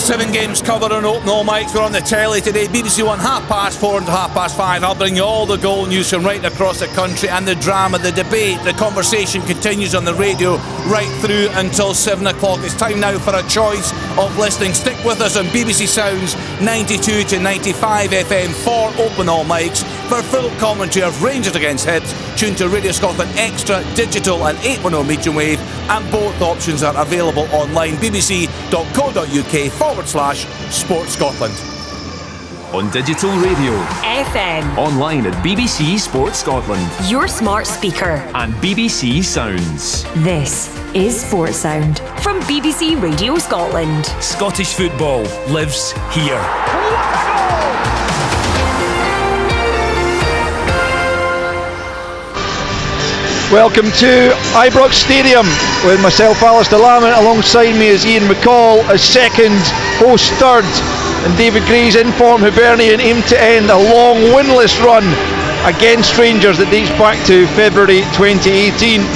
7 games covered on Open All Mics. We're on the telly today. BBC One 4:30 to 5:30. I'll bring you all the goal news from right across the country, and the drama, the debate, the conversation continues on the radio right through until 7 o'clock. It's time now for a choice of listening. Stick with us on BBC Sounds 92 to 95 FM for Open All Mics. For full commentary of Rangers against Hibs, tune to Radio Scotland Extra, Digital and 810 medium wave, and both options are available online. bbc.co.uk/Sport Scotland. On digital radio, FM, online at BBC Sport Scotland, your smart speaker, and BBC Sounds. This is Sport Sound from BBC Radio Scotland. Scottish football lives here. Welcome to Ibrox Stadium with myself, Alistair Lamont. Alongside me is Ian McCall as second, host third, and David Gray's in-form Hibernian aim to end a long winless run against Rangers that dates back to February 2018.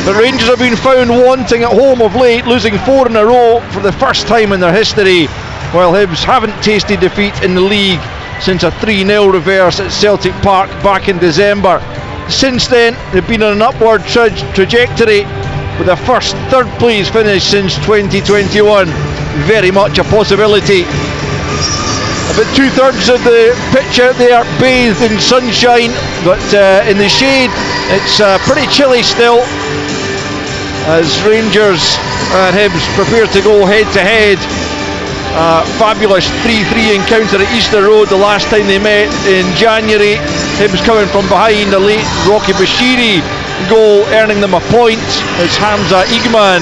But Rangers have been found wanting at home of late, losing 4 in a row for the first time in their history, while Hibs haven't tasted defeat in the league since a 3-0 reverse at Celtic Park back in December. Since then, they've been on an upward trajectory with a first third place finish since 2021. Very much a possibility. About 2/3 of the pitch out there bathed in sunshine, but in the shade it's pretty chilly still, as Rangers and Hibs prepare to go head to head. Fabulous 3-3 encounter at Easter Road the last time they met in January. Hibs coming from behind, a late Rocky Bashiri goal earning them a point as Hamza Igman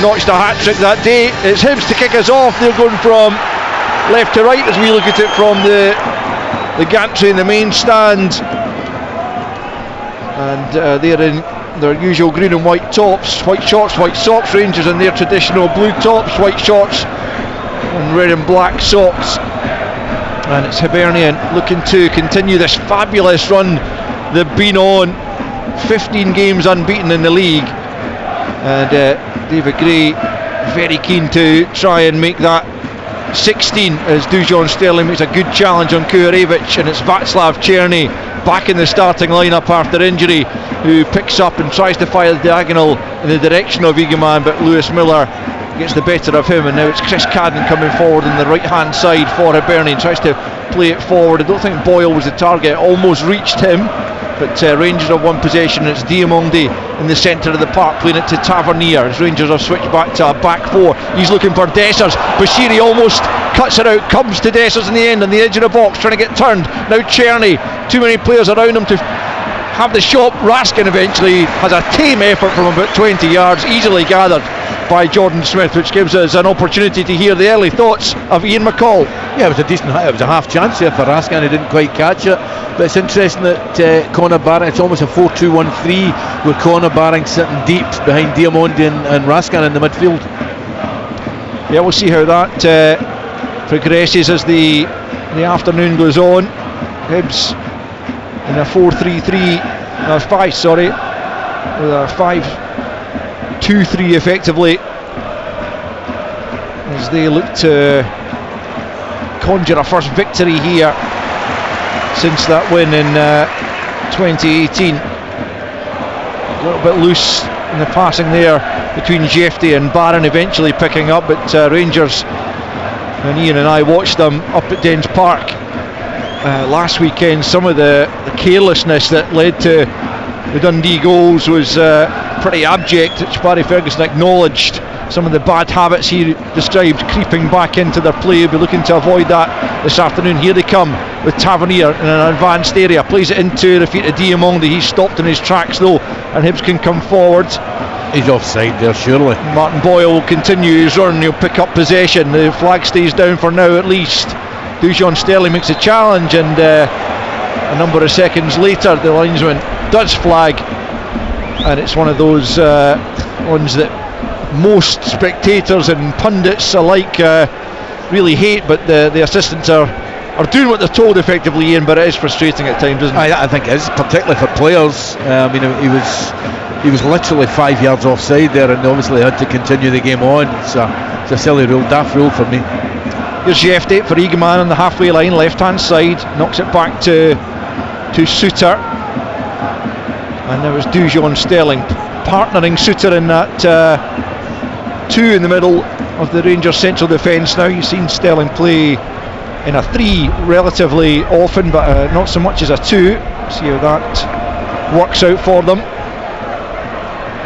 notched a hat-trick that day. It's Hibs to kick us off. They're going from left to right as we look at it from the gantry in the main stand, and they're in their usual green and white tops, white shorts, white socks. Rangers in their traditional blue tops, white shorts and red and black socks. And it's Hibernian looking to continue this fabulous run they've been on. 15 games unbeaten in the league, and David Gray very keen to try and make that 16 as Dujon Sterling makes a good challenge on Kuharevich, and it's Václav Černý back in the starting lineup after injury, who picks up and tries to fire the diagonal in the direction of Igman, but Lewis Miller gets the better of him, and now it's Chris Cadden coming forward on the right hand side for Hibernian, tries to play it forward. I don't think Boyle was the target, it almost reached him, but Rangers have one possession. It's Diamondi in the centre of the park playing it to Tavernier as Rangers have switched back to a back four. He's looking for Dessers. Bashiri almost cuts it out, comes to Dessers in the end on the edge of the box, trying to get turned. Now Černý, too many players around him to have the shot. Raskin eventually has a tame effort from about 20 yards, easily gathered by Jordan Smith, which gives us an opportunity to hear the early thoughts of Ian McCall. Yeah, it was a decent hit. It was a half chance there for Raskin. He didn't quite catch it, but it's interesting that Conor Barring, it's almost a 4-2-1-3 with Conor Barring sitting deep behind Diamondi and Raskin in the midfield. Yeah, we'll see how that progresses as the afternoon goes on. Hibs in a 4-3-3, 5, sorry, with a 5-2-3 effectively, as they look to conjure a first victory here since that win in 2018. A little bit loose in the passing there between Jefty and Barron, eventually picking up, but Rangers, and Ian and I watched them up at Dens Park last weekend. Some of the carelessness that led to the Dundee goals was pretty abject, which Barry Ferguson acknowledged. Some of the bad habits he described creeping back into their play. He'll be looking to avoid that this afternoon. Here they come with Tavernier in an advanced area, plays it into the feet of Diamondi. He's stopped in his tracks though, and Hibs can come forward. He's offside there, surely. Martin Boyle will continue his run. He'll pick up possession. The flag stays down for now at least. Dujon Sterling makes a challenge, and a number of seconds later the linesman does flag, and it's one of those ones that most spectators and pundits alike really hate, but the assistants are doing what they're told effectively, Ian, but it is frustrating at times, isn't it? I think it is, particularly for players. I mean, he was literally 5 yards offside there, and obviously had to continue the game on. It's a It's a silly rule, daft rule for me. Here's Jefte for Eagleman on the halfway line, left hand side, knocks it back to Suter, and there was Dujon Sterling partnering Suter in that 2 in the middle of the Rangers central defence. Now you've seen Sterling play in a 3 relatively often, but not so much as a 2. See how that works out for them.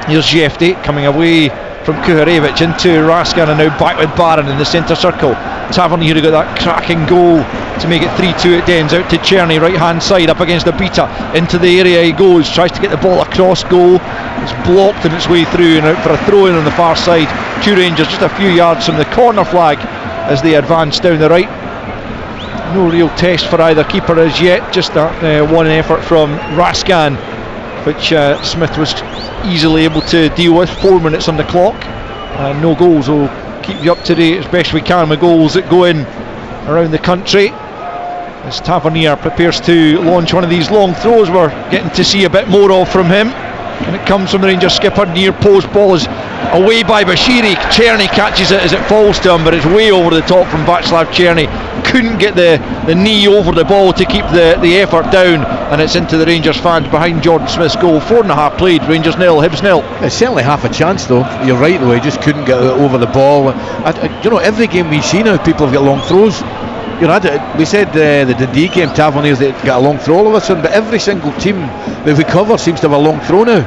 Here's Jefte coming away from Kuharevich into Raskin, and now back with Barron in the centre circle. Tavernier who got that cracking goal to make it 3-2 at Dens. Out to Czerny, right hand side, up against Obita, into the area he goes, tries to get the ball across goal. It's blocked on its way through, and out for a throw in on the far side to Rangers, just a few yards from the corner flag as they advance down the right. No real test for either keeper as yet, just that one effort from Raskin, which Smith was easily able to deal with. 4 minutes on the clock, and no goals. We'll keep you up to date as best we can with goals that go in around the country as Tavernier prepares to launch one of these long throws. We're getting to see a bit more of from him, and it comes from the Rangers skipper. Near post, ball is away by Bashiri. Czerny catches it as it falls to him, but it's way over the top from Václav Czerny. Couldn't get the knee over the ball to keep the effort down, and it's into the Rangers fans behind Jordan Smith's goal. 4.5 played, Rangers 0, Hibs 0. It's certainly half a chance though. You're right though, he just couldn't get over the ball. Every game we see now, people have got long throws. We said the Dundee game, Tavernier's got a long throw all of a sudden, but every single team that we cover seems to have a long throw now.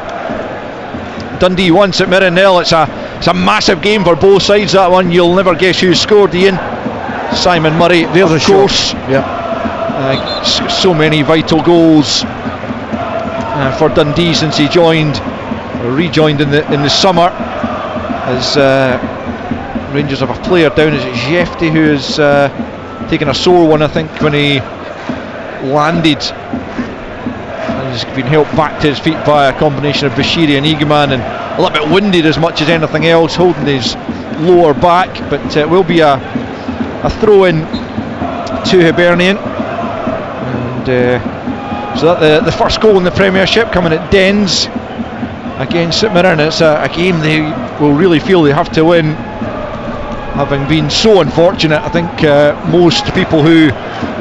Dundee 1, St Mirren 0. It's a massive game for both sides, that one. You'll never guess who scored, Ian. Simon Murray, there's a course. Yeah. So many vital goals for Dundee since he rejoined in the summer. As Rangers have a player down, is it Jefte, who has taken a sore one, I think, when he landed. And he's been helped back to his feet by a combination of Bashiri and Eagleman, and a little bit winded as much as anything else, holding his lower back. But it will be a throw in to Hibernian, and so that the first goal in the Premiership coming at Dens against St Mirren. It's a game they will really feel they have to win, having been so unfortunate. I think most people who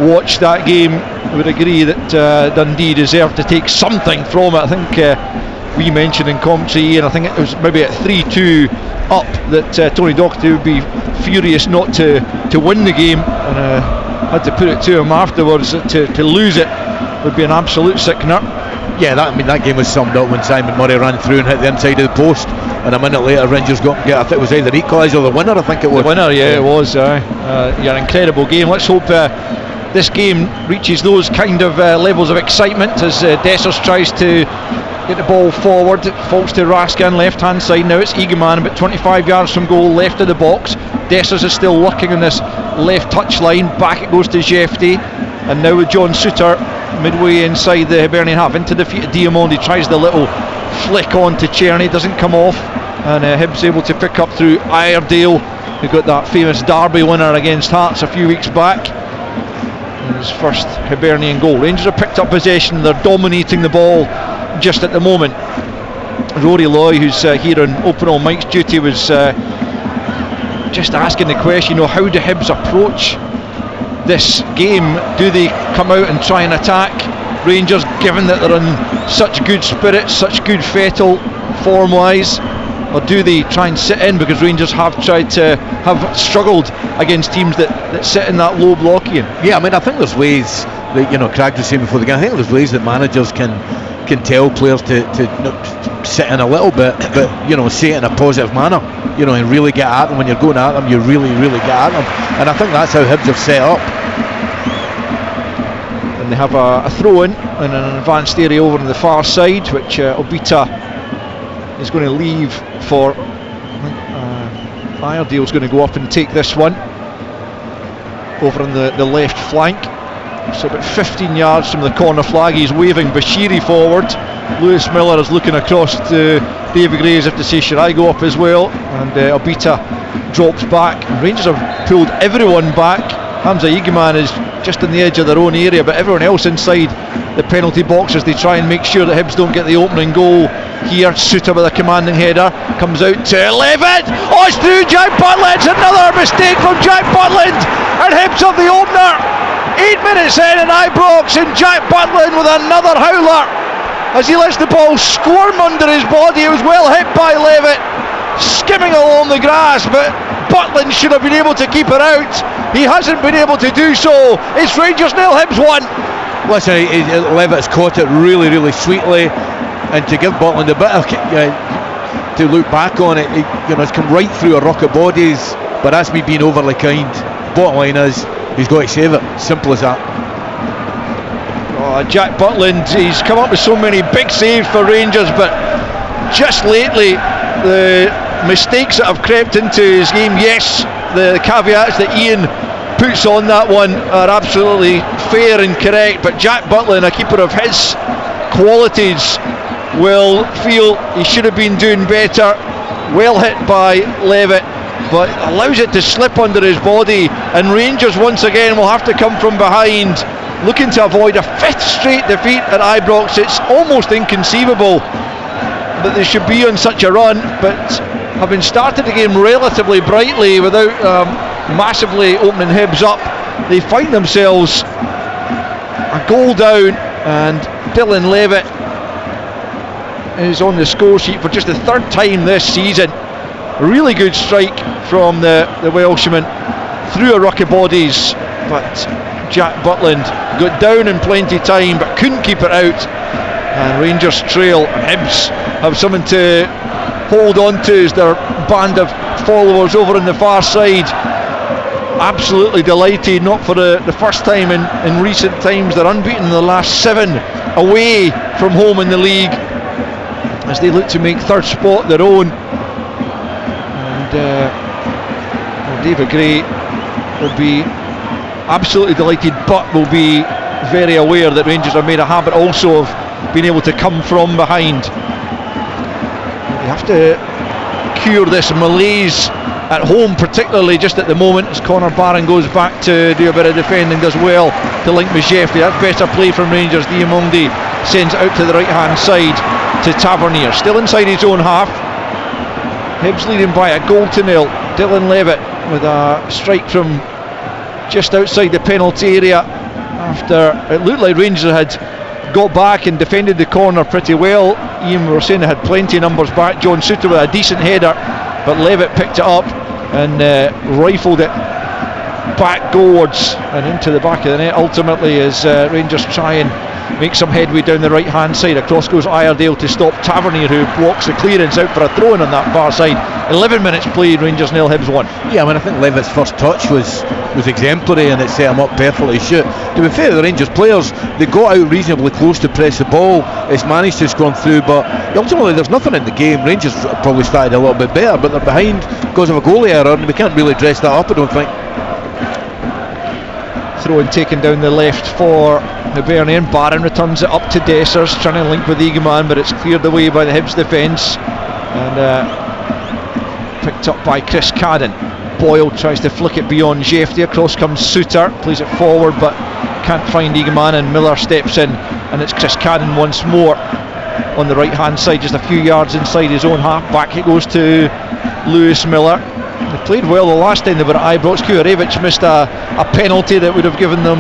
watched that game would agree that Dundee deserved to take something from it. I think we mentioned in commentary, and I think it was maybe at 3-2 up, that Tony Docherty would be furious not to win the game, and had to put it to him afterwards that to lose it would be an absolute sickener. Yeah, that game was summed up when Simon Murray ran through and hit the inside of the post, and a minute later Rangers got I think it was either equalised or the winner. I think it was the winner. Yeah, it was. An incredible game. Let's hope this game reaches those kind of levels of excitement as Dessers tries to get the ball forward. It falls to Raskin, left hand side. Now it's Eagleman about 25 yards from goal, left of the box. Dessers is still lurking on this left touch line. Back it goes to Jefte, and now with John Suter midway inside the Hibernian half, into the feet of Diamondi. Tries the little flick on to Czerny, doesn't come off, and Hibs able to pick up through Iredale, who got that famous derby winner against Hearts a few weeks back. His first Hibernian goal. Rangers have picked up possession, they're dominating the ball just at the moment. Rory Loy, who's here on Open All Mike's duty, was just asking the question, how do Hibs approach this game? Do they come out and try and attack Rangers, given that they're in such good spirits, such good fettle form wise, or do they try and sit in, because Rangers have struggled against teams that sit in that low block, Ian? Yeah, I think there's ways that, Craig was saying before the game, I think there's ways that managers can tell players to sit in a little bit, but say it in a positive manner, and really get at them. When you're going at them, you really get at them, and I think that's how Hibs have set up. And they have a throw in and an advanced area over on the far side, which Obita is going to leave for. Iredale's going to go up and take this one over on the left flank. So about 15 yards from the corner flag, he's waving Bashiri forward. Lewis Miller is looking across to David Gray as if to say, should I go up as well? And Obita drops back. Rangers have pulled everyone back. Hamza Eagleman is just on the edge of their own area, but everyone else inside the penalty box as they try and make sure that Hibs don't get the opening goal here. Suter with a commanding header, comes out to Levitt. Oh, it's through Jack Butland. It's another mistake from Jack Butland, and Hibs have the opener. 8 minutes in Ibrox, and Jack Butland with another howler as he lets the ball squirm under his body. It was well hit by Levitt, skimming along the grass, but Butland should have been able to keep it out. He hasn't been able to do so. It's Rangers 0, Hibs 1. Listen, Levitt's caught it really, really sweetly, and to give Butland a bit of to look back on it, it's come right through a ruck of bodies, but that's me being overly kind. Bottom line is, he's got to save it. Simple as that. Oh, Jack Butland, he's come up with so many big saves for Rangers, but just lately the mistakes that have crept into his game, yes, the caveats that Ian puts on that one are absolutely fair and correct, but Jack Butland, a keeper of his qualities, will feel he should have been doing better. Well hit by Levitt, but allows it to slip under his body, and Rangers once again will have to come from behind, looking to avoid a 5th straight defeat at Ibrox. It's almost inconceivable that they should be on such a run, but having started the game relatively brightly without massively opening Hibs up, they find themselves a goal down, and Dylan Levitt is on the score sheet for just the 3rd time this season. A really good strike from the Welshman through a ruck of bodies, but Jack Butland got down in plenty time but couldn't keep it out, and Rangers trail, and Hibs have something to hold on to as their band of followers over on the far side. Absolutely delighted, not for the first time in recent times. They're unbeaten in the last 7 away from home in the league as they look to make 3rd spot their own. And David Gray will be absolutely delighted, but will be very aware that Rangers have made a habit also of being able to come from behind. They have to cure this malaise at home, particularly just at the moment, as Conor Barron goes back to do a bit of defending, does well to link with Jeffrey. That's better play from Rangers. Diamondi sends it out to the right hand side to Tavernier, still inside his own half. Hibs leading by a goal to 0. Dylan Levitt with a strike from just outside the penalty area after it looked like Rangers had got back and defended the corner pretty well. Ian, we were saying they had plenty of numbers back. John Suter with a decent header, but Levitt picked it up and rifled it back goalwards and into the back of the net ultimately, as Rangers try and make some headway down the right hand side. Across goes Iredale to stop Tavernier, who blocks the clearance out for a throw-in on that far side. 11 minutes played, Rangers 0, Hibs 1. Yeah, I mean, I think Levitt's first touch was exemplary, and it set him up perfectly to shoot. To be fair to the Rangers players, they got out reasonably close to press the ball. It's managed to score through, but ultimately there's nothing in the game. Rangers probably started a little bit better, but they're behind because of a goalie error, and we can't really dress that up, I don't think. Throw-in taken down the left for Hibernian. Barron returns it up to Dessers, trying to link with Egeman, but it's cleared away by the Hibs defence, and picked up by Chris Cadden. Boyle tries to flick it beyond Jeffrey. Across comes Suter, plays it forward but can't find Egeman, and Miller steps in, and it's Chris Cadden once more on the right hand side, just a few yards inside his own half. Back it goes to Lewis Miller. They played well the last time they were at Ibrox. Kujarevich missed a penalty that would have given them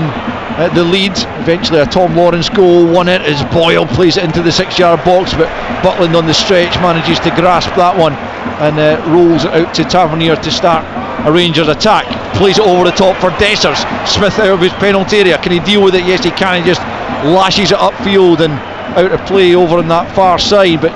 the lead. Eventually a Tom Lawrence goal won it as Boyle plays it into the 6-yard box, but Butland on the stretch manages to grasp that one and rolls it out to Tavernier to start a Rangers attack. Plays it over the top for Dessers. Smith out of his penalty area. Can he deal with it? Yes, he can. He just lashes it upfield and out of play over on that far side, but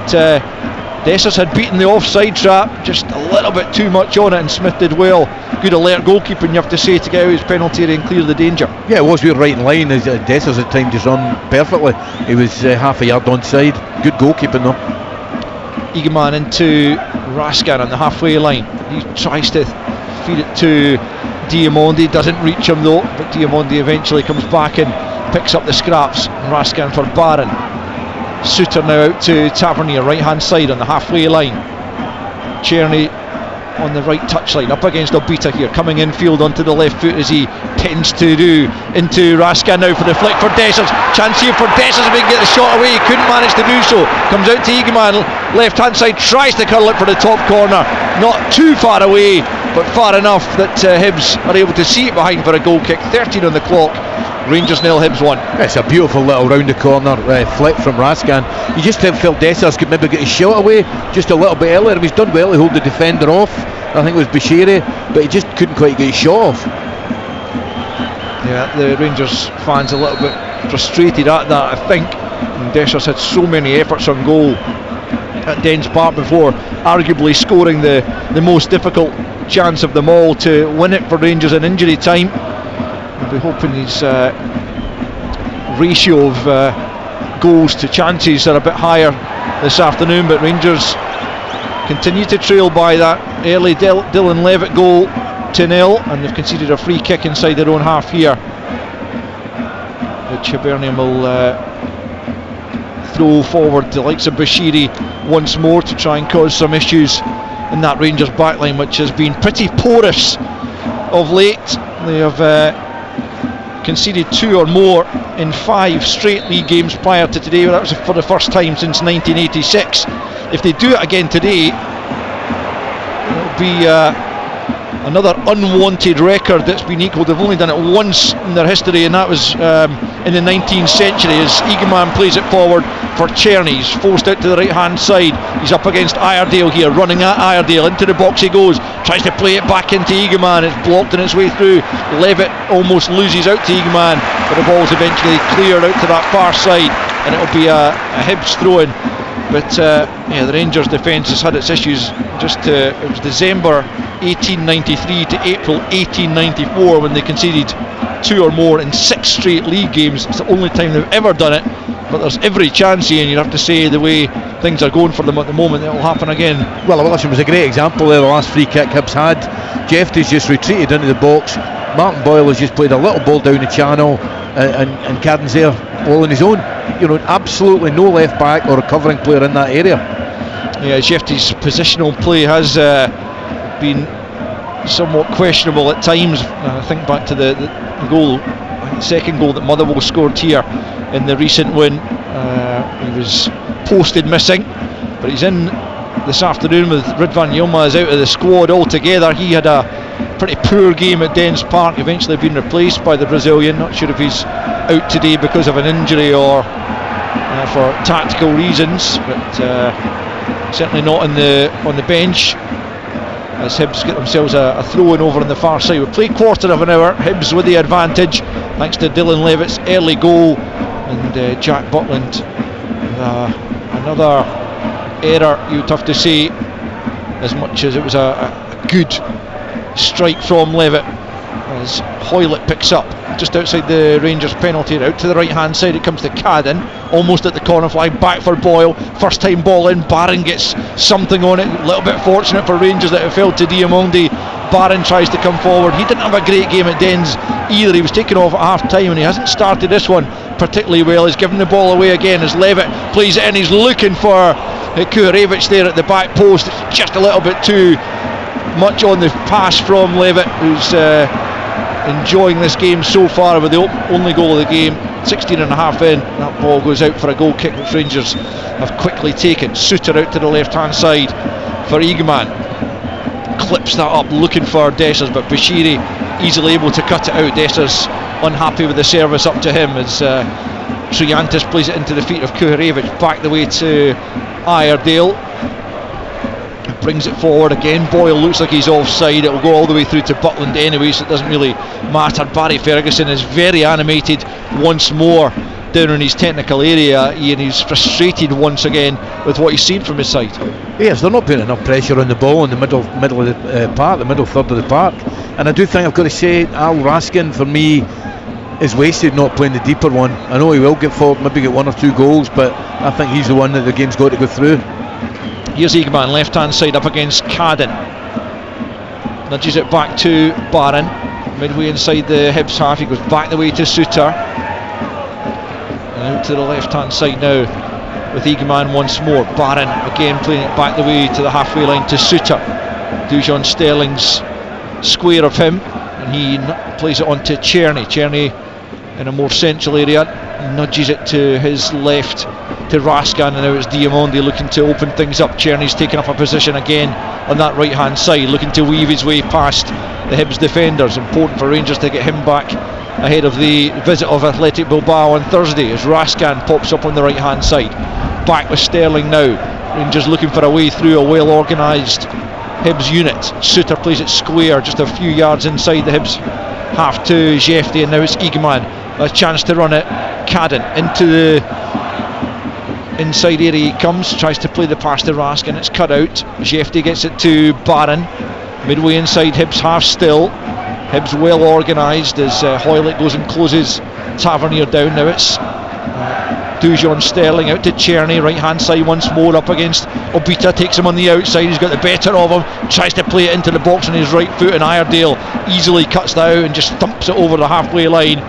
Dessers had beaten the offside trap, just a little bit too much on it, and Smith did well. Good alert goalkeeping, you have to say, to get out of his penalty area and clear the danger. Yeah, it was. We were right in line as Dessers had time to run perfectly. He was half a yard onside. Good goalkeeping though. Egeman into Raskin on the halfway line. He tries to feed it to Diamondi, doesn't reach him though, but Diamondi eventually comes back and picks up the scraps. Raskin for Barron. Suter now out to Tavernier, right hand side on the halfway line. Czerny on the right touchline, up against Obita here, coming infield onto the left foot as he tends to do. Into Raskin now for the flick for Dessers. Chance here for Dessers if he can get the shot away. He couldn't manage to do so. Comes out to Egeman, left hand side, tries to curl it for the top corner. Not too far away, but far enough that Hibs are able to see it behind for a goal kick. 13 on the clock. Rangers 0, Hibs 1. It's a beautiful little round the corner flick from Raskin. You just felt Dessers could maybe get his shot away just a little bit earlier. He's done well to hold the defender off. I think it was Bashiri, but he just couldn't quite get his shot off. Yeah, the Rangers fans a little bit frustrated at that, I think. And Dessers had so many efforts on goal at Dens Park before, arguably scoring the most difficult chance of them all to win it for Rangers in injury time. I'll be hoping his ratio of goals to chances are a bit higher this afternoon, but Rangers continue to trail by that early Dylan Levitt goal to 0, and they've conceded a free kick inside their own half here, which Hibernian will throw forward the likes of Bashiri once more to try and cause some issues in that Rangers backline, which has been pretty porous of late. They have conceded 2 or more in 5 straight league games prior to today. That was for the first time since 1986. If they do it again today, it'll be another unwanted record that's been equalled. They've only done it once in their history, and that was in the 19th century, as Egeman plays it forward for Czerny. He's forced out to the right hand side. He's up against Iredale here, running at Iredale. Into the box he goes, tries to play it back into Egeman. It's blocked on its way through. Levitt almost loses out to Egeman, but the ball's eventually cleared out to that far side, and it'll be a Hibs throw-in. But the Rangers defence has had its issues. It was December 1893 to April 1894 when they conceded 2 or more in 6 straight league games. It's the only time they've ever done it, but there's every chance here, and you'd have to say the way things are going for them at the moment, it will happen again. Well, Willison was a great example there. The last free kick Hibs had, Jeffries just retreated into the box. Martin Boyle has just played a little ball down the channel, and Cadden's there all on his own. You know, absolutely no left back or a covering player in that area. Yeah, Jeffries' positional play has been somewhat questionable at times. I think back to the goal, the second goal that Motherwell scored here in the recent win. He was posted missing, but he's in this afternoon with Ridvan Yilmaz out of the squad altogether. He had a pretty poor game at Dens Park, eventually been replaced by the Brazilian. Not sure if he's out today because of an injury or for tactical reasons, but certainly not on the bench, as Hibs get themselves a throw-in over on the far side. We play quarter of an hour, Hibs with the advantage thanks to Dylan Levitt's early goal, and Jack Butland another error, you'd have to say, as much as it was a good strike from Levitt, as Hoylett picks up just outside the Rangers penalty. Out to the right hand side it comes to Cadden, almost at the corner flag, back for Boyle, first time ball in. Barron gets something on it, a little bit fortunate for Rangers that it fell to Diamondi. Barron tries to come forward. He didn't have a great game at Dens either. He was taken off at half time, and he hasn't started this one particularly well. He's given the ball away again as Levitt plays it in. He's looking for Kuharevich there at the back post. It's just a little bit too much on the pass from Levitt, who's enjoying this game so far with the only goal of the game. 16 and a half in, that ball goes out for a goal kick which Rangers have quickly taken. Suter out to the left hand side for Egeman, clips that up looking for Dessers, but Bashiri easily able to cut it out. Dessers unhappy with the service up to him as Triantis plays it into the feet of Kuharevich, back the way to Iredale, brings it forward again. Boyle looks like he's offside. It will go all the way through to Butland anyway, so it doesn't really matter. Barry Ferguson is very animated once more down in his technical area, and he's frustrated once again with what he's seen from his side. Yes, they're not putting enough pressure on the ball in the middle of the park, the middle third of the park, and I do think I've got to say Al Raskin for me is wasted not playing the deeper one. I know he will get forward, maybe get 1 or 2 goals, but I think he's the one that the game's got to go through. Here's Egeman, left hand side up against Cadden, nudges it back to Barron, midway inside the Hibs half. He goes back the way to Suter, and out to the left hand side now with Egeman once more. Barron again playing it back the way to the halfway line to Suter. Dujon Sterling's square of him, and he plays it on to Czerny. Czerny in a more central area, nudges it to his left to Raskan, and now it's Diamondi looking to open things up. Czerny's taking up a position again on that right hand side, looking to weave his way past the Hibs defenders. Important for Rangers to get him back ahead of the visit of Athletic Bilbao on Thursday, as Raskan pops up on the right hand side. Back with Sterling now. Rangers looking for a way through a well organised Hibs unit. Suter plays it square just a few yards inside the Hibs half to Jefty, and now it's Egeman. A chance to run it. Cadden into the inside area he comes, tries to play the pass to Raskin, it's cut out. Jefty gets it to Barron, midway inside Hibs half still. Hibs well organised as Hoylett goes and closes Tavernier down. Now it's Dujon Sterling out to Czerny, right hand side once more up against Obita, takes him on the outside, he's got the better of him, tries to play it into the box on his right foot, and Iredale easily cuts that out and just thumps it over the halfway line.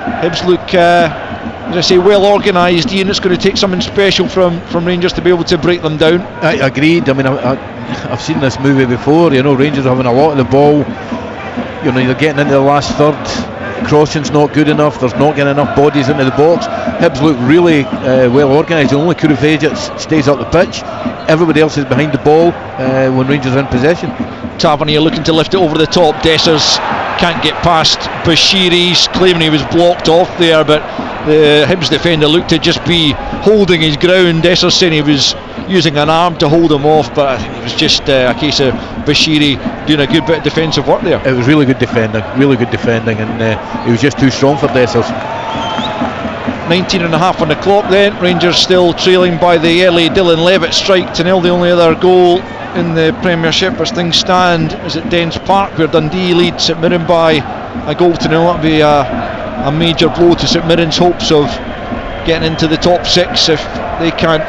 Hibs look, as I say, well organised. Ian, it's going to take something special from Rangers to be able to break them down. I agreed. I mean, I've seen this movie before. You know, Rangers are having a lot of the ball. You know, they're getting into the last third. Crossing's not good enough. There's not getting enough bodies into the box. Hibs look really well organised. Only Kurufejic stays up the pitch. Everybody else is behind the ball when Rangers are in possession. Tavernier looking to lift it over the top. Dessers can't get past Bashiri's, claiming he was blocked off there, but the Hibs defender looked to just be holding his ground. Dessers saying he was using an arm to hold him off, but I think it was just a case of Bashiri doing a good bit of defensive work there. It was really good defending, and he was just too strong for Dessers. 19 and a half on the clock then. Rangers still trailing by the early Dylan Levitt strike to nil. The only other goal in the Premiership as things stand is at Dens Park, where Dundee leads St Mirren by a goal to nil. That would be a major blow to St Mirren's hopes of getting into the top six if they can't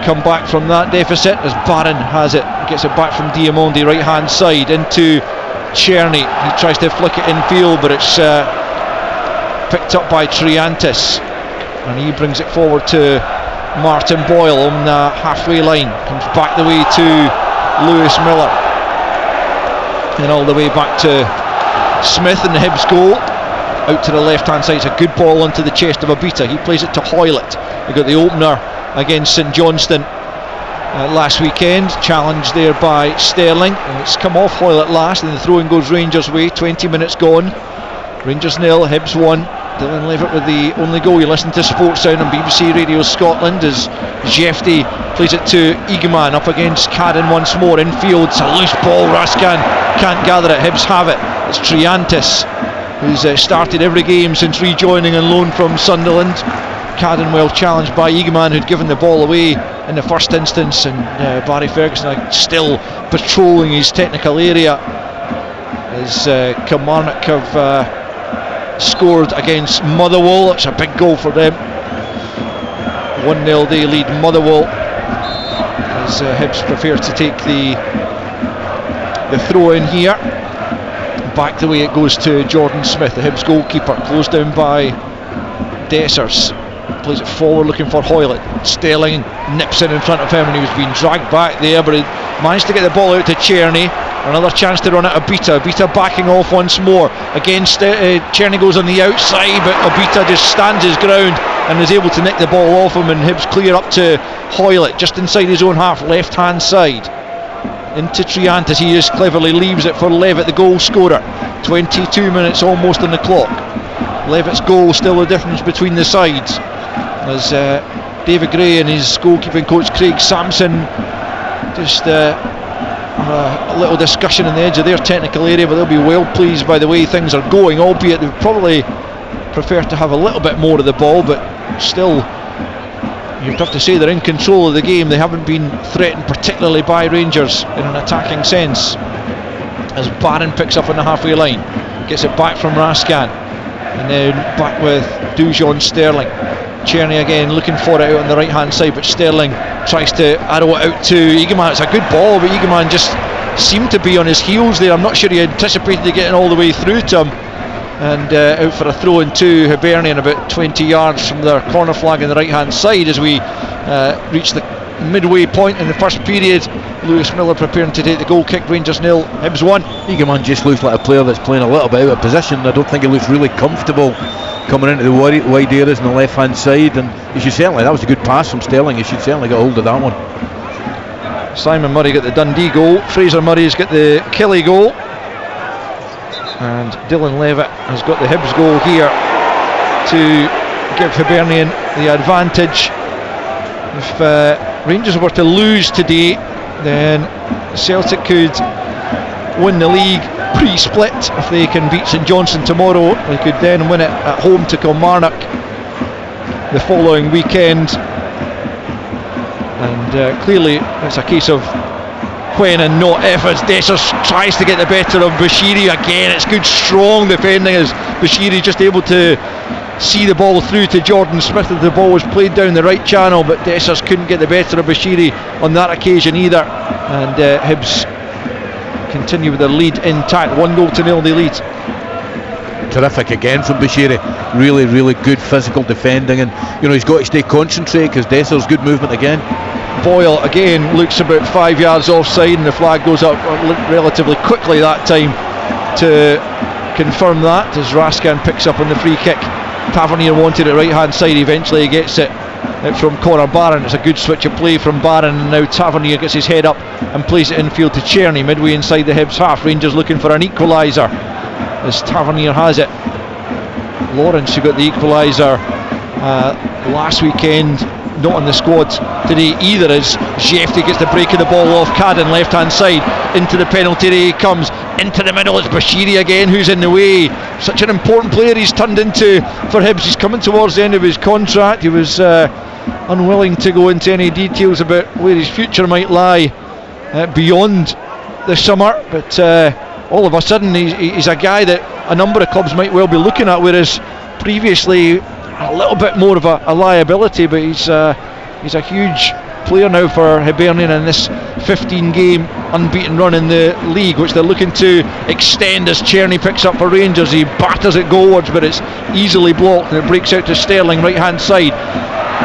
come back from that deficit, as Barron has it, gets it back from Diamondi right hand side into Czerny. He tries to flick it in field, but it's picked up by Triantis, and he brings it forward to Martin Boyle on the halfway line, comes back the way to Lewis Miller, and all the way back to Smith in the Hibs goal. Out to the left hand side, it's a good ball onto the chest of Obita. He plays it to Hoylett. We got the opener against St Johnstone last weekend, challenged there by Sterling, and it's come off Hoylett last, and the throw-in goes Rangers' way. 20 minutes gone, Rangers 0, Hibs 1. Dylan Levitt with the only goal. You listen to Sports Sound on BBC Radio Scotland as Jefty plays it to Egeman up against Cadden once more infield. It's a loose ball. Raskan can't gather it. Hibs have it. It's Triantis, who's started every game since rejoining on loan from Sunderland. Cadden well challenged by Egeman, who'd given the ball away in the first instance, and Barry Ferguson still patrolling his technical area as Kilmarnock have scored against Motherwell. It's a big goal for them. 1-0 they lead Motherwell, as Hibs prefer to take the throw in here. Back the way it goes to Jordan Smith, the Hibs goalkeeper, closed down by Dessers. Plays it forward looking for Hoylett. Sterling nips in front of him, and he was being dragged back there, but he managed to get the ball out to Czerny. Another chance to run at Obita. Obita backing off once more against Czerny goes on the outside, but Obita just stands his ground and is able to nick the ball off him, and Hibs clear up to Hoylett just inside his own half, left hand side into Triantis. He just cleverly leaves it for Levitt, the goal scorer. 22 minutes almost on the clock. Levitt's goal still the difference between the sides, as David Gray and his goalkeeping coach Craig Sampson just a little discussion on the edge of their technical area, but they'll be well pleased by the way things are going, albeit they probably prefer to have a little bit more of the ball, but still you'd have to say they're in control of the game. They haven't been threatened particularly by Rangers in an attacking sense, as Barron picks up on the halfway line, gets it back from Raskan, and then back with Dujon Sterling. Czerny again looking for it out on the right hand side, but Sterling tries to arrow it out to Egeman. It's a good ball, but Egeman just seemed to be on his heels there. I'm not sure he anticipated getting all the way through to him, and out for a throw in to Hibernian about 20 yards from their corner flag on the right hand side as we reach the midway point in the first period. Lewis Miller preparing to take the goal kick. Rangers 0, Hibs 1. Eagleman just looks like a player that's playing a little bit out of position. I don't think he looks really comfortable coming into the wide areas on the left hand side, and he should certainly, that was a good pass from Sterling, he should certainly get hold of that one. Simon Murray got the Dundee goal, Fraser Murray's got the Kelly goal, and Dylan Levitt has got the Hibs goal here to give Hibernian the advantage. If Rangers were to lose today, then Celtic could win the league pre-split. If they can beat St Johnstone tomorrow, they could then win it at home to Kilmarnock the following weekend. And clearly it's a case of when and not if, as Dessers tries to get the better of Bashiri again. It's good strong defending as Bashiri just able to see the ball through to Jordan Smith as the ball was played down the right channel, but Dessers couldn't get the better of Bashiri on that occasion either. And Hibs continue with their lead intact, 1-0 they lead. Terrific again from Bashiri, really, really good physical defending, and you know he's got to stay concentrated because Dessers good movement again. Boyle again looks about 5 yards offside, and the flag goes up relatively quickly that time to confirm that, as Raskin picks up on the free kick. Tavernier wanted it right hand side, eventually he gets it from Conor Barron. It's a good switch of play from Barron, and now Tavernier gets his head up and plays it infield to Czerny midway inside the Hibs half. Rangers looking for an equaliser as Tavernier has it. Lawrence, who got the equaliser last weekend, not on the squad today either, as Jefty gets the break of the ball off Cadden left hand side into the penalty area. He comes into the middle. It's Bashiri again who's in the way. Such an important player he's turned into for Hibs. He's coming towards the end of his contract. He was unwilling to go into any details about where his future might lie beyond the summer, but all of a sudden he's a guy that a number of clubs might well be looking at, whereas previously a little bit more of a liability. But he's a huge player now for Hibernian in this 15-game unbeaten run in the league, which they're looking to extend as Czerny picks up for Rangers. He batters it goalwards, but it's easily blocked, and it breaks out to Sterling right hand side,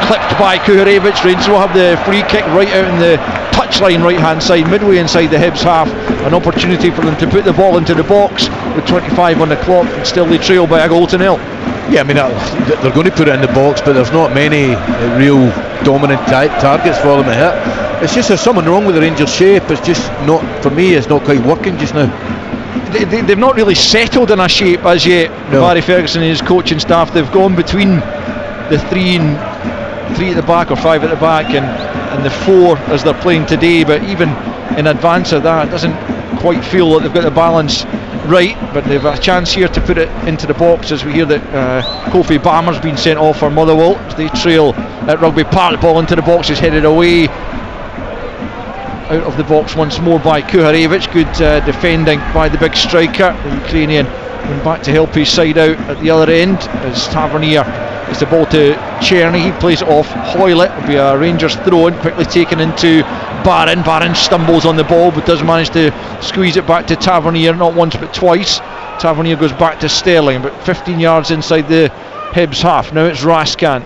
clipped by Kuharevich. Rangers will have the free kick right out in the touchline right hand side, midway inside the Hibs half. An opportunity for them to put the ball into the box with 25 on the clock, and still they trail by a 1-0. Yeah, I mean they're going to put it in the box, but there's not many real dominant targets for them to hit. It's just there's something wrong with the Rangers shape. It's just not, for me, it's not quite working just now. They've not really settled in a shape as yet. No. Barry Ferguson and his coaching staff, they've gone between the three at the back or five at the back and the four as they're playing today, but even in advance of that, it doesn't quite feel like they've got the balance right. But they've a chance here to put it into the box, as we hear that Kofi Bammer's been sent off for Motherwell as they trail at Rugby Park. The ball into the box is headed away out of the box once more by Kuharevich. Good defending by the big striker. The Ukrainian went back to help his side out at the other end as Tavernier gets the ball to Czerny. He plays it off Hoylett. It'll be a Rangers throw in, quickly taken into Barron. Barron stumbles on the ball but does manage to squeeze it back to Tavernier, not once but twice. Tavernier goes back to Sterling, but 15 yards inside the Hibs half. Now it's Raskin.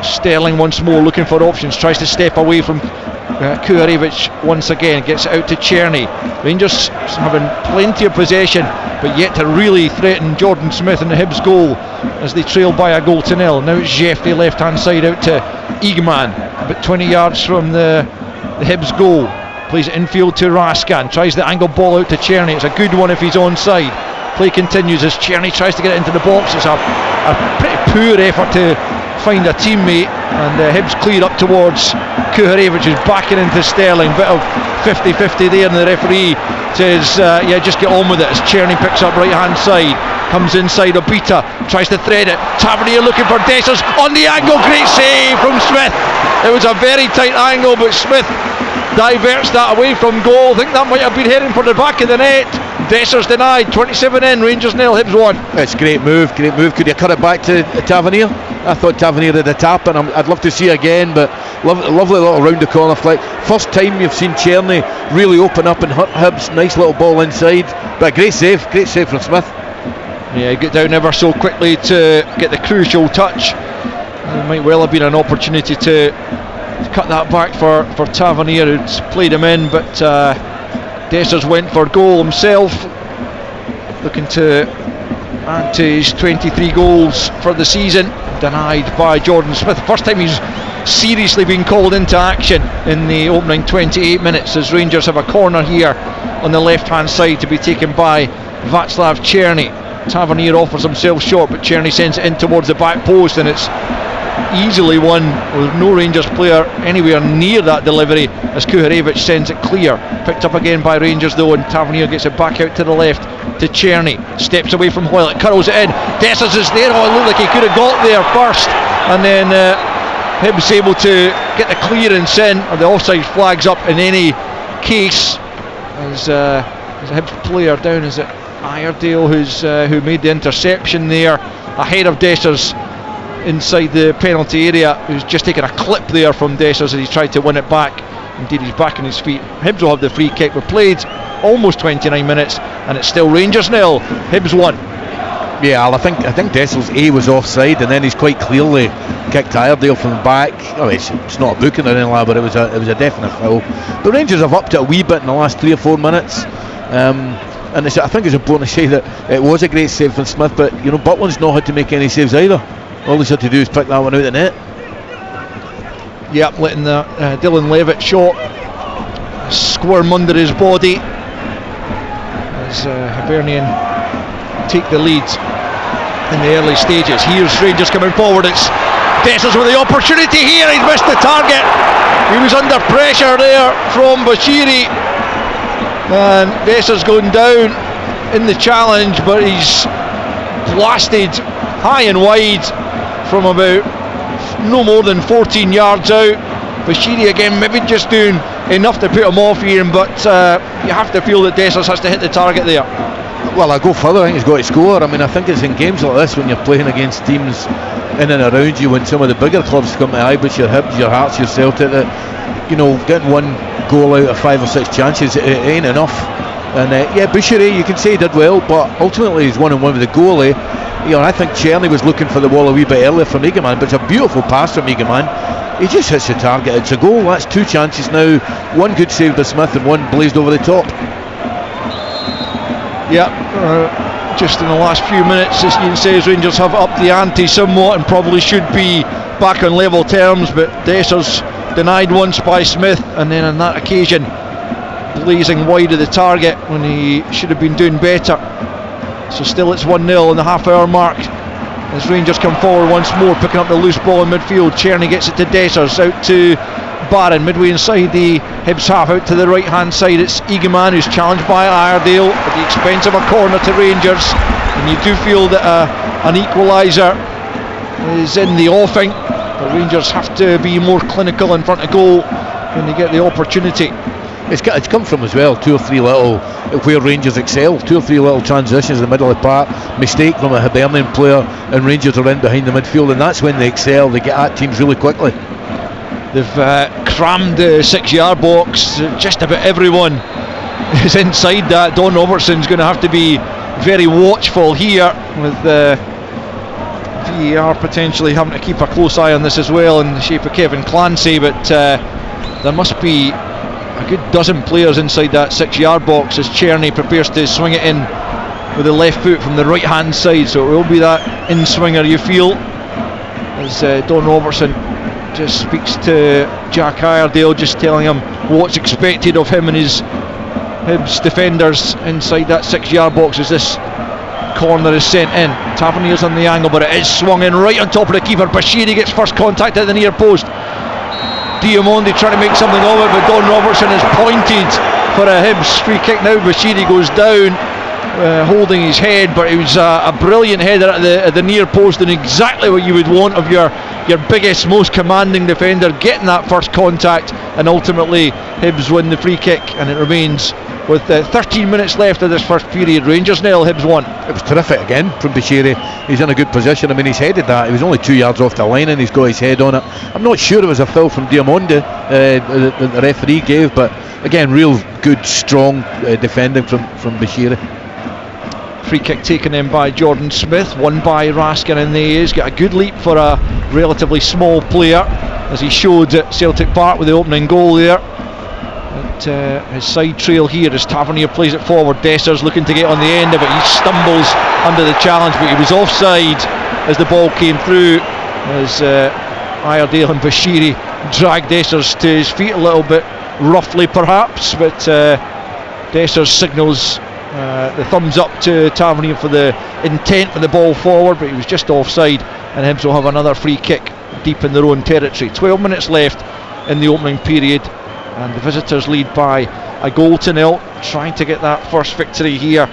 Sterling once more looking for options, tries to step away from Kuharevich once again, gets it out to Czerny. Rangers having plenty of possession, but yet to really threaten Jordan Smith and the Hibs goal as they trail by a 0-0. Now it's Jefty left hand side out to Eagleman, about 20 yards from the Hibs goal. Plays it infield to Raskin, tries the angle ball out to Czerny. It's a good one if he's onside. Play continues as Czerny tries to get it into the box. It's a pretty poor effort to find a teammate, and Hibs clear up towards Kuharevich, who's backing into Sterling. Bit of 50-50 there, and the referee says yeah, just get on with it, as Czerny picks up right hand side, comes inside. Obita tries to thread it. Tavernier looking for Dessers on the angle. Great save from Smith. It was a very tight angle, but Smith diverts that away from goal. I think that might have been heading for the back of the net. Dessers denied. 27 in, Rangers 0, Hibs 1. It's great move. Could you cut it back to Tavernier? I thought Tavernier had a tap, and I'd love to see again, but lovely little round the corner flick. First time you've seen Czerny really open up and hurt Hibs. Nice little ball inside, but a great save from Smith. Yeah, he got down ever so quickly to get the crucial touch. There might well have been an opportunity to cut that back for Tavernier, who'd played him in, but Dessers went for goal himself, looking to add to his 23 goals for the season. Denied by Jordan Smith. First time he's seriously been called into action in the opening 28 minutes, as Rangers have a corner here on the left hand side to be taken by Václav Černý. Tavernier offers himself short, but Černý sends it in towards the back post, and it's easily won with no Rangers player anywhere near that delivery, as Kuharevich sends it clear. Picked up again by Rangers though, and Tavernier gets it back out to the left to Černý. Steps away from Hoylett, curls it in. Dessers is there. Oh, it looked like he could have got there first, and then Hibs able to get the clearance in, or the offside flags up in any case, as a Hibs player down, is it Iredale who made the interception there ahead of Dessers inside the penalty area, who's just taken a clip there from Dessers as he tried to win it back. Indeed, he's back on his feet. Hibs will have the free kick. We've played almost 29 minutes and it's still Rangers 0, Hibs 1. Yeah, I think Dessers was offside, and then he's quite clearly kicked Iredale from the back. Oh, it's not a booking or anything like that, but it was a definite foul. The Rangers have upped it a wee bit in the last 3 or 4 minutes. And I think it's important to say that it was a great save from Smith, but Butland's not had to make any saves either. All he's had to do is pick that one out of the net. Yep, letting the Dylan Levitt shot squirm under his body as Hibernian take the lead in the early stages. Here's Rangers coming forward. It's Dessers with the opportunity here. He's missed the target. He was under pressure there from Bashiri, and Dessers going down in the challenge, but he's blasted high and wide from about no more than 14 yards out. Bashiri again maybe just doing enough to put him off here, but you have to feel that Dessers has to hit the target there. Well, I go further. I think he's got to score. I mean, I think it's in games like this when you're playing against teams in and around you, when some of the bigger clubs come to Ibrox, your Hibs, your Hearts, your Celtic, that getting one goal out of 5 or 6 chances, it ain't enough. And Boucherie, you can say he did well, but ultimately he's 1-on-1 with the goalie. I think Černý was looking for the ball a wee bit earlier from Egeman, but it's a beautiful pass from Egeman. He just hits the target. It's a goal. That's 2 chances now. 1 good save by Smith and 1 blazed over the top. Just in the last few minutes, as Ian says, Rangers have upped the ante somewhat and probably should be back on level terms, but Dessers denied once by Smith, and then on that occasion blazing wide of the target when he should have been doing better. So still it's 1-0 in the half-hour mark as Rangers come forward once more, picking up the loose ball in midfield. Černý gets it to Dessers, out to Barron, midway inside the Hibs half, out to the right hand side. It's Egeman who's challenged by Iredale at the expense of a corner to Rangers, and you do feel that an equaliser is in the offing, but Rangers have to be more clinical in front of goal when they get the opportunity. It's come from as well 2 or 3 little, where Rangers excel, 2 or 3 little transitions in the middle of the park, mistake from a Hibernian player, and Rangers are in behind the midfield, and that's when they excel. They get at teams really quickly. They've crammed the 6-yard box. Just about everyone is inside that. Don Robertson's going to have to be very watchful here, with VAR potentially having to keep a close eye on this as well in the shape of Kevin Clancy, but there must be a good dozen players inside that 6-yard box as Černý prepares to swing it in with the left foot from the right hand side. So it will be that in-swinger, you feel, as Don Robertson just speaks to Jack Iredale, just telling him what's expected of him and his Hibs defenders inside that 6-yard box as this corner is sent in. Tavernier's on the angle, but it is swung in right on top of the keeper. Bashiri gets first contact at the near post. Diamondi trying to make something of it, but Don Robertson is pointed for a Hibs free kick now. Bashiri goes down, holding his head, but it was a brilliant header at the near post, and exactly what you would want of your biggest, most commanding defender, getting that first contact, and ultimately Hibs win the free kick, and it remains with 13 minutes left of this first period. Rangers 0, Hibs 1. It was terrific again from Bashiri. He's in a good position. I mean, he's headed that. He was only 2 yards off the line and he's got his head on it. I'm not sure it was a foul from Diamondi, the referee gave, but again, real good, strong defending from Bashiri. Free kick taken in by Jordan Smith, won by Raskin, and he's got a good leap for a relatively small player as he showed at Celtic Park with the opening goal there. His side trail here as Tavernier plays it forward. Dessers looking to get on the end of it. He stumbles under the challenge, but he was offside as the ball came through, as Iredale and Bashiri dragged Dessers to his feet a little bit roughly perhaps, but Dessers signals the thumbs up to Tavernier for the intent with the ball forward, but he was just offside, and Hibs will have another free kick deep in their own territory. 12 minutes left in the opening period, and the visitors lead by a 1-0, trying to get that first victory here.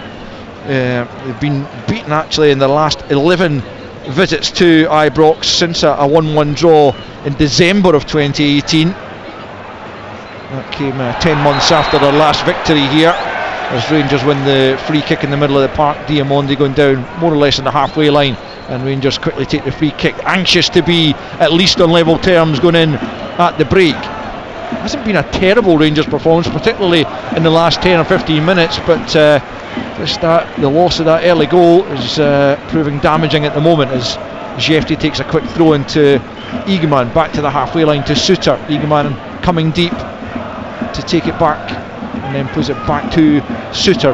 They've been beaten actually in the last 11 visits to Ibrox since a 1-1 draw in December of 2018. That came 10 months after their last victory here, as Rangers win the free kick in the middle of the park. Diamondi going down more or less on the halfway line, and Rangers quickly take the free kick, anxious to be at least on level terms going in at the break. It hasn't been a terrible Rangers performance, particularly in the last 10 or 15 minutes, but the loss of that early goal is proving damaging at the moment, as Jefty takes a quick throw into Egeman, back to the halfway line to Suter. Egeman coming deep to take it back, and then plays it back to Suter.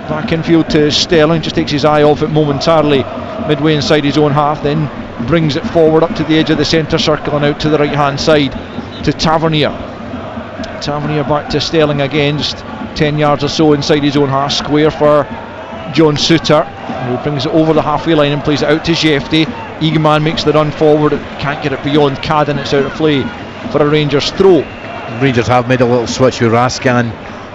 Back infield to Sterling, just takes his eye off it momentarily midway inside his own half, then brings it forward up to the edge of the centre circle and out to the right hand side to Tavernier. Tavernier back to Sterling again, just 10 yards or so inside his own half, square for John Suter, who brings it over the halfway line and plays it out to Jefty. Egeman makes the run forward, can't get it beyond Cadden, it's out of play for a Rangers throw. Rangers have made a little switch with Rascan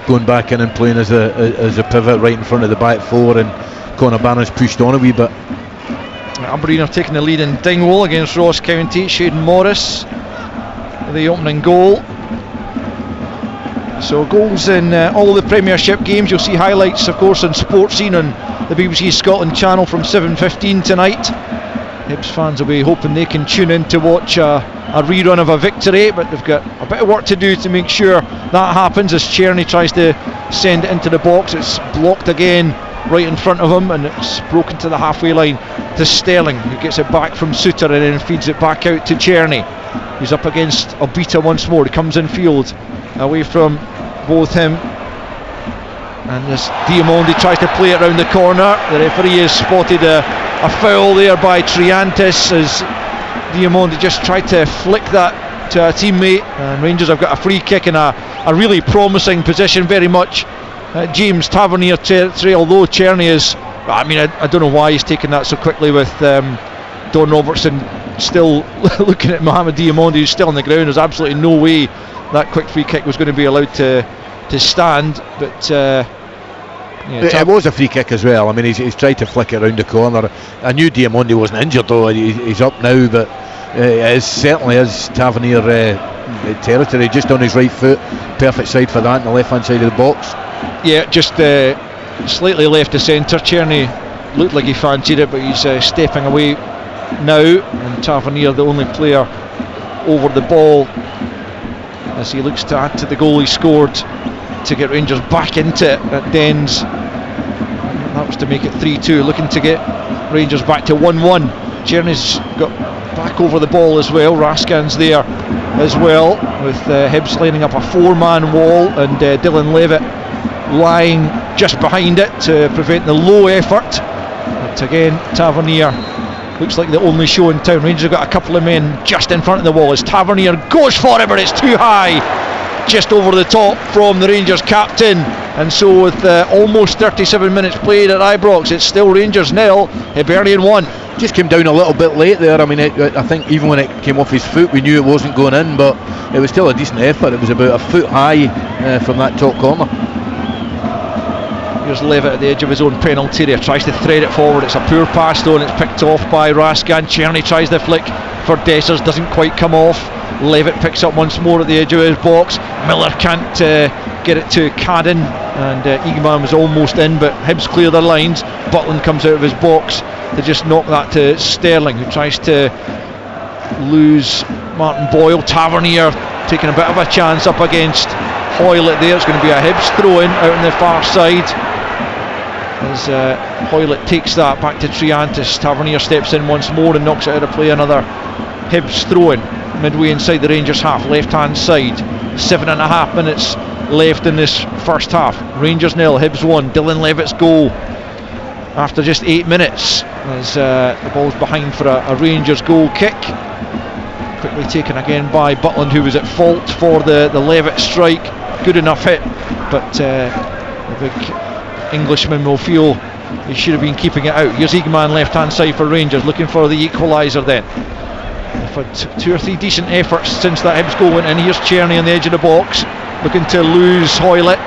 going back in and playing as a pivot right in front of the back four, and Conor Barron's pushed on a wee bit. Aberdeen have taken the lead in Dingwall against Ross County. Shayden Morris, the opening goal. So goals in all the Premiership games. You'll see highlights, of course, on Sportscene on the BBC Scotland channel from 7:15 tonight. Hibs fans will be hoping they can tune in to watch a rerun of a victory, but they've got a bit of work to do to make sure that happens, as Czerny tries to send it into the box. It's blocked again right in front of him, and it's broken to the halfway line to Sterling, who gets it back from Suter and then feeds it back out to Czerny. He's up against Obita once more. He comes in field away from both him and this Diamondi tries to play it round the corner. The referee has spotted a foul there by Triantis, as Diamondi just tried to flick that to a teammate, and Rangers have got a free kick in a really promising position, very much James Tavernier territory, although Czerny is, I don't know why he's taken that so quickly with Don Robertson still looking at Mohamed Diamondi, who's still on the ground. There's absolutely no way that quick free kick was going to be allowed to stand, but it was a free kick as well. I mean, he's tried to flick it around the corner. I knew Diamondi wasn't injured though. He's up now, but it certainly is Tavernier territory, just on his right foot. Perfect side for that, on the left hand side of the box. Yeah, just slightly left to centre. Czerny looked like he fancied it, but he's stepping away now, and Tavernier the only player over the ball as he looks to add to the goal he scored to get Rangers back into it at Dens. That was to make it 3-2, looking to get Rangers back to 1-1. Czerny's got back over the ball as well. Rascan's there as well, with Hibs lining up a 4-man wall, and Dylan Levitt lying just behind it to prevent the low effort. But again, Tavernier looks like the only show in town. Rangers have got a couple of men just in front of the wall as Tavernier goes for it, but it's too high, just over the top from the Rangers captain. And so with almost 37 minutes played at Ibrox, it's still Rangers 0, Hibernian 1. Just came down a little bit late there. I mean, I think even when it came off his foot, we knew it wasn't going in, but it was still a decent effort. It was about a foot high from that top corner. Here's Levitt at the edge of his own penalty area, tries to thread it forward. It's a poor pass though, and it's picked off by Rascan. Czerny tries the flick for Dessers, doesn't quite come off. Levitt picks up once more at the edge of his box. Miller can't get it to Cadden, and Egeman was almost in, but Hibs clear their lines. Butland comes out of his box to just knock that to Sterling, who tries to lose Martin Boyle. Tavernier taking a bit of a chance up against Hoylett there. It's going to be a Hibs throw-in out on the far side, as Hoylett takes that back to Triantis. Tavernier steps in once more and knocks it out of play. Another Hibs throw-in. midway inside the Rangers half, left hand side. 7.5 minutes left in this first half. Rangers 0, Hibs 1. Dylan Levitt's goal after just 8 minutes as the ball's behind for a Rangers goal kick. Quickly taken again by Butland, who was at fault for the Levitt strike. Good enough hit, but the big Englishman will feel he should have been keeping it out. Here's Eagman left hand side for Rangers, looking for the equaliser then. They've had 2 or 3 decent efforts since that Hibs goal went in. Here's Czerny on the edge of the box, looking to lose Hoylett.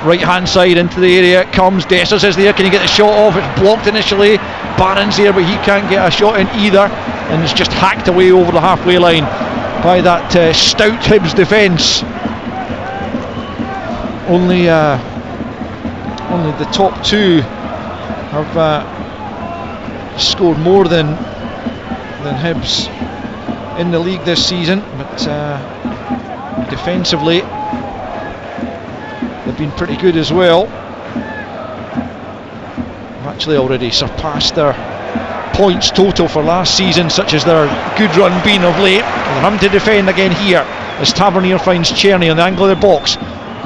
Right hand side into the area it comes. Dessers is there. Can he get the shot off? It's blocked initially. Barron's there, but he can't get a shot in either, and it's just hacked away over the halfway line by that stout Hibs defence. Only the top 2 have scored more than Hibs in the league this season, but defensively they've been pretty good as well. They've actually already surpassed their points total for last season, such as their good run been of late. They're having to defend again here as Tavernier finds Czerny on the angle of the box,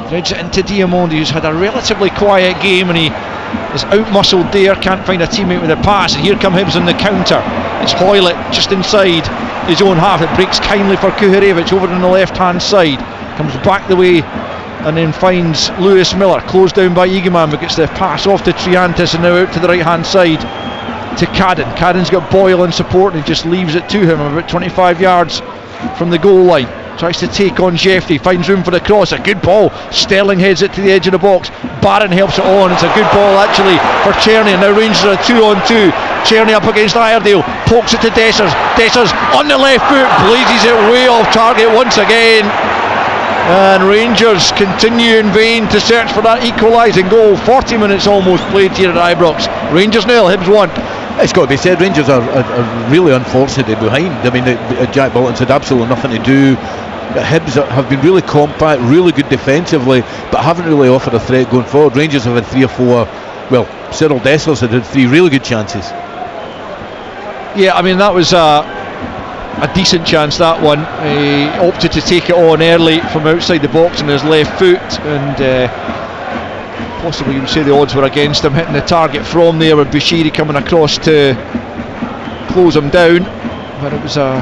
threads it into Diamondi, who's had a relatively quiet game, and he is out-muscled there, can't find a teammate with a pass, and here come Hibs on the counter. It's Hoylett just inside his own half. It breaks kindly for Kuharevich over on the left hand side, comes back the way and then finds Lewis Miller, closed down by Eagleman, but gets the pass off to Triantis, and now out to the right hand side to Cadden. Cadden's got Boyle in support and he just leaves it to him about 25 yards from the goal line. Tries to take on Jeffrey, finds room for the cross, a good ball. Sterling heads it to the edge of the box. Barron helps it on. It's a good ball actually for Czerny, and now Rangers are 2-on-2. Czerny up against Iredale, pokes it to Dessers. Dessers on the left foot, blazes it way off target once again. And Rangers continue in vain to search for that equalising goal. 40 minutes almost played here at Ibrox. Rangers 0, Hibs 1. It's got to be said, Rangers are really unfortunately behind. I mean, Jack Bolton's had absolutely nothing to do. Hibs have been really compact, really good defensively, but haven't really offered a threat going forward. Rangers have had 3 or 4, well, Cyril Dessers had 3 really good chances. Yeah, I mean, that was a decent chance, that one. He opted to take it on early from outside the box on his left foot, and possibly you would say the odds were against him hitting the target from there, with Bushiri coming across to close him down. But it was a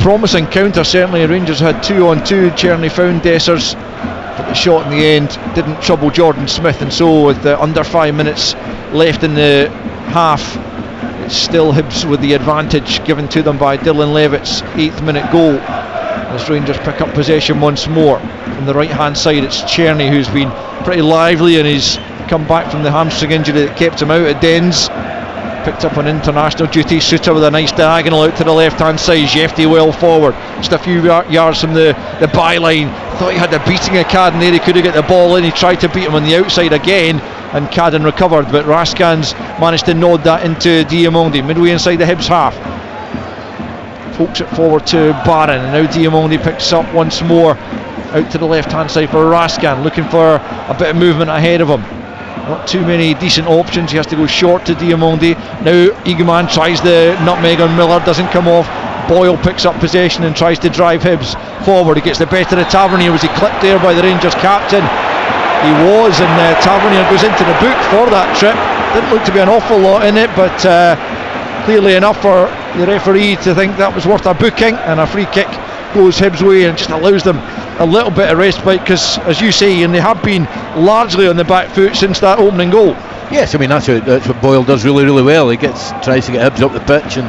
promising counter, certainly. Rangers had 2-on-2. Czerny found Dessers, but the shot in the end didn't trouble Jordan Smith, and so with under 5 minutes left in the half, it's still Hibs with the advantage given to them by Dylan Levitt's 8th minute goal, as Rangers pick up possession once more. On the right hand side it's Czerny, who's been pretty lively, and he's come back from the hamstring injury that kept him out at Dens. Picked up on international duty. Suter with a nice diagonal out to the left hand side. Jefty well forward, just a few yards from the byline. Thought he had the beating of Cadden there. He could have got the ball in. He tried to beat him on the outside again, and Cadden recovered, but Raskans managed to nod that into Diamondi midway inside the Hibs half. Pokes it forward to Barron, and now Diamondi picks up once more out to the left hand side for Raskan, looking for a bit of movement ahead of him. Not too many decent options. He has to go short to Diamondi. Now Eagleman tries the nutmeg on Miller, doesn't come off. Boyle picks up possession and tries to drive Hibs forward. He gets the better of Tavernier. Was he clipped there by the Rangers captain? He was, and Tavernier goes into the book for that trip. Didn't look to be an awful lot in it, but clearly enough for the referee to think that was worth a booking, and a free kick goes Hibs' way and just allows them a little bit of respite, because as you say, and they have been largely on the back foot since that opening goal. Yes, I mean that's what Boyle does really, really well. He tries to get Hibs up the pitch, and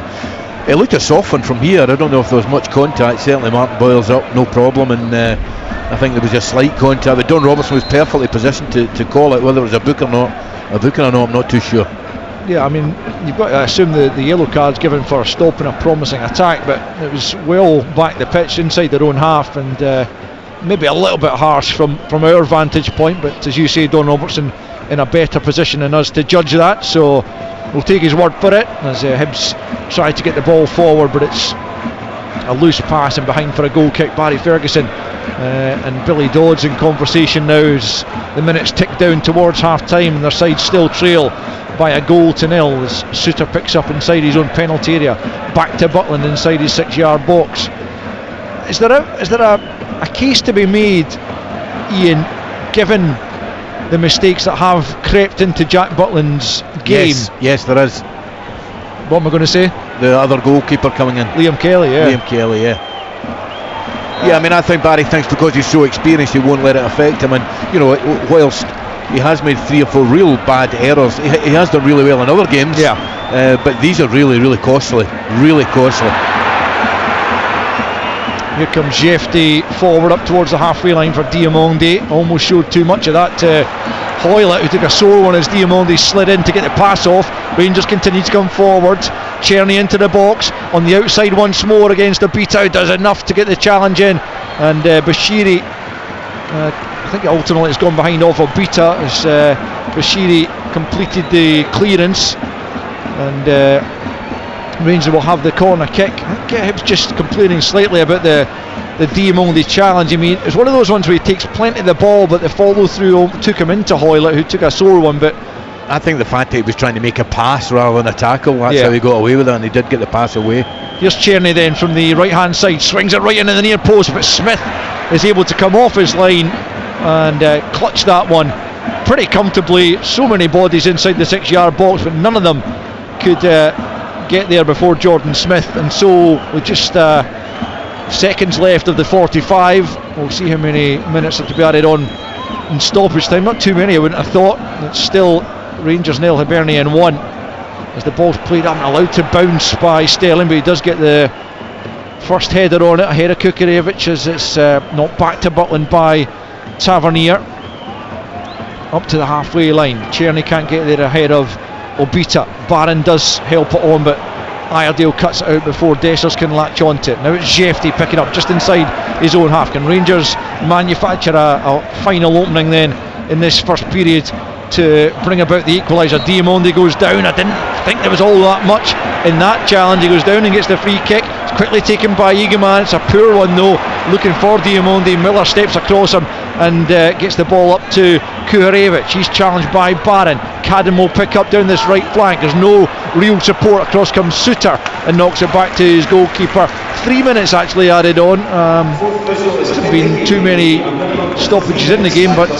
it looked a soft one from here. I don't know if there was much contact. Certainly Martin Boyle's up, no problem, and I think there was a slight contact, but Don Robertson was perfectly positioned to call it. Whether it was a booking or not, I'm not too sure. Yeah, I mean, you've got to assume the yellow card's given for stopping a promising attack, but it was well back the pitch inside their own half, and maybe a little bit harsh from our vantage point, but as you say, Don Robertson in a better position than us to judge that, so we'll take his word for it, as Hibs try to get the ball forward, but it's a loose pass and behind for a goal kick. Barry Ferguson and Billy Dodds in conversation now as the minutes tick down towards half time, and their side still trail by a goal to nil as Suter picks up inside his own penalty area. Back to Butland inside his 6-yard box. is there a case to be made, Ian, given the mistakes that have crept into Jack Butland's game? Yes, there is. What am I going to say? The other goalkeeper coming in, Liam Kelly. Yeah, I mean, I think Barry thinks because he's so experienced he won't let it affect him, and you know, whilst he has made 3 or 4 real bad errors, he has done really well in other games, but these are really costly. Here comes Jefty forward up towards the halfway line for Diamonde. Almost showed too much of that to Hoylett, who took a sore one as Diamonde slid in to get the pass off. Rangers continue to come forward. Cherny into the box on the outside once more against Obita, does enough to get the challenge in, and Bashiri, I think ultimately it's gone behind off Obita as Bashiri completed the clearance, and Rangers will have the corner kick. I think Hibs just complaining slightly about the Diamonde challenge. I mean, it's one of those ones where he takes plenty of the ball, but the follow through took him into Hoylett, who took a sore one. But I think the fact that he was trying to make a pass rather than a tackle, that's how he got away with it, and he did get the pass away. Here's Cherny then from the right hand side, swings it right into the near post, but Smith is able to come off his line and clutch that one pretty comfortably. So many bodies inside the 6-yard box, but none of them could get there before Jordan Smith, and so with just seconds left of the 45, we'll see how many minutes have to be added on in stoppage time. Not too many, I wouldn't have thought. It's still Rangers 0, Hibernian 1, as the ball's played up and allowed to bounce by Sterling, but he does get the first header on it ahead of Kukarevich, as it's knocked back to Butland by Tavernier up to the halfway line. Cherny can't get there ahead of Obita. Barron does help it on, but Iredale cuts it out before Dessers can latch onto it. Now it's Jefty picking up just inside his own half. Can Rangers manufacture a final opening then in this first period to bring about the equaliser? Diamonde goes down. I didn't think there was all that much in that challenge. He goes down and gets the free kick. It's quickly taken by Egeman. It's a poor one though, looking for Diamonde. Miller steps across him and gets the ball up to Kuharevich. He's challenged by Barron. Cadden will pick up down this right flank. There's no real support. Across comes Suter and knocks it back to his goalkeeper. 3 minutes actually added on. There's been too many stoppages in the game, but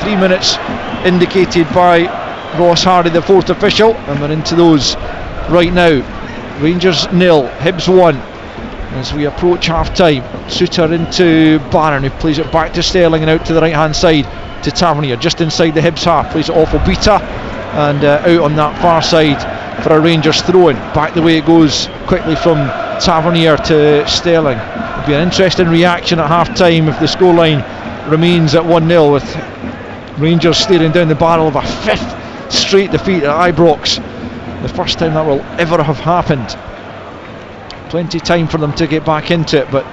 3 minutes indicated by Ross Hardy, the 4th official, and we're into those right now. Rangers 0, Hibs 1 as we approach half time. Suter into Barron, who plays it back to Sterling and out to the right hand side to Tavernier, just inside the Hibs half, plays it off Obita and out on that far side for a Rangers throw-in. Back the way it goes quickly from Tavernier to Sterling. It'll be an interesting reaction at half time if the scoreline remains at 1-0, with Rangers staring down the barrel of a 5th straight defeat at Ibrox, the first time that will ever have happened. Plenty of time for them to get back into it, but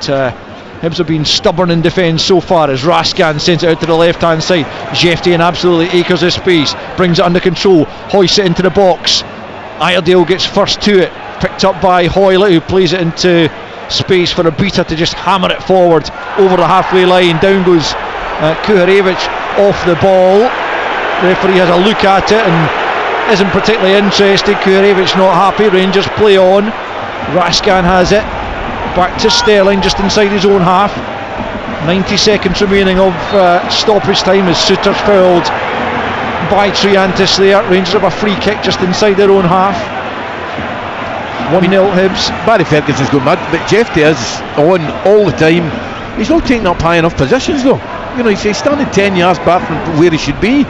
Hibs have been stubborn in defence so far as Raskan sends it out to the left hand side. Jefty in absolutely acres of space, brings it under control, hoists it into the box. Iredale gets first to it, picked up by Hoylett, who plays it into space for Obita to just hammer it forward over the halfway line. Down goes Kuharevich off the ball. Referee has a look at it and isn't particularly interested. Kuharevich not happy. Rangers play on. Raskan has it back to Sterling just inside his own half. 90 seconds remaining of stoppage time as Suter's fouled by Triantis there. Rangers have a free kick just inside their own half. 1-0 Hibs. Barry Ferguson's going mad, but Jefty is on all the time. He's not taking up high enough positions though. You know, he's standing 10 yards back from where he should be.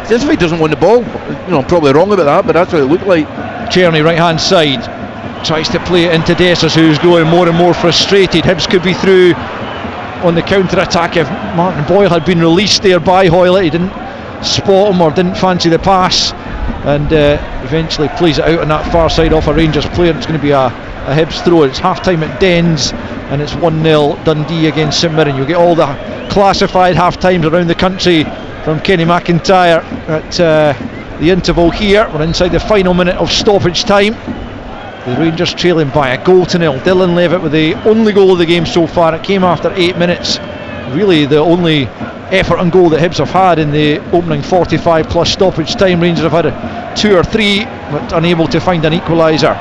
It's as if he doesn't want the ball. You know, I'm probably wrong about that, but that's what it looked like. Cherny right hand side tries to play it into Dessers, who's growing more and more frustrated. Hibs could be through on the counter attack if Martin Boyle had been released there by Hoylett. He didn't spot him or didn't fancy the pass, and eventually plays it out on that far side off a Rangers player. It's going to be a Hibs throw. It's half time at Dens and it's 1-0 Dundee against St Mirren. You'll get all the classified half times around the country from Kenny McIntyre at the interval here. We're inside the final minute of stoppage time. The Rangers trailing by 1-0. Dylan Levitt with the only goal of the game so far. It came after 8 minutes. Really the only effort and goal that Hibs have had in the opening 45 plus stoppage time. Rangers have had 2 or 3 but unable to find an equaliser.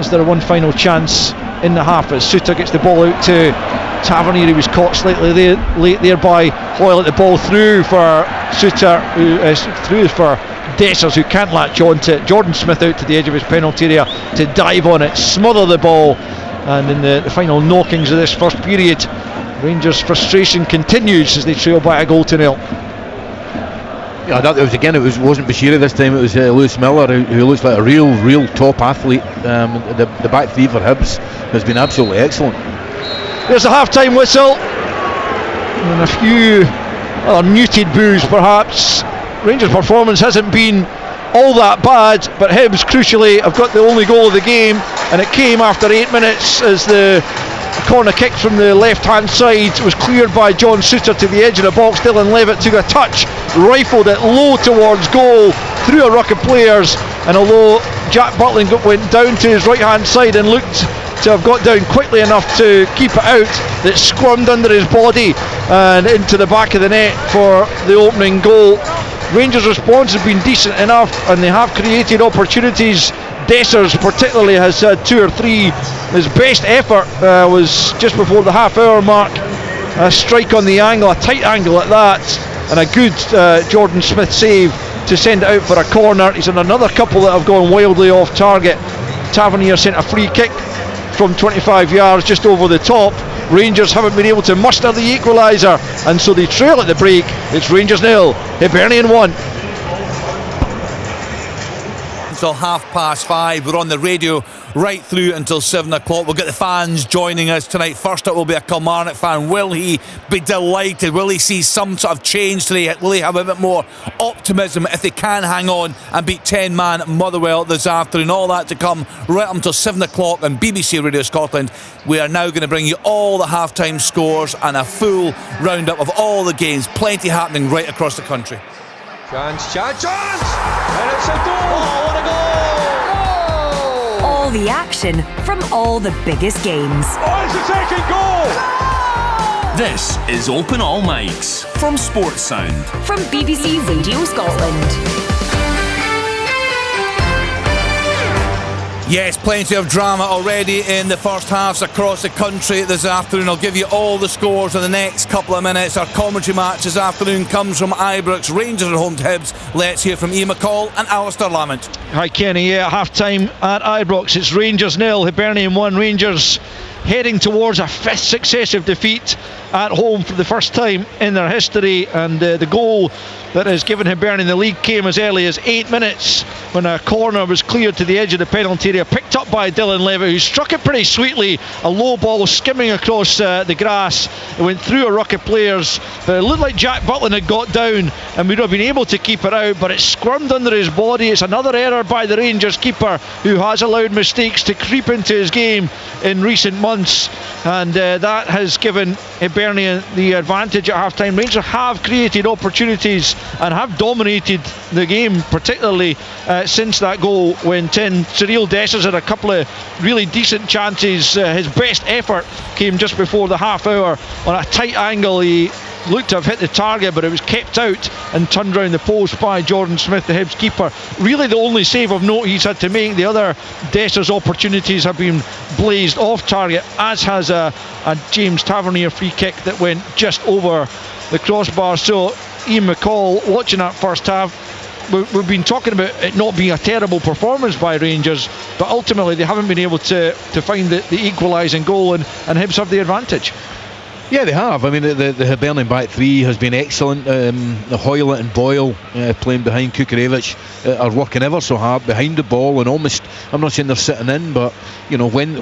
Is there one final chance in the half as Suter gets the ball out to Tavernier, he was caught slightly late there by Hoyle at the ball through for Suter, who is through for Dessers, who can't latch on to it. Jordan Smith out to the edge of his penalty area to dive on it, smother the ball, and in the final knockings of this first period, Rangers' frustration continues as they trail by a 1-0. Yeah, it wasn't Bashiri this time. It was Lewis Miller, who looks like a real top athlete. The back three for Hibs has been absolutely excellent. There's a half-time whistle and a few other muted boos perhaps. Rangers' performance hasn't been all that bad, but Hibs crucially have got the only goal of the game, and it came after 8 minutes as the corner kick from the left-hand side was cleared by John Suter to the edge of the box. Dylan Levitt took a touch, rifled it low towards goal through a ruck of players, and although Jack Butland went down to his right-hand side and looked to have got down quickly enough to keep it out, it squirmed under his body and into the back of the net for the opening goal. Rangers' response has been decent enough, and they have created opportunities. Dessers particularly has had 2 or 3. His best effort was just before the half-hour mark, a strike on the angle, a tight angle at that, and a good Jordan Smith save to send it out for a corner. He's had another couple that have gone wildly off target. Tavernier sent a free kick from 25 yards just over the top. Rangers haven't been able to muster the equaliser, and so they trail at the break. It's Rangers 0, Hibernian 1. Until 5:30, we're on the radio right through until 7 o'clock. We'll get the fans joining us tonight. First up will be a Kilmarnock fan. Will he be delighted? Will he see some sort of change today? Will he have a bit more optimism if they can hang on and beat 10-man Motherwell this afternoon? All that to come right up until 7 o'clock on BBC Radio Scotland. We are now going to bring you all the half-time scores and a full roundup of all the games. Plenty happening right across the country. Chance! And it's a goal! Oh, what a goal! All the action from all the biggest games. Oh, it's the second goal! This is Open All Mics from Sports Sound. From BBC Radio Scotland. Yes, plenty of drama already in the first halves across the country this afternoon. I'll give you all the scores in the next couple of minutes. Our commentary match this afternoon comes from Ibrox. Rangers are home to Hibs. Let's hear from Ian McCall and Alistair Lamont. Hi Kenny, half-time at Ibrox. It's Rangers 0, Hibernian 1. Rangers heading towards a 5th successive defeat at home for the first time in their history, and the goal that has given Hibernian the lead came as early as 8 minutes when a corner was cleared to the edge of the penalty area, picked up by Dylan Levitt, who struck it pretty sweetly, a low ball skimming across the grass. It went through a ruck of players, but it looked like Jack Butland had got down and would have been able to keep it out, but it squirmed under his body. It's another error by the Rangers keeper, who has allowed mistakes to creep into his game in recent months, and that has given Hibernian the advantage at half-time. Rangers have created opportunities and have dominated the game, particularly since that goal went in. Cyril Dessers had a couple of really decent chances. His best effort came just before the half hour on a tight angle. He looked to have hit the target, but it was kept out and turned round the post by Jordan Smith, the Hibs keeper. Really the only save of note he's had to make. The other Dessers opportunities have been blazed off target, as has a James Tavernier free kick that went just over the crossbar. So Ian McCall, watching that first half, we've been talking about it not being a terrible performance by Rangers, but ultimately they haven't been able to find the equalising goal, and Hibs have the advantage. Yeah, they have. I mean, the Hibernian back three has been excellent. The Hoylett and Boyle playing behind Kukarevich are working ever so hard behind the ball, and almost, I'm not saying they're sitting in, but you know, when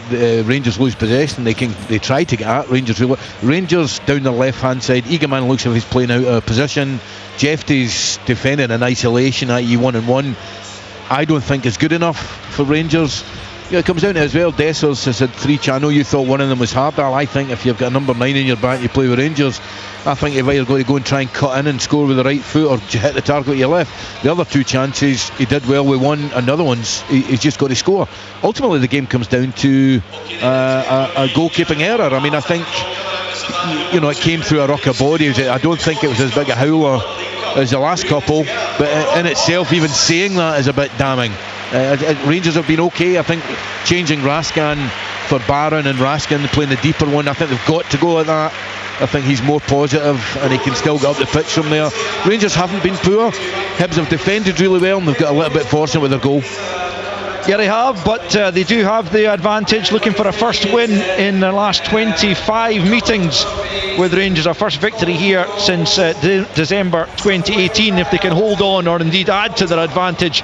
the Rangers lose possession, they try to get at Rangers. Rangers down the left hand side, Eagleman looks as if he's playing out of position. Jefty's defending in isolation, i.e. 1-on-1. I don't think is good enough for Rangers. Yeah, it comes down to as well. Dessers has had 3 chances. I know you thought one of them was Hardall. I think if you've got a number 9 in your back, you play with Rangers, I think you've either got to go and try and cut in and score with the right foot, or hit the target with your left. The other 2 chances, he did well with one, and the other ones, he's just got to score. Ultimately, the game comes down to a goalkeeping error. I mean, I think, you know, it came through a ruck of bodies. I don't think it was as big a howler as the last couple, but in itself, even saying that is a bit damning. Rangers have been okay. I think changing Raskan for Barron and Raskin playing the deeper one. I think they've got to go at that. I think he's more positive and he can still get up the pitch from there. Rangers haven't been poor. Hibs have defended really well and they've got a little bit fortunate with their goal. Yeah, they have, but they do have the advantage, looking for a first win in the last 25 meetings with Rangers, a first victory here since December 2018. If they can hold on or indeed add to their advantage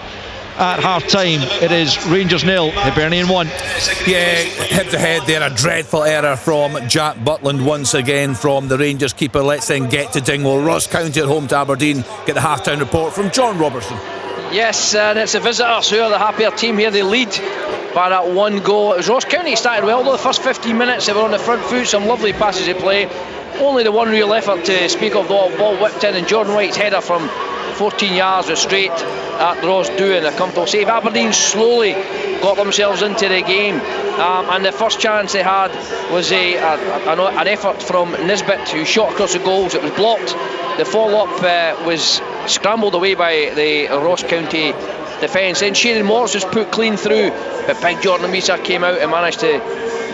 at half-time, it is Rangers 0, Hibernian 1. Yeah, Hibs ahead there. A dreadful error from Jack Butland once again from the Rangers keeper. Let's then get to Dingwall. Ross County at home to Aberdeen. Get the half-time report from John Robertson. Yes, and it's the visitors who are the happier team here. They lead by that one goal. It was Ross County started well though. The first 15 minutes they were on the front foot, some lovely passes of play. Only the one real effort to speak of, the ball whipped in, and Jordan White's header from 14 yards was straight at Ross doing a comfortable save. Aberdeen slowly got themselves into the game, and the first chance they had was an effort from Nisbet, who shot across the goals. It was blocked. The follow-up was scrambled away by the Ross County defence. Then Shane Morris was put clean through, but big Jordan Misa came out and managed to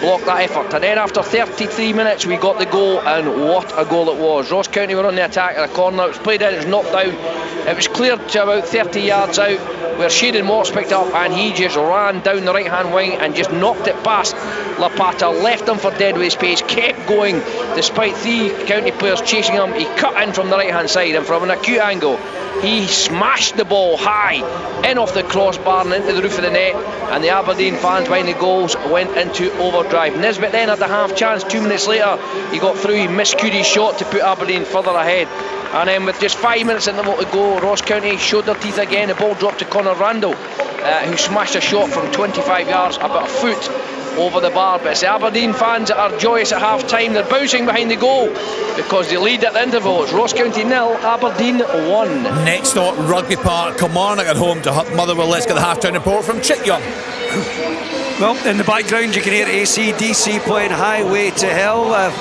block that effort. And then after 33 minutes we got the goal, and what a goal it was. Ross County were on the attack at a corner. It was played in, it was knocked down. It was cleared to about 30 yards out, where Shane Morris picked up, and he just ran down the right hand wing and just knocked it past Lapata, left him for dead with his pace, kept going despite 3 county players chasing him. He cut in from the right hand side, and from an acute angle he smashed the ball high in off the crossbar and into the roof of the net, and the Aberdeen fans behind the goals went into overdrive. Nisbet then had the half chance. 2 minutes later he got through, he miscued his shot to put Aberdeen further ahead, and then with just 5 minutes in the to go, Ross County showed their teeth again. The ball dropped to Conor Randall, who smashed a shot from 25 yards, about a foot over the bar. But it's the Aberdeen fans that are joyous at half time. They're bouncing behind the goal because they lead at the interval. It's Ross County 0, Aberdeen 1. Next stop, Rugby Park, Kilmarnock at home to Motherwell. Let's get the half-time report from Chick Young. Well, in the background you can hear AC/DC playing Highway to Hell.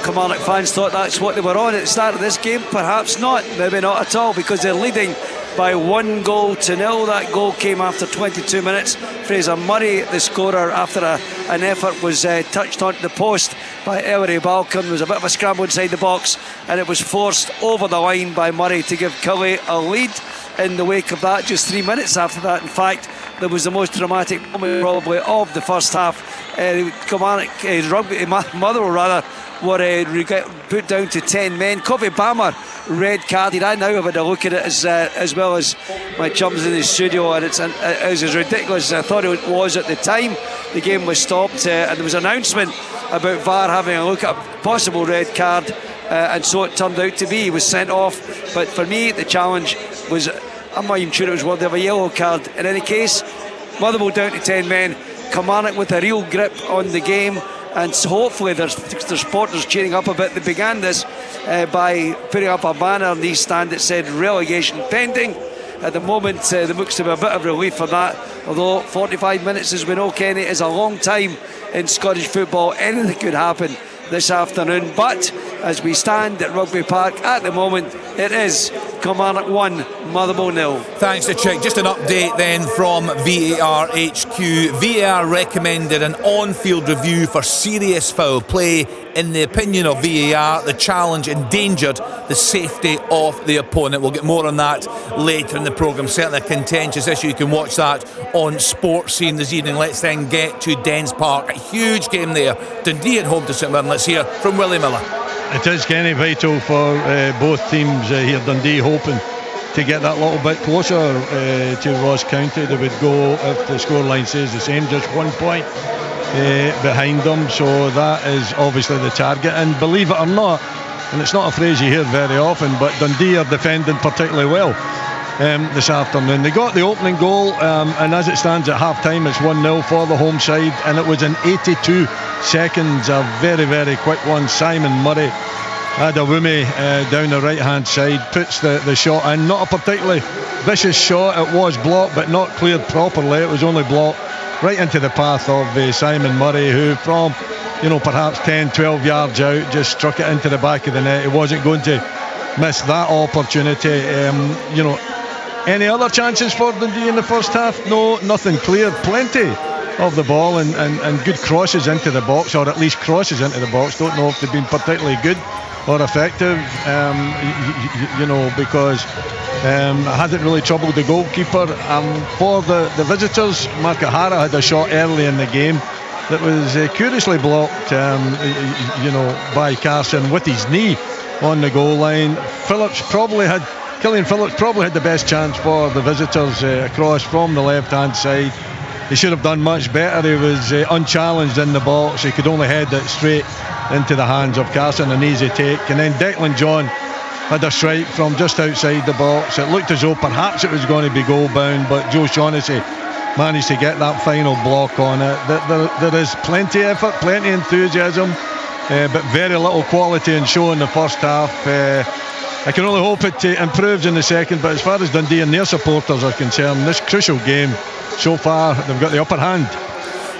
Kilmarnock fans thought that's what they were on at the start of this game. Perhaps not, maybe not at all, because they're leading by 1-0. That goal came after 22 minutes. Fraser Murray, the scorer, after an effort was touched onto the post by Ellery Balcom. There was a bit of a scramble inside the box, and it was forced over the line by Murray to give Killie a lead. In the wake of that, just 3 minutes after that, in fact, there was the most dramatic moment probably of the first half. Kilmarnock, Motherwell rather, were put down to 10 men. Covey Bammer red carded. I now have had a look at it as well as my chums in the studio, and it's as ridiculous as I thought it was at the time. The game was stopped, and there was an announcement about VAR having a look at a possible red card, and so it turned out to be. He was sent off, but for me the challenge was, I'm not even sure it was worthy of a yellow card. In any case, Motherwell down to 10 men. Kilmarnock with a real grip on the game, and so hopefully their supporters cheering up a bit. They began this by putting up a banner on the East Stand that said relegation pending. At the moment there looks to be a bit of relief for that, although 45 minutes, as we know, Kenny, is a long time in Scottish football. Anything could happen this afternoon, but as we stand at Rugby Park at the moment, it is Kilmarnock 1, Motherwell 0. Thanks to Chick. Just an update then from VAR HQ. VAR recommended an on-field review for serious foul play. In the opinion of VAR, the challenge endangered the safety of the opponent. We'll get more on that later in the programme. Certainly a contentious issue. You can watch that on Sports Scene this evening. Let's then get to Dens Park. A huge game there. Dundee at home to St Mirren. Let's hear from Willie Miller. It is, Kenny, vital for both teams here. Dundee hoping to get that little bit closer to Ross County. They would go, if the scoreline says the same, just 1 point behind them. So that is obviously the target. And believe it or not, and it's not a phrase you hear very often, but Dundee are defending particularly well this afternoon. They got the opening goal, and as it stands at half time, it's 1-0 for the home side, and it was in 82 seconds, a very, very quick one. Simon Murray had a woomy down the right hand side, puts the shot in. Not a particularly vicious shot. It was blocked, but not cleared properly. It was only blocked right into the path of Simon Murray, who from perhaps 10-12 yards out just struck it into the back of the net. He wasn't going to miss that opportunity. Any other chances for Dundee in the first half? No, nothing clear. Plenty of the ball and good crosses into the box, or at least crosses into the box. Don't know if they've been particularly good or effective, because it hasn't really troubled the goalkeeper. For the visitors, Mark O'Hara had a shot early in the game that was curiously blocked, by Carson with his knee on the goal line. Killian Phillips probably had the best chance for the visitors across from the left-hand side. He should have done much better. He was unchallenged in the box. He could only head it straight into the hands of Carson, an easy take. And then Declan John had a strike from just outside the box. It looked as though perhaps it was going to be goal bound, but Joe Shaughnessy managed to get that final block on it. There is plenty of effort, plenty of enthusiasm, but very little quality in show in the first half. I can only hope it improves in the second, but as far as Dundee and their supporters are concerned, this crucial game, so far they've got the upper hand.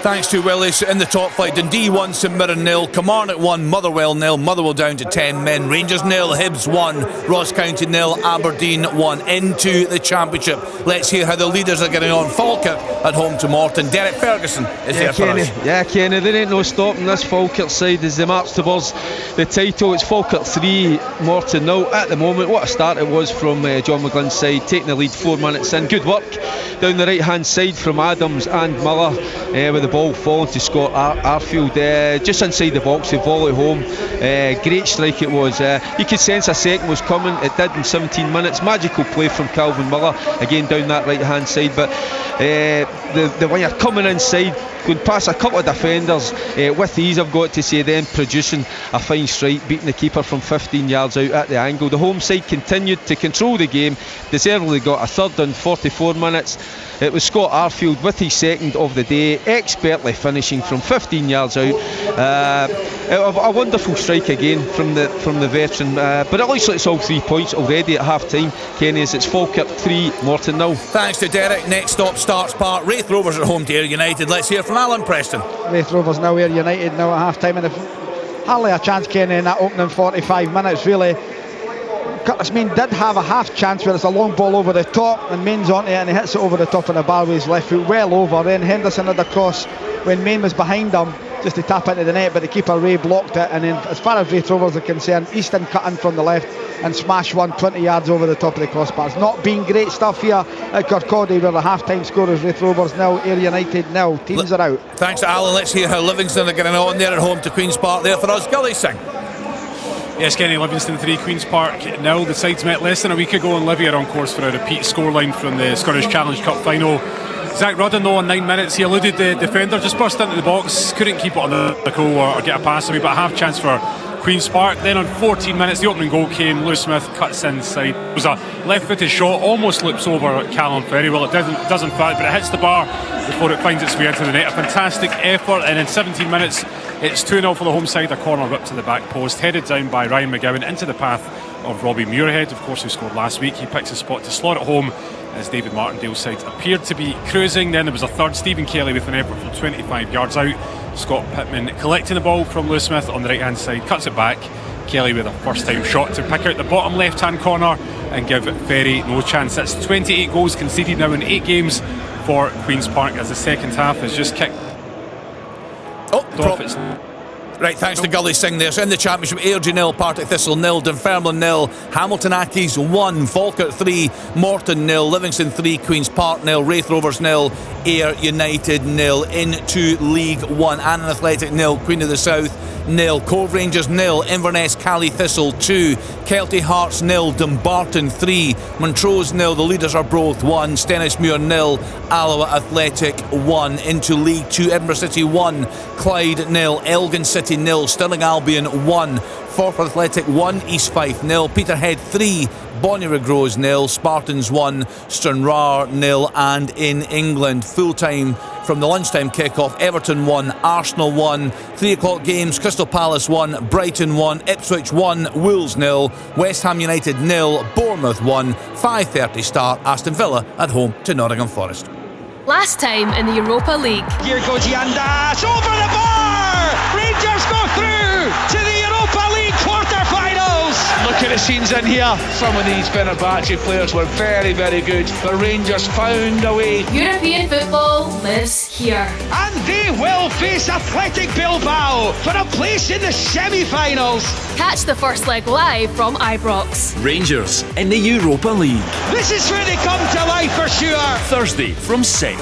Thanks to Willis in the top flight. Dundee 1, St Mirren 0, Kilmarnock 1, Motherwell 0, Motherwell down to 10 men, Rangers 0, Hibs 1, Ross County 0, Aberdeen 1 into the Championship. Let's hear how the leaders are getting on. Falkirk at home to Morton. Derek Ferguson is here for us. Yeah, Kenny, there ain't no stopping this Falkirk side as they march towards the title. It's Falkirk 3, Morton 0 at the moment. What a start it was from John McGlynn's side, taking the lead 4 minutes in. Good work down the right hand side from Adams and Miller with the ball falling to Scott Arfield just inside the box. They volley home. Great strike it was. You could sense a second was coming. It did in 17 minutes. Magical play from Calvin Miller again down that right hand side, but the winger coming inside, going past a couple of defenders with ease, I've got to say, then producing a fine strike, beating the keeper from 15 yards out at the angle. The home side continued to control the game, deservedly got a third in 44 minutes. It was Scott Arfield with his second of the day, expertly finishing from 15 yards out. A wonderful strike again from the veteran, but it looks like it's all 3 points already at half time, Kenny, as it's Falkirk 3, Morton 0. Thanks to Derek. Next stop, Starts Park. Wraith Rovers at home to Ayr United. Let's hear from Alan Preston. Wraith Rovers now, Ayr United now at half time, and hardly a chance, Kenny, in that opening 45 minutes really. Curtis Main did have a half chance where it's a long ball over the top and Main's onto it and he hits it over the top of the bar with his left foot, well over. Then Henderson had a cross when Main was behind him just to tap into the net, but the keeper Ray blocked it. And then as far as Wraith Rovers are concerned, Easton cut in from the left and smashed one 20 yards over the top of the crossbar. It's not been great stuff here at Kirkcaldy, where the half-time score is Wraith Rovers 0, Ayr United 0. Teams are out. Thanks to Alan. Let's hear how Livingston are getting on there at home to Queen's Park. There for us, Gully Singh. Yes, Kenny, Livingston 3, Queen's Park 0. The sides met less than a week ago, and Livy are on course for a repeat scoreline from the Scottish Challenge Cup final. Zach Rudden, though, on 9 minutes, he eluded the defender, just burst into the box, couldn't keep it on the goal or get a pass away, but a half chance for Queen's Park. Then on 14 minutes, the opening goal came. Lewis Smith cuts inside. It was a left-footed shot, almost loops over Callum very well. It does in fact, but it hits the bar before it finds its way into the net. A fantastic effort, and in 17 minutes, it's 2-0 for the home side. A corner ripped to the back post, headed down by Ryan McGowan into the path of Robbie Muirhead, of course, who scored last week. He picks a spot to slot it home as David Martindale's side appeared to be cruising. Then there was a third, Stephen Kelly with an effort from 25 yards out. Scott Pittman collecting the ball from Lewis Smith on the right hand side, cuts it back. Kelly with a first time shot to pick out the bottom left hand corner and give Ferry no chance. That's 28 goals conceded now in 8 games for Queen's Park, as the second half has just kicked off its... Right, thanks to Gully Singh there. So in the Championship, Airdrie 0, Partick Thistle 0, Dunfermline 0, Hamilton Accies 1, Falkirk 3, Morton 0, Livingston 3, Queen's Park 0, Wraith Rovers 0, Ayr United 0. Into League 1, Annan Athletic 0, Queen of the South 0, Cove Rangers 0, Inverness Cally Thistle 2, Kelty Hearts 0, Dumbarton 3, Montrose 0, the leaders are Broth 1, Stennismuir 0, Alloa Athletic 1. Into League 2, Edinburgh City 1, Clyde 0, Elgin City 0, Stirling Albion 1, Forfar Athletic 1, East Fife 0, Peterhead 3, Bonnyrigg Rose 0, Spartans 1, Stranraer 0. And in England, full time from the lunchtime kickoff, Everton 1, Arsenal 1, 3 o'clock games, Crystal Palace 1, Brighton 1, Ipswich 1, Wolves 0, West Ham United 0, Bournemouth 1, 5:30 start, Aston Villa at home to Nottingham Forest. Last time in the Europa League. Here goes Yandas over the bar! Rangers go through to the Europa League quarter-finals! Look at the scenes in here. Some of these Fenerbahce players were very, very good, but Rangers found a way. European football lives Rangers here. And they will face Athletic Bilbao for a place in the semi-finals. Catch the first leg live from Ibrox. Rangers in the Europa League. This is where they come to life for sure. Thursday from 6. And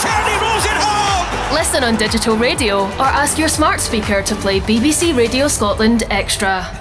Charlie rolls it home. Listen on digital radio or ask your smart speaker to play BBC Radio Scotland Extra.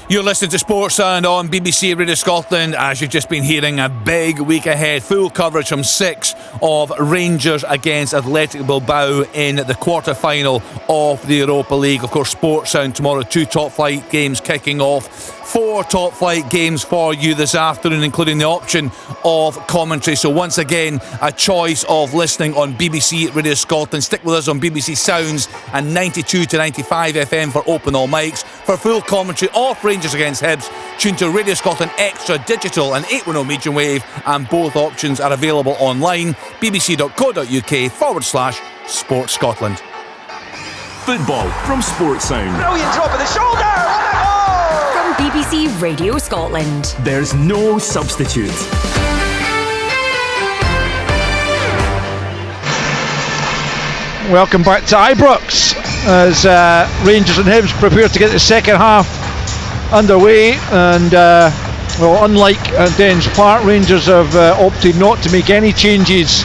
You're listening to Sports Sound on BBC Radio Scotland. As you've just been hearing, a big week ahead. Full coverage from 6 of Rangers against Athletic Bilbao in the quarter-final of the Europa League. Of course, Sports Sound tomorrow. 2 top-flight games kicking off. 4 top-flight games for you this afternoon, including the option of commentary. So once again, a choice of listening on BBC Radio Scotland. Stick with us on BBC Sounds and 92 to 95 FM for open all mics. For full commentary of Rangers against Hibs, tune to Radio Scotland Extra Digital and 810 medium wave, and both options are available online, bbc.co.uk/Sports Scotland. Football from Sports Sound. Brilliant drop of the shoulder. From BBC Radio Scotland. There's no substitute. Welcome back to Ibrox as Rangers and Hibs prepare to get the second half underway, and well, unlike Dens Park, Rangers have opted not to make any changes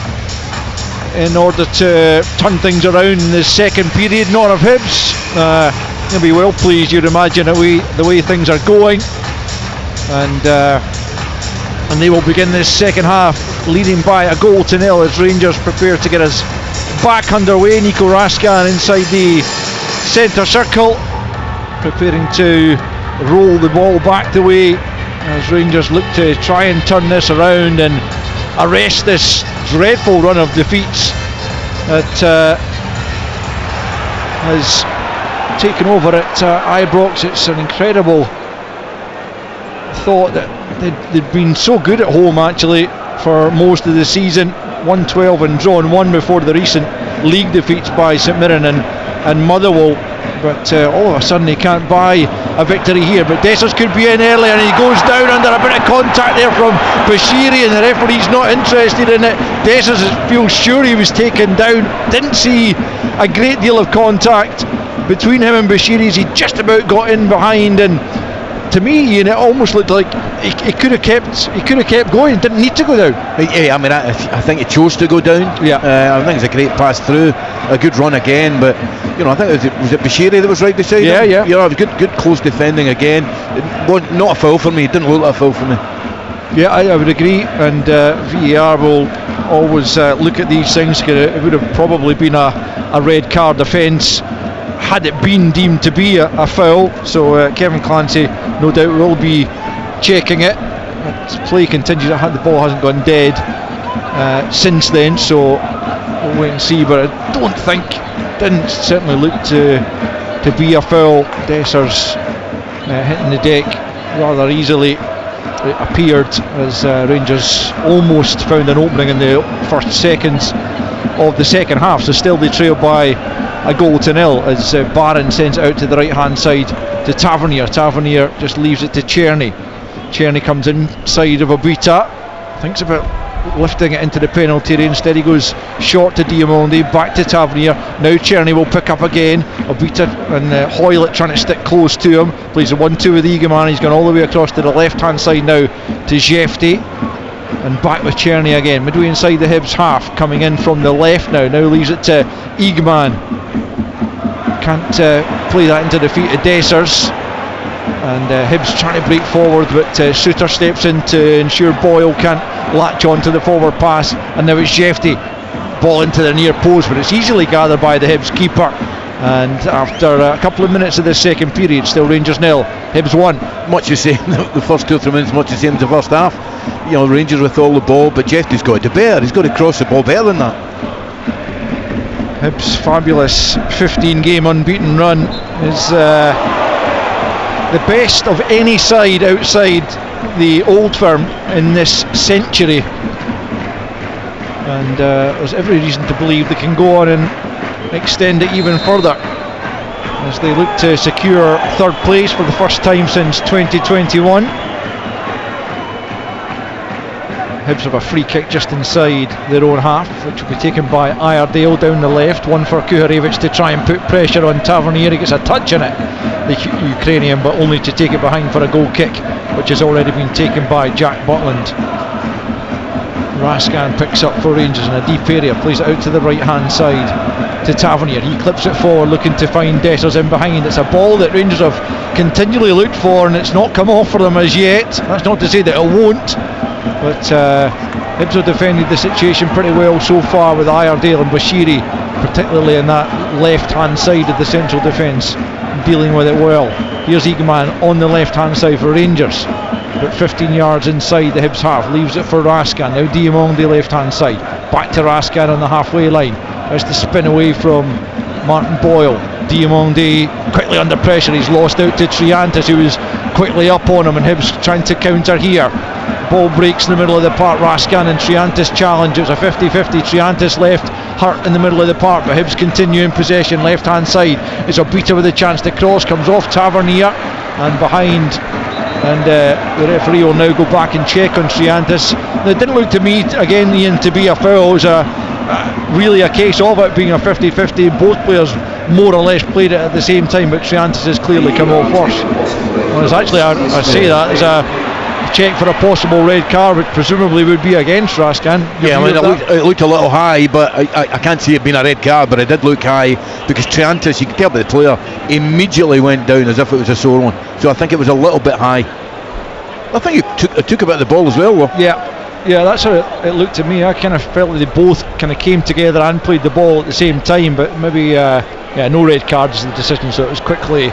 in order to turn things around in the second period. Nor of Hibs. They'll be well pleased, you'd imagine, the way things are going, and they will begin this second half leading by a goal to nil as Rangers prepare to get us back underway. Nico Raskan inside the centre circle, preparing to roll the ball back the way as Rangers look to try and turn this around and arrest this dreadful run of defeats that has taken over at Ibrox. It's an incredible thought that they'd been so good at home actually for most of the season, 1-12 and drawn 1 before the recent league defeats by St Mirren and Motherwell, but all of a sudden they can't buy a victory here. But Dessers could be in earlier and he goes down under a bit of contact there from Bashiri, and the referee's not interested in it. Dessers feels sure he was taken down, didn't see a great deal of contact between him and Bashiri as he just about got in behind, and to me, it almost looked like he could have kept going. Didn't need to go down. Yeah, I mean, I think he chose to go down. Yeah, I think it's a great pass through, a good run again. But I think was it Bashiri that was right beside him? Yeah. It was good close defending again. It was not a foul for me. It didn't look like a foul for me. Yeah, I would agree. And VAR will always look at these things. It would have probably been a red card offence had it been deemed to be a foul. So Kevin Clancy no doubt will be checking it. Play continues. The ball hasn't gone dead since then, so we'll wait and see, but I don't think, didn't certainly look to be a foul. Dessers hitting the deck rather easily, it appeared, as Rangers almost found an opening in the first seconds of the second half. So still they trail by a goal to nil as Barron sends it out to the right hand side to Tavernier. Tavernier just leaves it to Czerny. Czerny comes inside of Obita, thinks about lifting it into the penalty area. Instead he goes short to Diamondi, back to Tavernier. Now Czerny will pick up again. Obita and Hoylett trying to stick close to him. Plays a 1-2 with Egeman. He's gone all the way across to the left hand side now to Jefte, and back with Czerny again, midway inside the Hibs half, coming in from the left now leaves it to Egeman. Can't play that into the feet of Dessers, and Hibs trying to break forward, but Suter steps in to ensure Boyle can't latch on to the forward pass, and now it's Jefte, ball into the near post, but it's easily gathered by the Hibs keeper. And after a couple of minutes of the second period, still Rangers 0, Hibs 1. Much the same, the first 2 or 3 minutes, much the same as the first half. Rangers with all the ball, but Jefte's got to bear. He's got to cross the ball better than that. Hibs' fabulous 15-game unbeaten run is the best of any side outside the Old Firm in this century, and there's every reason to believe they can go on and extend it even further as they look to secure third place for the first time since 2021. Hibs have a free kick just inside their own half, which will be taken by Iredale down the left. One for Kuharevich to try and put pressure on Tavernier. He gets a touch in it, the Ukrainian, but only to take it behind for a goal kick, which has already been taken by Jack Butland. Raskan picks up for Rangers in a deep area, plays it out to the right hand side to Tavernier. He clips it forward, looking to find Dessers in behind. It's a ball that Rangers have continually looked for, and it's not come off for them as yet. That's not to say that it won't, but Hibs have defended the situation pretty well so far, with Iredale and Bashiri, particularly in that left hand side of the central defence, dealing with it well. Here's Eagleman on the left hand side for Rangers, but 15 yards inside the Hibs half, leaves it for Raskan. Now Diamondi left hand side, back to Raskan on the halfway line. There's the spin away from Martin Boyle. Diamondi quickly under pressure, he's lost out to Triantis, who was quickly up on him, and Hibs trying to counter here. Ball breaks in the middle of the park. Raskan and Triantis challenge. It was a 50-50. Triantis left, hurt in the middle of the park, but Hibs continue in possession. Left hand side is Obita with a chance to cross, comes off Tavernier and behind, and the referee will now go back and check on Triantis. It didn't look to me again, Ian, to be a foul. It was really a case of it being a 50-50. Both players more or less played it at the same time, but Triantis has clearly come off first. Well, it's actually, I say that as a check for a possible red card, which presumably would be against Raskan. Yeah, I mean, it looked a little high, but I can't see it being a red card, but it did look high, because Triantis, you could tell by the player, immediately went down as if it was a sore one. So I think it was a little bit high. I think it took a bit of the ball as well, though. Yeah, that's how it looked to me. I kind of felt that they both kind of came together and played the ball at the same time, but maybe no red cards is the decision, so it was quickly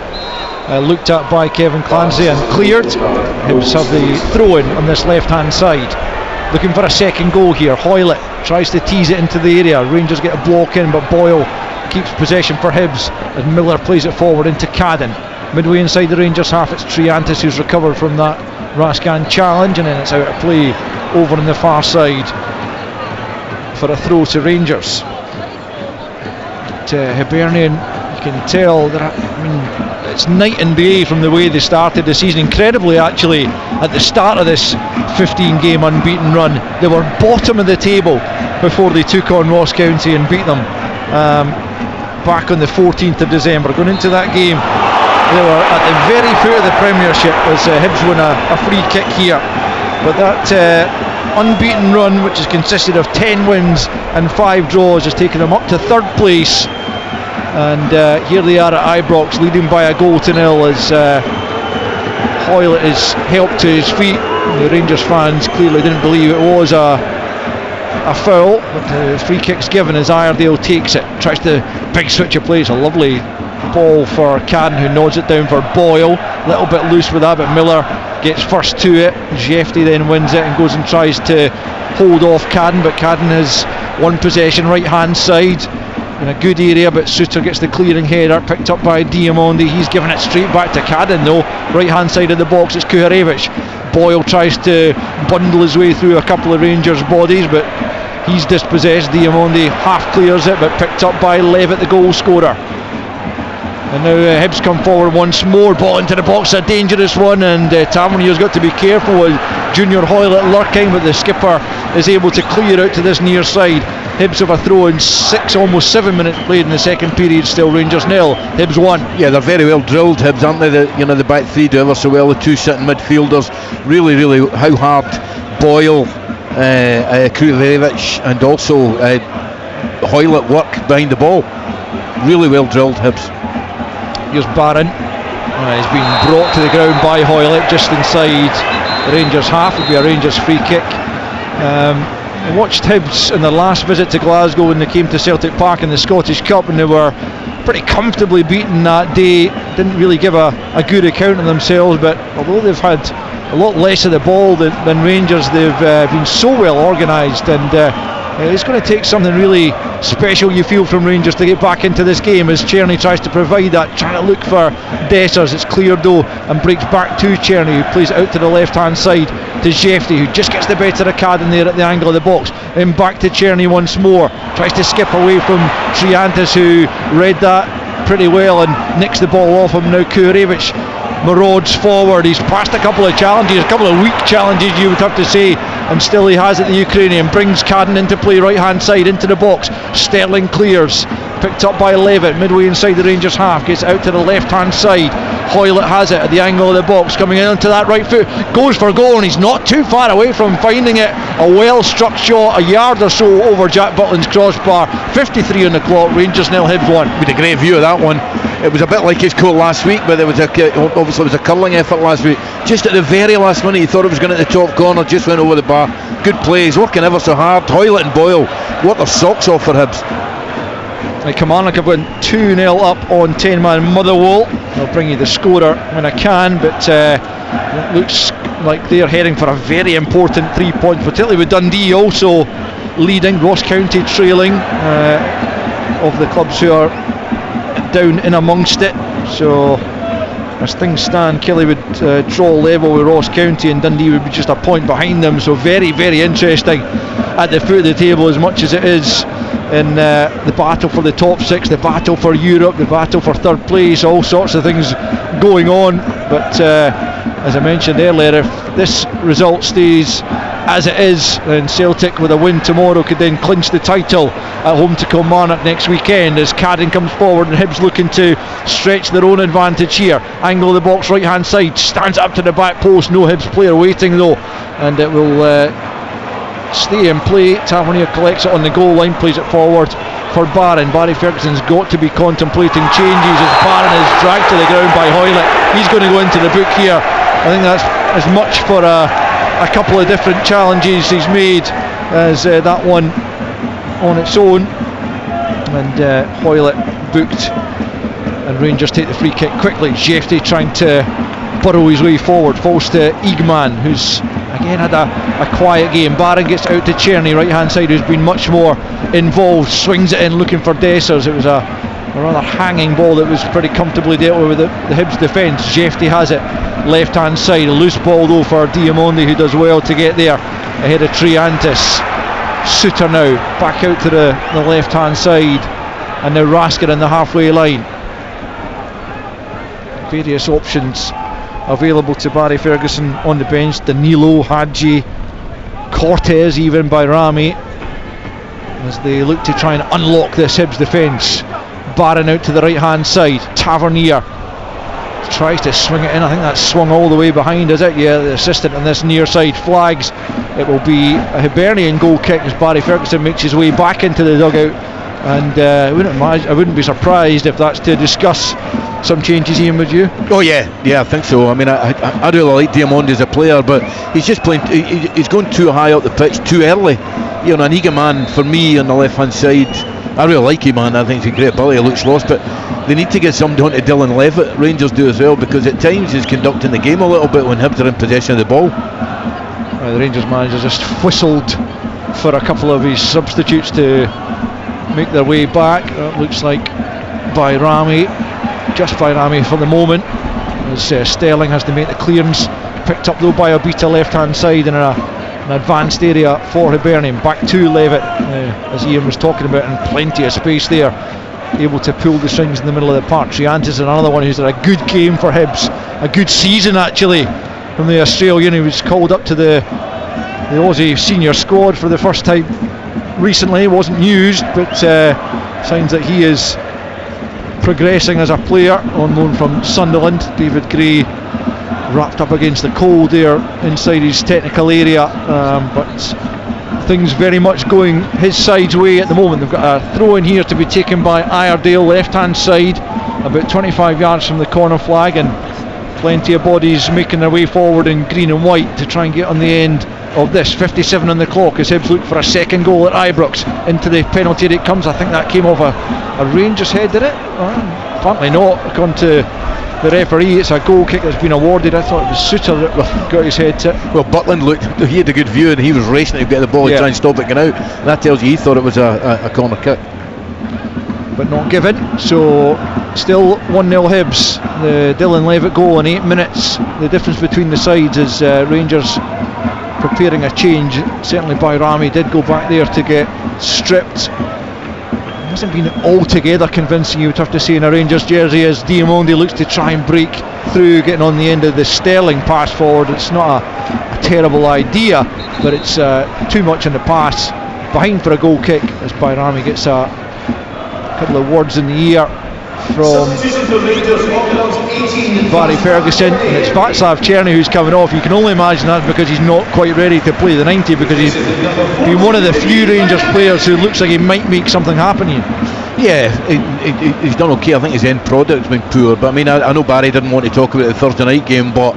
looked at by Kevin Clancy and cleared. Hibs have the throw-in on this left-hand side. Looking for a second goal here. Hoylett tries to tease it into the area. Rangers get a block in, but Boyle keeps possession for Hibs as Miller plays it forward into Cadden. Midway inside the Rangers half, it's Triantis who's recovered from that Raskan challenge, and then it's out of play over on the far side for a throw to Rangers. To Hibernian, you can tell that, I mean, it's night and day from the way they started the season. Incredibly, actually, at the start of this 15-game unbeaten run, they were bottom of the table before they took on Ross County and beat them back on the 14th of December. Going into that game, they were at the very foot of the Premiership as Hibs win a free kick here. But that unbeaten run, which has consisted of 10 wins and 5 draws, has taken them up to 3rd place. And here they are at Ibrox, leading by a goal to nil, as Hoylett is helped to his feet. The Rangers fans clearly didn't believe it was a foul, but the free kick's given as Iredale takes it, tries to big switch of play. It's a lovely ball for Cadden, who nods it down for Boyle. A little bit loose with that, but Miller gets first to it. Jefty then wins it and goes and tries to hold off Cadden, but Cadden has one possession right hand side in a good area, but Suter gets the clearing header picked up by Diamondi. He's given it straight back to Cadden though. Right hand side of the box, it's Kuharevich. Boyle tries to bundle his way through a couple of Rangers bodies, but he's dispossessed. Diamondi half clears it, but picked up by Levitt, the goal scorer. And now Hibs come forward once more, ball into the box, a dangerous one, and Tavernier's got to be careful with Junior Hoylett lurking, but the skipper is able to clear out to this near side. Hibs have a throw in almost 7 minutes played in the second period, still Rangers 0, Hibs 1. Yeah, they're very well drilled, Hibs, aren't they? The back three do ever so well, the two sitting midfielders. Really, how hard Boyle, Kuharevich and also Hoylett work behind the ball. Really well drilled, Hibs. Here's Barron. He's been brought to the ground by Hoylett just inside the Rangers half. It'll be a Rangers free kick. I watched Hibs in their last visit to Glasgow when they came to Celtic Park in the Scottish Cup, and they were pretty comfortably beaten that day. Didn't really give a good account of themselves, but although they've had a lot less of the ball than Rangers, they've been so well organised, and it's going to take something really special, you feel, from Rangers to get back into this game, as Czerny tries to provide that, trying to look for Dessers. It's cleared though and breaks back to Czerny, who plays it out to the left hand side to Jefty, who just gets the better of Cadden there at the angle of the box. Then back to Czerny once more, tries to skip away from Triantis, who read that pretty well and nicks the ball off him. Now Kuharevich marauds forward. He's passed a couple of challenges, a couple of weak challenges you would have to say, and still he has it. The Ukrainian brings Cadden into play, right hand side into the box. Sterling clears, picked up by Levitt midway inside the Rangers half, gets out to the left hand side. Hoylett has it at the angle of the box, coming in onto that right foot, goes for goal, and he's not too far away from finding it. A well struck shot, a yard or so over Jack Butland's crossbar. 53 on the clock. Rangers 0, Hibs 1. With a great view of that one. It was a bit like his goal last week, but obviously it was a curling effort last week. Just at the very last minute he thought it was going to the top corner, just went over the bar. Good play, he's working ever so hard. Hoylett and Boyle work their socks off for Hibs. Kilmarnock have went 2-0 up on 10-man Motherwell. I'll bring you the scorer when I can, but it looks like they're heading for a very important 3 points, particularly with Dundee also leading, Ross County trailing, of the clubs who are down in amongst it. So as things stand, Kelly would draw level with Ross County, and Dundee would be just a point behind them. So very, very interesting at the foot of the table, as much as it is in the battle for the top 6, the battle for Europe, the battle for third place, all sorts of things going on. But as I mentioned earlier, if this result stays as it is, then Celtic with a win tomorrow could then clinch the title at home to Kilmarnock next weekend, as Cadden comes forward and Hibs looking to stretch their own advantage here. Angle of the box, right hand side, stands up to the back post, no Hibs player waiting though, and it will stay in play. Tavernier collects it on the goal line, plays it forward for Barron. Barry Ferguson's got to be contemplating changes as Barron is dragged to the ground by Hoylett. He's going to go into the book here. I think that's as much for a couple of different challenges he's made as that one on its own. And Hoylett booked, and Rangers take the free kick quickly. Jefty trying to burrow his way forward, falls to Eagman, who's again had a quiet game. Barron gets out to Cherny, right hand side, who's been much more involved, swings it in looking for Dessers. It was a rather hanging ball that was pretty comfortably dealt with the Hibs defence. Jefty has it left hand side, a loose ball though for Diamondi, who does well to get there ahead of Triantis. Suter now back out to the left hand side, and now Raskin in the halfway line. Various options available to Barry Ferguson on the bench. Danilo, Hadji, Cortez even by Rami, as they look to try and unlock this Hibs defence. Barron out to the right hand side. Tavernier tries to swing it in. I think that's swung all the way behind, is it? Yeah, the assistant on this near side flags. It will be a Hibernian goal kick as Barry Ferguson makes his way back into the dugout. And I wouldn't be surprised if that's to discuss some changes, Ian, would you? Oh yeah, I think so. I mean, I really like Diamondi as a player, but he's just playing, he's going too high up the pitch too early. You know, an eager man for me on the left hand side. I really like him, man. I think he's a great ability. He looks lost, but they need to get somebody on to Dylan Levitt. Rangers do as well, because at times he's conducting the game a little bit when Hibs are in possession of the ball. The Rangers manager just whistled for a couple of his substitutes to make their way back. It looks like by Rami, just by Rami for the moment, as Sterling has to make the clearance. Picked up though by Obita left hand side in an advanced area for Hibernian. Back to Levitt, as Ian was talking about, and plenty of space there, able to pull the strings in the middle of the park. Triantis another one who's had a good game for Hibs, a good season actually from the Australian. He was called up to the Aussie senior squad for the first time recently. Wasn't used, but signs that he is progressing as a player on loan from Sunderland. David Gray wrapped up against the cold there inside his technical area, but things very much going his side's way at the moment. They've got a throw in here to be taken by Iredale, left hand side, about 25 yards from the corner flag, and plenty of bodies making their way forward in green and white to try and get on the end of this. 57 on the clock as Hibs look for a second goal at Ibrox. Into the penalty area it comes. I think that came off a Rangers head, did it? Apparently not, according to the referee. It's a goal kick that's been awarded. I thought it was Suter that got his head to. Well, Butland looked, he had a good view and he was racing to get the ball and try and stop it going out. That tells you he thought it was a corner kick, but not given. So still 1-0 Hibs. The Dylan Levitt goal in 8 minutes. The difference between the sides is Rangers preparing a change. Certainly by Rami did go back there to get stripped. Hasn't been altogether convincing, you would have to say, in a Rangers jersey, as Diamondi looks to try and break through, getting on the end of the Sterling pass forward. It's not a terrible idea, but it's too much in the pass. Behind for a goal kick as Bayrami gets a couple of words in the ear from Barry Ferguson, and it's Václav Černý who's coming off. You can only imagine that because he's not quite ready to play the 90, because he's been one of the few Rangers players who looks like he might make something happen here. Yeah, he's done okay. I think his end product's been poor, but I mean, I know Barry didn't want to talk about the Thursday night game, but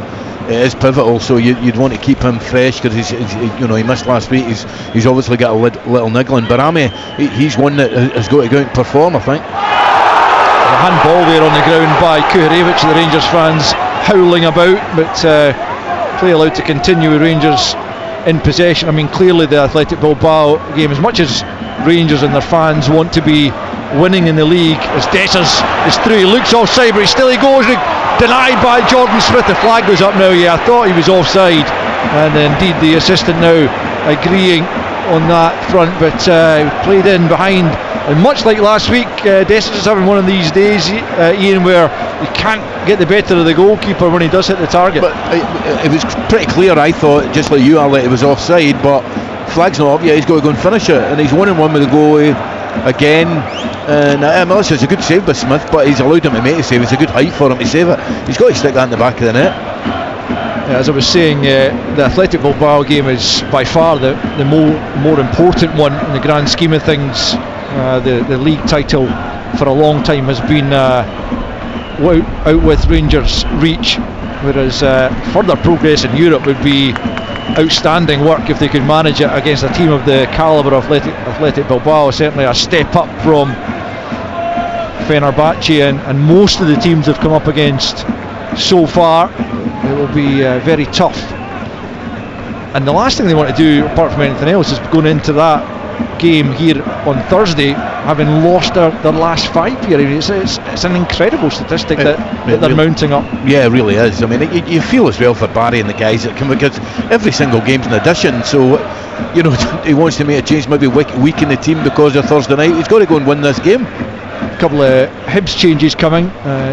it is pivotal, so you'd want to keep him fresh, because he's he missed last week. He's obviously got a little niggling. Bayrami, he's one that has got to go out and perform, I think. A handball there on the ground by Kuharevich. The Rangers fans howling about, but play allowed to continue with Rangers in possession. I mean, clearly the Athletic Bilbao game, as much as Rangers and their fans want to be winning in the league, as Dessers is through, he looks offside, but he goes, denied by Jordan Smith. The flag goes up now. Yeah, I thought he was offside, and indeed the assistant now agreeing on that front, but played in behind. And much like last week, Dessers is having one of these days, Ian, where he can't get the better of the goalkeeper when he does hit the target. But it was pretty clear, I thought, just like you, Arlette, it was offside, but flag's not up yet. He's got to go and finish it, and he's 1-1 with the goalie again. And it's a good save by Smith, but he's allowed him to make the save. It's a good height for him to save it. He's got to stick that in the back of the net. As I was saying, the Athletic Bilbao game is by far the more important one in the grand scheme of things. The league title for a long time has been out with Rangers' reach, whereas further progress in Europe would be outstanding work if they could manage it against a team of the calibre of Athletic Bilbao. Certainly a step up from Fenerbahce and most of the teams they've come up against so far. It will be very tough, and the last thing they want to do, apart from anything else, is going into that game here on Thursday having lost their last 5 here. It's an incredible statistic that they're mounting up. Yeah, it really is. I mean, you feel as well for Barry and the guys that come, because every single game's an addition, so he wants to make a change, maybe weaken the team because of Thursday night. He's got to go and win this game. A couple of Hibs changes coming.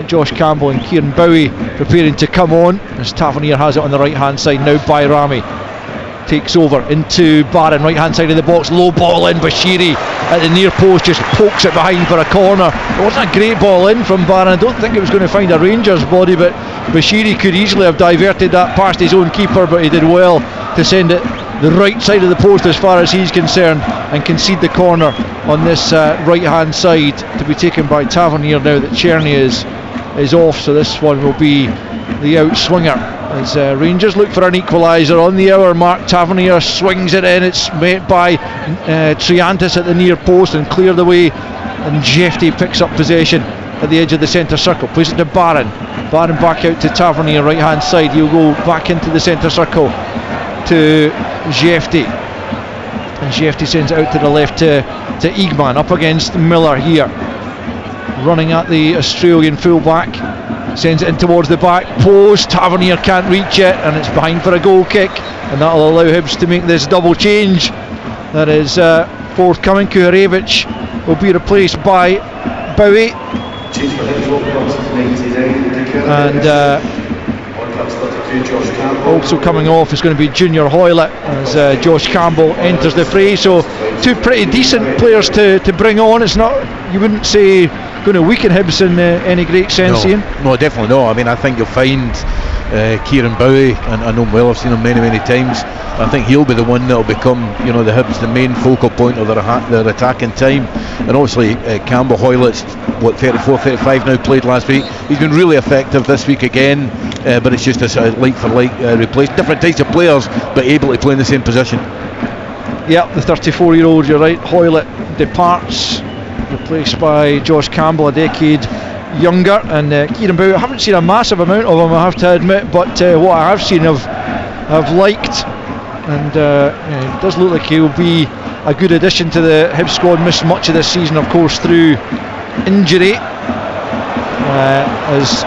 Josh Campbell and Kieran Bowie preparing to come on, as Tavernier has it on the right hand side now. Bayrami takes over into Barron, right hand side of the box, low ball in. Bashiri at the near post just pokes it behind for a corner. It wasn't a great ball in from Barron. I don't think it was going to find a Rangers body, but Bashiri could easily have diverted that past his own keeper, but he did well to send it the right side of the post as far as he's concerned, and concede the corner on this right hand side, to be taken by Tavernier now that Černý is off. So this one will be the out swinger as Rangers look for an equaliser on the hour mark. Tavernier swings it in, it's met by Triantis at the near post and cleared away, and Jefty picks up possession at the edge of the centre circle, plays it to Barron back out to Tavernier right hand side. He'll go back into the centre circle to Jefty, and Jefty sends it out to the left to Igman, up against Miller here, running at the Australian fullback, sends it in towards the back post. Tavernier can't reach it, and it's behind for a goal kick, and that'll allow Hibs to make this double change that is forthcoming. Kuharevich will be replaced by Bowie, and also coming off is going to be Junior Hoylett as Josh Campbell enters the fray. So two pretty decent players to bring on. It's not, you wouldn't say, going to weaken Hibs in any great sense, Ian? No, definitely no. I mean, I think you'll find Kieran Bowie, and I know him well, I've seen him many times. I think he'll be the one that'll become, the Hibs, the main focal point of their attacking time. And obviously Campbell, Hoylett's 34-35 now, played last week. He's been really effective this week again, but it's just a like for like replace different types of players, but able to play in the same position. Yeah, the 34-year-old, you're right, Hoylett departs, replaced by Josh Campbell, a decade younger, and Kieran Bowie, I haven't seen a massive amount of him, I have to admit, but what I have seen I've liked, and it does look like he'll be a good addition to the Hibs squad. Missed much of this season, of course, through injury, as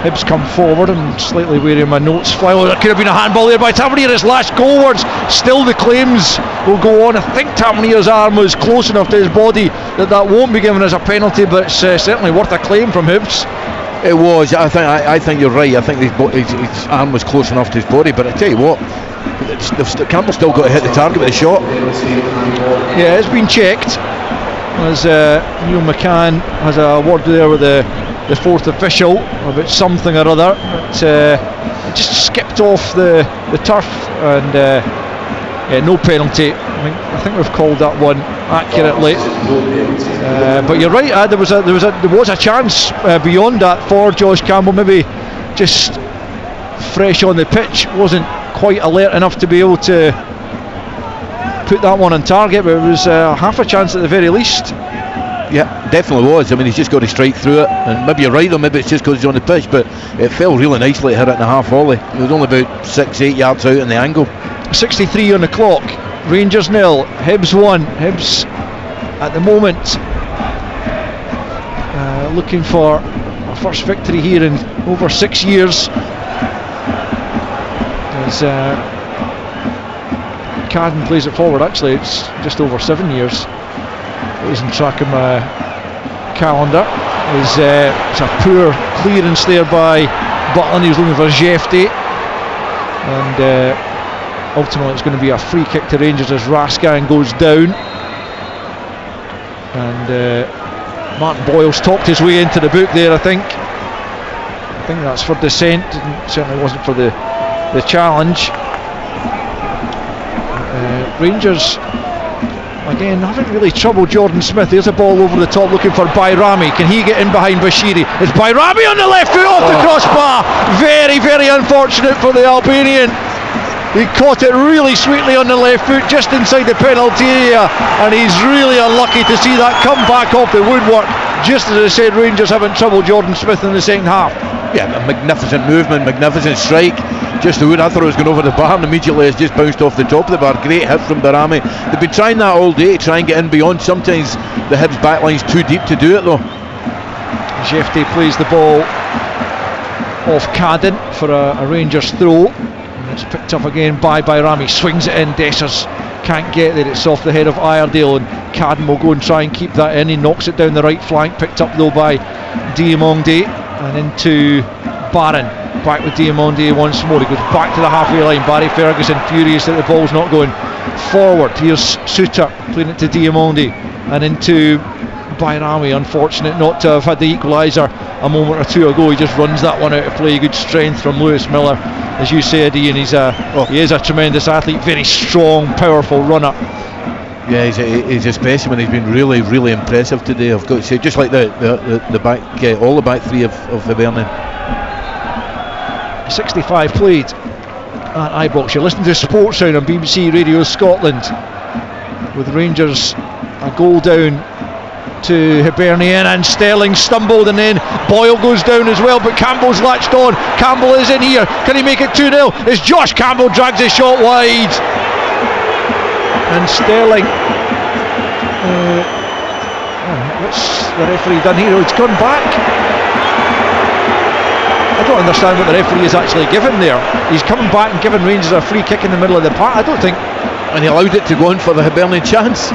Hibs come forward. I'm slightly wary of my notes. Well, there could have been a handball there by Tavernier. His last goalwards. Still the claims will go on. I think Tavernier's arm was close enough to his body that won't be given as a penalty, but it's certainly worth a claim from Hibs. It was. I think you're right. I think his arm was close enough to his body. But I tell you what, Campbell's still got to hit the target with a shot. Yeah, it's been checked. As Neil McCann has a word there with the fourth official about something or other. It just skipped off the turf, and yeah, no penalty. I think we've called that one accurately. But you're right, there was a chance beyond that for Josh Campbell. Maybe just fresh on the pitch, wasn't quite alert enough to be able to put that one on target, but it was half a chance at the very least. Yeah, definitely was. I mean, he's just got to strike through it, and maybe you're right, though, maybe it's just because he's on the pitch, but it fell really nicely, hit it in a half volley. It was only about 6-8 yards out in the angle. 63 on the clock, Rangers 0, Hibs 1. Hibs at the moment looking for a first victory here in over 6 years. As Cadden plays it forward, actually it's just over 7 years. Losing track of my calendar. It's a poor clearance there by Butland. He was looking for Jefte, and ultimately it's going to be a free kick to Rangers as Raskin goes down, and Martin Boyle's talked his way into the book there. I think that's for dissent. Certainly wasn't for the challenge. Rangers again haven't really troubled Jordan Smith. There's a ball over the top looking for Bayrami. Can he get in behind Bashiri? It's Bayrami on the left foot off the crossbar. Very, very unfortunate for the Albanian. He caught it really sweetly on the left foot just inside the penalty area, and he's really unlucky to see that come back off the woodwork. Just as I said, Rangers haven't troubled Jordan Smith in the second half. Yeah, a magnificent movement, magnificent strike. Just the wood. I thought it was going over the bar, and immediately it's just bounced off the top of the bar. Great hit from Bayrami. They've been trying that all day to try and get in beyond. Sometimes the Hibs backline's too deep to do it though. Jefte plays the ball off Cadden for a Rangers throw. It's picked up again by Bayrami, swings it in. Dessers can't get there, it's off the head of Iredale, and Cadden will go and try and keep that in. He knocks it down the right flank, picked up though by Diamonde, and into Barron. Back with Diamonde once more. He goes back to the halfway line. Barry Ferguson furious that the ball's not going forward. Here's Suter playing it to Diamonde and into Bayrami. Unfortunate not to have had the equaliser a moment or two ago. He just runs that one out of play. Good strength from Lewis Miller, as you said, Ian. He is a tremendous athlete, very strong, powerful runner. Yeah, he's a specimen. He's been really, really impressive today, I've got to say. Just like the back, all the back three of Hibernian. 65 played at Ibrox. You're listening to Sports Sound on BBC Radio Scotland, with Rangers a goal down to Hibernian, and Sterling stumbled, and then Boyle goes down as well, but Campbell's latched on. Campbell is in here. Can he make it 2-0? As Josh Campbell drags his shot wide, and Sterling what's the referee done here? It's gone back. I don't understand what the referee is actually given there. He's coming back and giving Rangers a free kick in the middle of the park. I don't think, and he allowed it to go in for the Hibernian chance.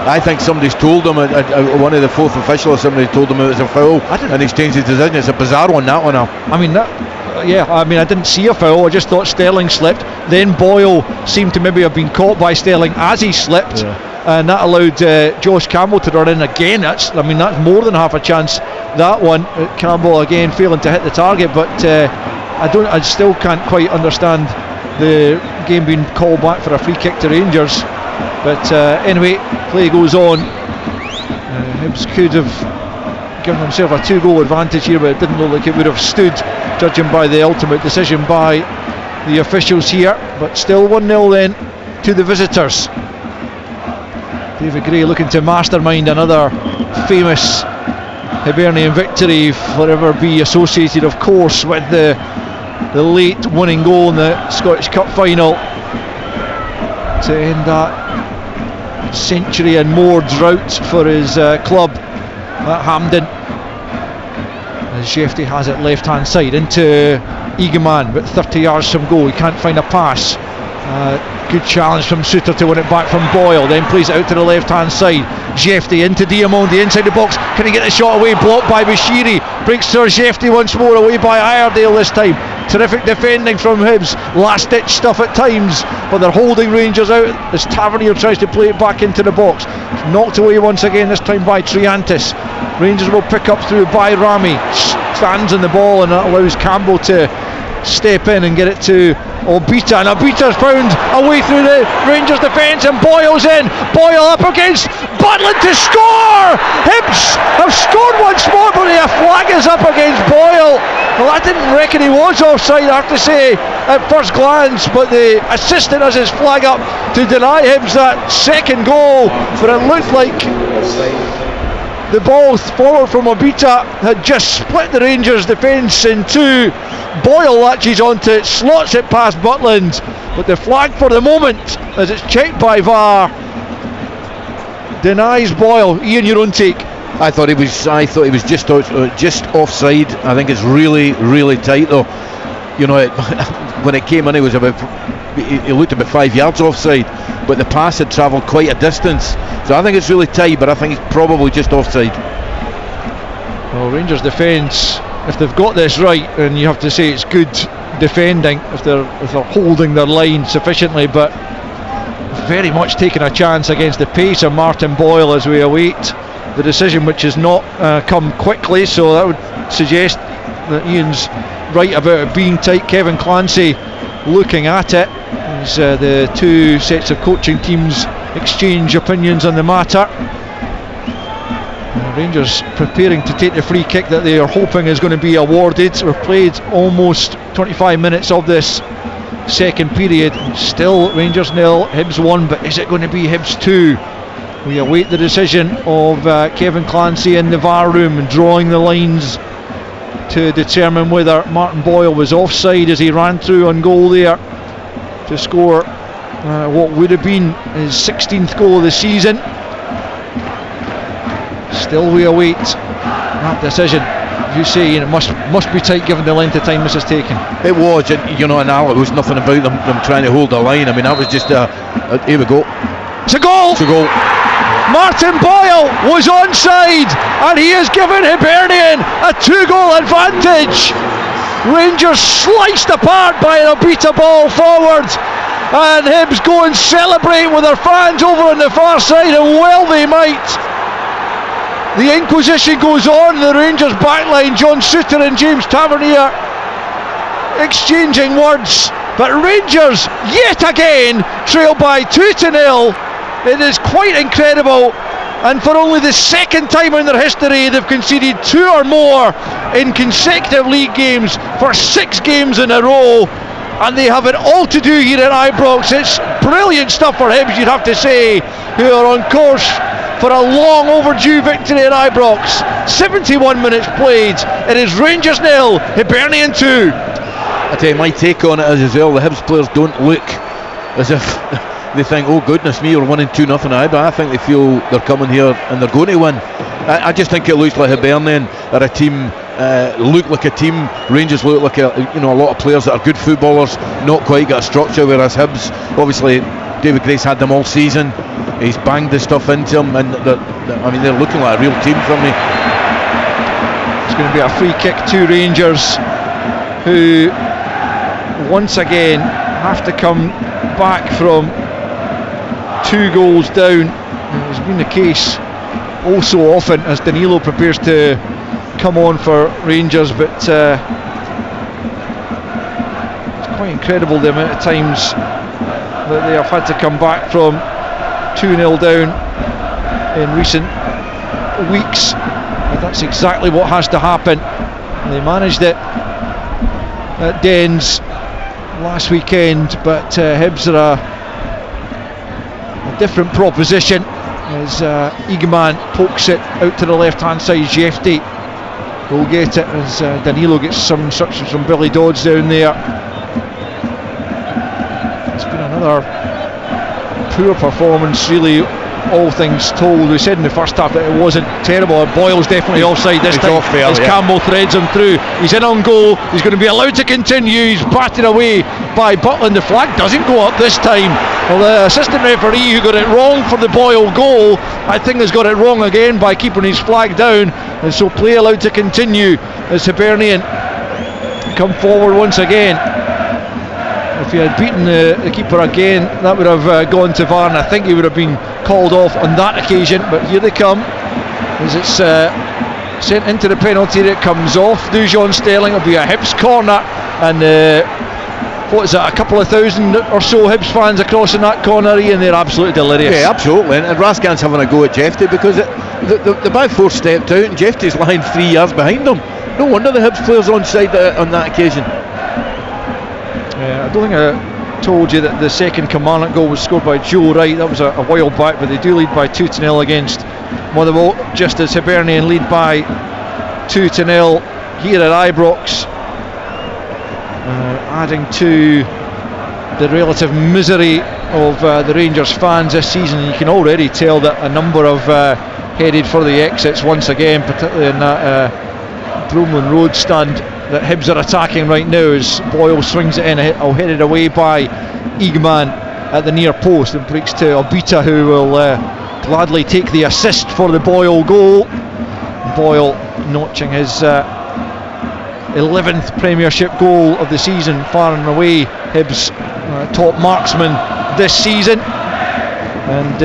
I think somebody's told him, one of the fourth officials, somebody told him it was a foul, and he's changed his decision. It's a bizarre one, that one. I didn't see a foul. I just thought Sterling slipped. Then Boyle seemed to maybe have been caught by Sterling as he slipped, and that allowed Josh Campbell to run in again. That's more than half a chance. That one, Campbell again failing to hit the target, but I still can't quite understand the game being called back for a free kick to Rangers. But anyway, play goes on. Hibs could have given himself a 2-goal advantage here, but it didn't look like it would have stood, judging by the ultimate decision by the officials here. But still 1-0 then to the visitors. David Gray looking to mastermind another famous Hibernian victory, forever be associated, of course, with the late winning goal in the Scottish Cup final to end that century and more drought for his club at Hampden. As Jefte has it left hand side into Egeman, but 30 yards from goal. He can't find a pass. Good challenge from Suter to win it back from Boyle, then plays it out to the left hand side. Jefty into Diamondi inside the box. Can he get the shot away? Blocked by Bashiri. Breaks through Jefty once more, away by Iredale this time. Terrific defending from Hibs. Last ditch stuff at times, but they're holding Rangers out as Tavernier tries to play it back into the box. Knocked away once again, this time by Triantis. Rangers will pick up through by Rami. Stands in the ball, and that allows Campbell to step in and get it to Obita, and Obita's found a way through the Rangers defence, and Boyle's in. Boyle up against Butland to score. Hibs have scored once more, but a flag is up against Boyle. Well, I didn't reckon he was offside, I have to say, at first glance, but the assistant has his flag up to deny Hibs that second goal. But it looked like the ball forward from Obita had just split the Rangers defence in two. Boyle latches onto it, slots it past Butland, but the flag for the moment, as it's checked by VAR, denies Boyle. Ian, your own take? I thought he was just offside. I think it's really, really tight though. You know, when it came in, he looked about 5 yards offside, but the pass had travelled quite a distance. So I think it's really tight, but I think it's probably just offside. Well, Rangers defence, if they've got this right, and you have to say it's good defending if they're holding their line sufficiently, but very much taking a chance against the pace of Martin Boyle as we await the decision, which has not come quickly, so that would suggest that Ian's right about it being tight. Kevin Clancy looking at it as the two sets of coaching teams exchange opinions on the matter. Rangers preparing to take the free kick that they are hoping is going to be awarded. We've played almost 25 minutes of this second period, still Rangers 0, Hibs 1, but is it going to be Hibs 2? We await the decision of Kevin Clancy in the VAR room and drawing the lines to determine whether Martin Boyle was offside as he ran through on goal there to score what would have been his 16th goal of the season. Still we await that decision. You say it must be tight given the length of time this has taken. It was, you know, and Al, it was nothing about them trying to hold the line. I mean, that was just here we go. It's a goal! It's a goal. Martin Boyle was onside, and he has given Hibernian a 2-goal advantage. Rangers sliced apart by an Obita ball forward, and Hibs go and celebrate with their fans over on the far side, and well they might. The inquisition goes on, the Rangers backline, John Suter and James Tavernier exchanging words, but Rangers yet again trail by 2-0. It is quite incredible, and for only the second time in their history they've conceded 2 or more in consecutive league games for 6 games in a row, and they have it all to do here at Ibrox. It's brilliant stuff for Hibs, you'd have to say, who are on course for a long overdue victory at Ibrox. 71 minutes played. It is Rangers 0, Hibernian 2. I tell you, my take on it is as well, the Hibs players don't look as if they think, oh goodness me, we're winning 2-0 at Ibrox. I think they feel they're coming here and they're going to win. I just think it looks like Hibernian are a team, look like a team. Rangers look like a lot of players that are good footballers, not quite got a structure, whereas Hibs, obviously David Grace had them all season. He's banged the stuff into them, and they're looking like a real team for me. It's going to be a free kick to Rangers, who once again have to come back from 2 goals down. It has been the case all so often as Danilo prepares to come on for Rangers, but it's quite incredible the amount of times that they have had to come back from 2-0 down in recent weeks. But that's exactly what has to happen. They managed it at Dens last weekend, but Hibs are a different proposition as Egeman pokes it out to the left hand side. Jefty will get it as Danilo gets some instructions from Billy Dodds down there. It's been another poor performance really, all things told. We said in the first half that it wasn't terrible. Boyle's definitely offside this time as Campbell threads him through. He's in on goal, he's going to be allowed to continue. He's batted away by Butland. The flag doesn't go up this time. Well, the assistant referee who got it wrong for the Boyle goal, I think has got it wrong again by keeping his flag down, and so play allowed to continue as Hibernian come forward once again. If he had beaten the keeper again, that would have gone to VAR, and I think he would have been called off on that occasion. But here they come as it's sent into the penalty area. It comes off Dujon Sterling. It'll be a Hibs corner, and what is that, a couple of thousand or so Hibs fans across in that corner, and they're absolutely delirious. Yeah, absolutely, and Rascan's having a go at Jefty because the back four stepped out and Jefty's lying 3 yards behind them. No wonder the Hibs players on side on that occasion. I don't think I told you that the second Kilmarnock goal was scored by Joe Wright. That was a while back, but they do lead by 2-0 against Motherwell, just as Hibernian lead by 2-0 here at Ibrox, adding to the relative misery of the Rangers fans this season. You can already tell that a number of headed for the exits once again, particularly in that Broomlin Road stand that Hibs are attacking right now as Boyle swings it in, headed away by Eagman at the near post, and breaks to Obita, who will gladly take the assist for the Boyle goal. Boyle notching his 11th Premiership goal of the season, far and away Hibs top marksman this season, and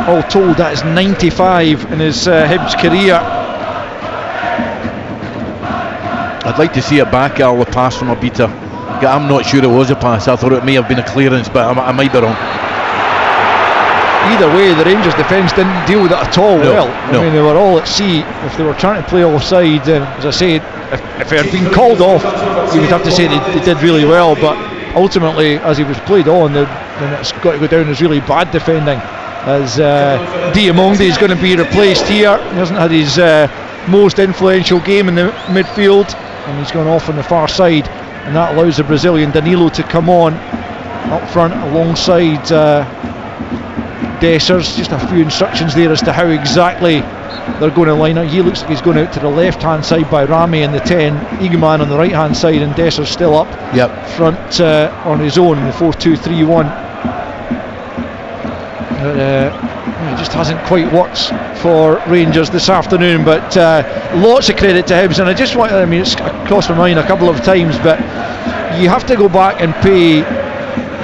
all told that is 95 in his Hibs career. I'd like to see it back, Al, the pass from Obita. I'm not sure it was a pass. I thought it may have been a clearance, but I might be wrong. Either way, the Rangers defence didn't deal with it at all well. I mean, they were all at sea. If they were trying to play offside, as I said, if it had been called off, you would have to say they did really well, but ultimately, as he was played on, then it's got to go down as really bad defending, as Diamonde is going to be replaced here. He hasn't had his most influential game in the midfield, and he's gone off on the far side, and that allows the Brazilian Danilo to come on up front alongside Dessers. Just a few instructions there as to how exactly they're going to line up. He looks like he's going out to the left hand side by Rami in the 10, Eagman on the right hand side, and Dessers still up front on his own in the 4-2-3-1. It just hasn't quite worked for Rangers this afternoon, but lots of credit to Hibs, and it's crossed my mind a couple of times, but you have to go back and pay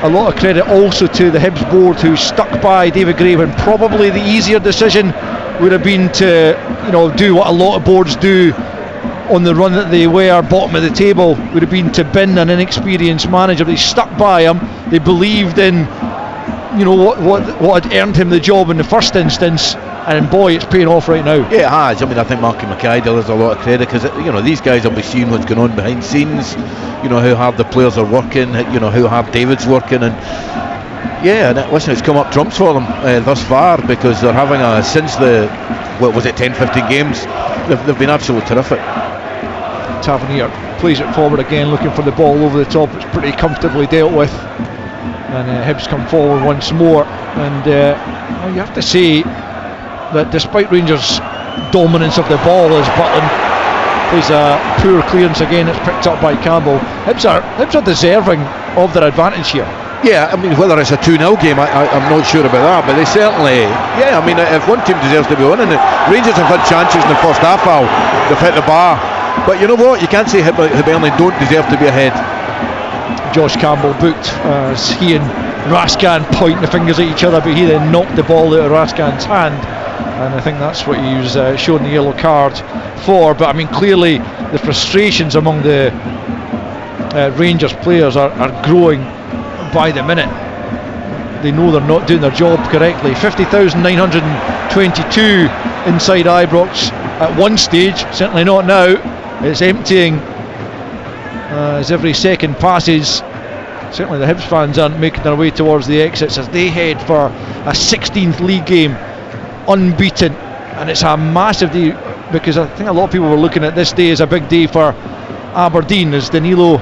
a lot of credit also to the Hibs board, who stuck by David Gray when probably the easier decision would have been to do what a lot of boards do on the run that they were bottom of the table, would have been to bin an inexperienced manager. They stuck by him. They believed in what had earned him the job in the first instance, and boy, it's paying off right now. Yeah, it has. I mean, I think Marky Mackay deserves a lot of credit, because these guys will be seeing what's going on behind scenes, how hard the players are working, how hard David's working, and listen, it's come up trumps for them thus far, because they're having since the 10-15 games, they've been absolutely terrific. Tavernier plays it forward again, looking for the ball over the top. It's pretty comfortably dealt with, and Hibs come forward once more, and you have to say that despite Rangers' dominance of the ball, as Butland plays a poor clearance again, it's picked up by Campbell. Hibs are deserving of their advantage here. Yeah, I mean, whether it's a 2-0 game, I'm not sure about that, but they certainly, I mean, if one team deserves to be winning, Rangers have had chances in the first half, Al, they've hit the bar, but you know what, you can't say Hibernian don't deserve to be ahead. Josh Campbell booked as he and Rascan point the fingers at each other, but he then knocked the ball out of Rascan's hand, and I think that's what he was shown the yellow card for. But I mean, clearly the frustrations among the Rangers players are growing by the minute. They know they're not doing their job correctly. 50,922 inside Ibrox at one stage, certainly not now. It's emptying as every second passes. Certainly the Hibs fans aren't making their way towards the exits as they head for a 16th league game unbeaten, and it's a massive day, because I think a lot of people were looking at this day as a big day for Aberdeen, as Danilo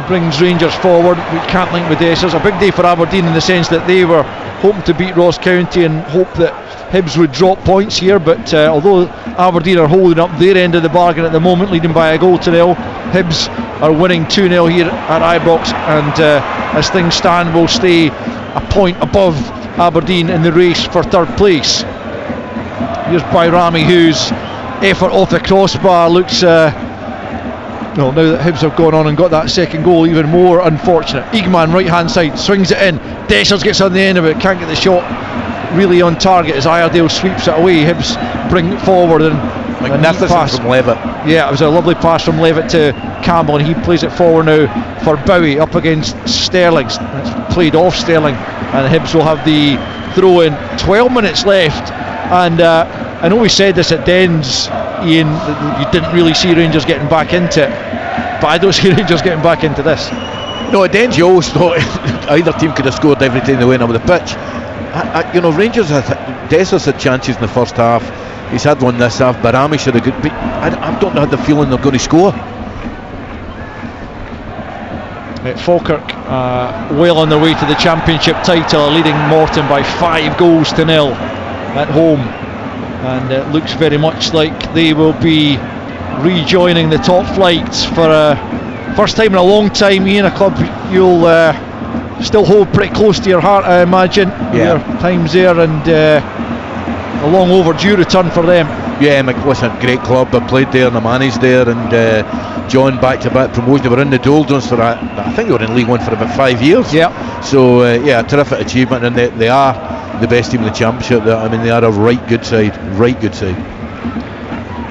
brings Rangers forward. We can't link with Dessers. A big day for Aberdeen in the sense that they were hoping to beat Ross County and hope that Hibs would drop points here, but although Aberdeen are holding up their end of the bargain at the moment, leading by a goal to nil, Hibs are winning 2-0 here at Ibrox, and as things stand will stay a point above Aberdeen in the race for third place. Here's Bayrami, whose effort off the crossbar looks now that Hibs have gone on and got that second goal, even more unfortunate. Eagman, right hand side, swings it in. Dessers gets on the end of it, can't get the shot really on target as Iredale sweeps it away. Hibs bring it forward and magnificent pass from Levitt. Yeah, it was a lovely pass from Levitt to Campbell, and he plays it forward now for Bowie up against Sterling. It's played off Sterling, and Hibs will have the throw in. 12 minutes left, and I know we said this at Dens, Ian, that you didn't really see Rangers getting back into it, but I don't see Rangers getting back into this. No, at Dens you always thought either team could have scored every time they went up the pitch. Rangers Dessers had chances in the first half. He's had one this half. Barami should have good, but I don't have the feeling they're going to score. Falkirk well on their way to the championship title, leading Morton by 5-0 at home, and it looks very much like they will be rejoining the top flight for a first time in a long time. Ian, a club you'll still hold pretty close to your heart, I imagine. Yeah. Your times there, and a long overdue return for them. Yeah, listen, great club. I played there and I managed there, and John back-to-back promotion. They were in the doldrums for I think they were in League One for about 5 years. Yeah. So a terrific achievement, and they are the best team in the championship. They are a right good side.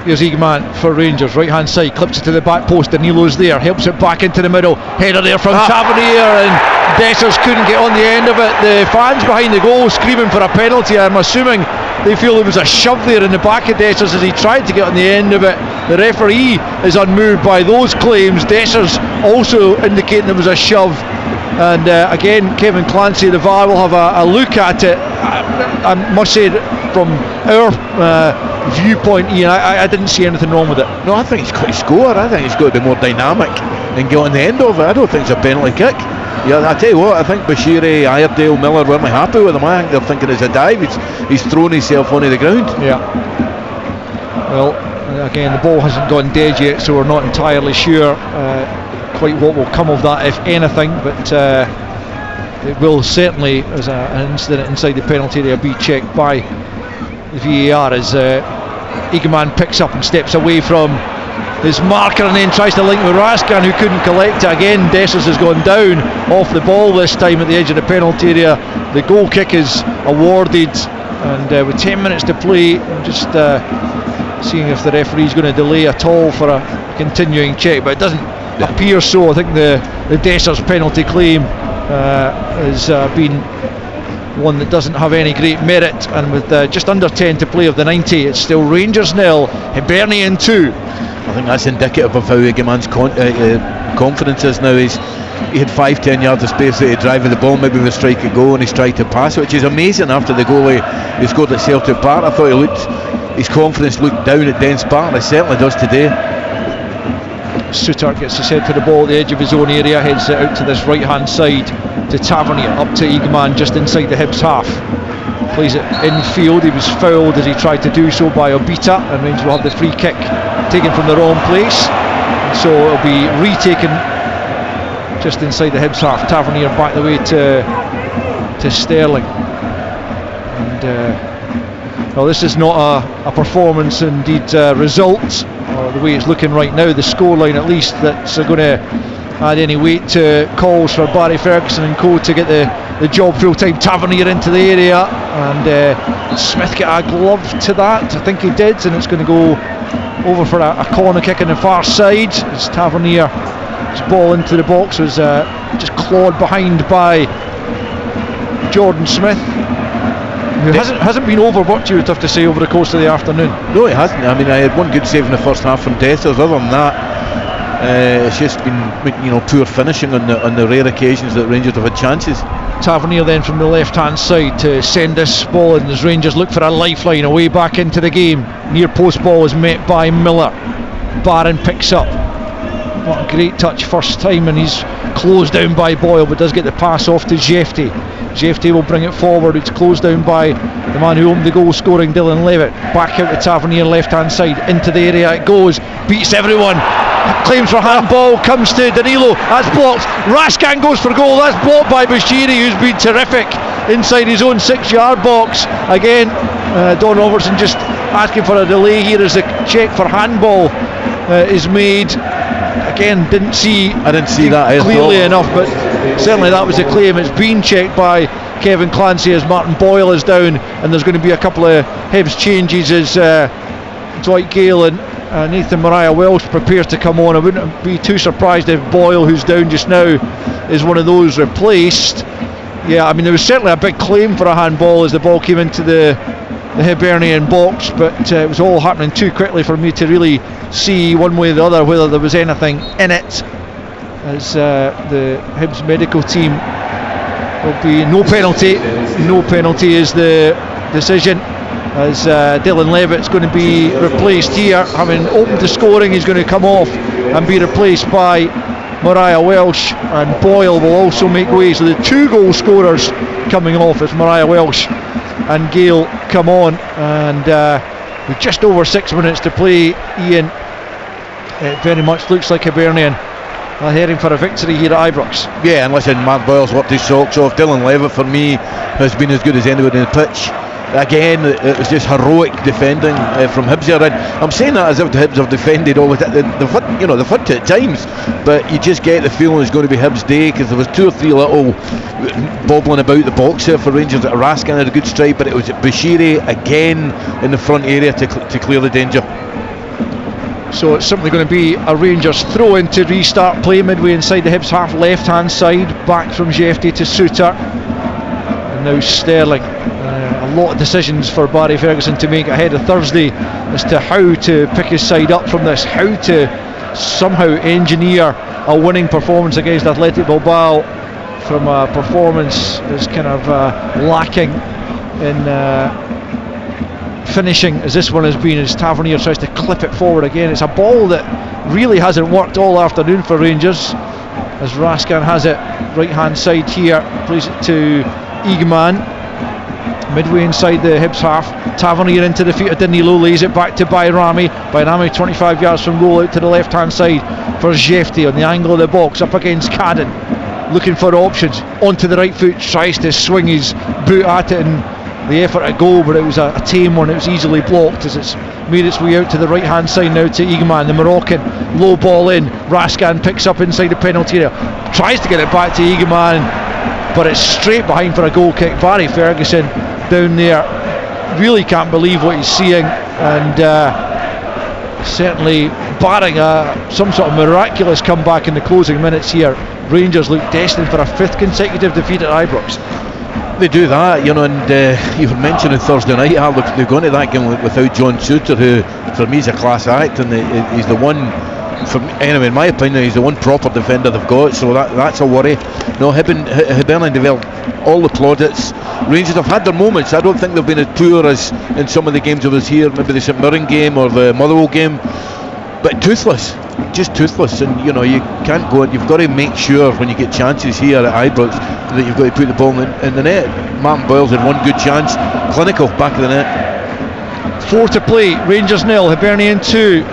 Here's Eagman for Rangers, right hand side, clips it to the back post, Danilo's there, helps it back into the middle, header there from Tavernier, and Dessers couldn't get on the end of it. The fans behind the goal screaming for a penalty. I'm assuming they feel there was a shove there in the back of Dessers as he tried to get on the end of it. The referee is unmoved by those claims. Dessers also indicating there was a shove, and again Kevin Clancy, the VAR, will have a look at it. I must say from our viewpoint, Ian, I didn't see anything wrong with it. No, I think he's got to score. I think he's got to be more dynamic and get on the end of it. I don't think it's a penalty kick. Yeah, I tell you what, I think Bashiri, Iredale, Miller weren't happy with him. I think they're thinking it's a dive. He's thrown himself onto the ground. Yeah. Well, again, the ball hasn't gone dead yet, so we're not entirely sure quite what will come of that, if anything, but it will certainly, as an incident inside the penalty area, be checked by the VAR as Eagman picks up and steps away from his marker and then tries to link with Raskan, who couldn't collect it. Again, Dessers has gone down off the ball this time at the edge of the penalty area. The goal kick is awarded, and with 10 minutes to play, I'm just seeing if the referee's going to delay at all for a continuing check, but it doesn't appear so. I think the Dessers penalty claim has been one that doesn't have any great merit, and with just under 10 to play of the 90, it's still Rangers 0, Hibernian 2. I think that's indicative of how Eagman's confidence is now. He had 5-10 yards of space that he driving the ball, maybe with a strike at goal, and he's tried to pass it, which is amazing after the goal he scored at Celtic Park. I thought his confidence looked down at Dens Park, and it certainly does today. Suter gets his head to the ball at the edge of his own area, heads it out to this right hand side to Tavernier, up to Eagman just inside the Hibs half, plays it infield. He was fouled as he tried to do so by Obita, and Rangers will have the free kick taken from the wrong place, and so it'll be retaken just inside the Hibs half. Tavernier back the way to Sterling, and well, this is not a performance, indeed result, or the way it's looking right now, the scoreline at least, that's going to add any weight to calls for Barry Ferguson and co to get the job full time. Tavernier into the area, and Smith get a glove to that, I think he did, and it's going to go over for a corner kick on the far side as Tavernier's ball into the box was just clawed behind by Jordan Smith, who hasn't been overworked, you would have to say, over the course of the afternoon. No, it hasn't. I mean, I had one good save in the first half from Dessers. Other than that, it's just been poor finishing on the rare occasions that Rangers have had chances. Tavernier then from the left hand side to send this ball in as Rangers look for a lifeline away back into the game. Near post ball is met by Miller. Barron picks up, What a great touch first time, and he's closed down by Boyle, but does get the pass off to Jefty. Jefty will bring it forward. It's closed down by the man who opened the goal scoring, Dylan Levitt. Back out to Tavernier, left hand side, into the area it goes, beats everyone, claims for handball, comes to Danilo, that's blocked. Raskan goes for goal, that's blocked by Bashiri, who's been terrific inside his own 6-yard box. Again, Don Robertson just asking for a delay here as the check for handball is made. Again, I didn't see that clearly enough, but certainly that was a claim. It's been checked by Kevin Clancy as Martin Boyle is down, and there's going to be a couple of Hibs changes as Dwight Gale and Nathan Mariah Welsh prepares to come on. I wouldn't be too surprised if Boyle, who's down just now, is one of those replaced. Yeah, I mean, there was certainly a big claim for a handball as the ball came into the Hibernian box, but it was all happening too quickly for me to really see one way or the other whether there was anything in it, as the Hibs medical team will be no penalty is the decision, as Dylan Levitt's going to be replaced here. Having opened the scoring, he's going to come off and be replaced by Mariah Welsh, and Boyle will also make way. So the 2 goal scorers coming off as Mariah Welsh and Gale come on, and with just over 6 minutes to play, Ian, it very much looks like Hibernian are heading for a victory here at Ibrox. Yeah, and listen, Mark Boyle's worked his socks off. Dylan Levitt for me has been as good as anybody on the pitch. Again, it was just heroic defending from Hibs here, and I'm saying that as if the Hibs have defended all the front at times, but you just get the feeling it's going to be Hibs' day, because there was 2 or 3 little bobbling about the box here for Rangers. Raskan had a good strike, but it was Bashiri again in the front area to clear the danger. So it's simply going to be a Rangers throw in to restart play midway inside the Hibs half, left hand side, back from Jefty to Suter, and now Sterling. A lot of decisions for Barry Ferguson to make ahead of Thursday as to how to pick his side up from this, how to somehow engineer a winning performance against Athletic Bilbao from a performance that's kind of lacking in finishing as this one has been, as Tavernier tries to clip it forward again. It's a ball that really hasn't worked all afternoon for Rangers, as Raskan has it right hand side here, plays it to Eagman. Midway inside the Hibs half, Tavernier into the feet of Danilo, lays it back to Bayrami. Bayrami 25 yards from goal, out to the left hand side for Jefty on the angle of the box, up against Cadden, looking for options, onto the right foot, tries to swing his boot at it, and the effort at goal, but it was a tame one. It was easily blocked as it's made its way out to the right hand side now to Eagman, the Moroccan. Low ball in, Raskan picks up inside the penalty area, tries to get it back to Eagman, but it's straight behind for a goal kick. Barry Ferguson down there really can't believe what he's seeing, and certainly barring some sort of miraculous comeback in the closing minutes here, Rangers look destined for a 5th consecutive defeat at Ibrox. They do that, and you were mentioning Thursday night, they're going to that game without John Suter, who for me is a class act, and he's the one, anyway in my opinion, he's the one proper defender they've got, so that's a worry. No, Hibernian developed all the plaudits. Rangers have had their moments. I don't think they've been as poor as in some of the games I was here, maybe the St Mirren game or the Motherwell game, but toothless, just toothless, and you can't go, you've got to make sure when you get chances here at Ibrox that you've got to put the ball in the net. Martin Boyle's had one good chance, clinical, back of the net. 4 to play, Rangers 0, Hibernian 2.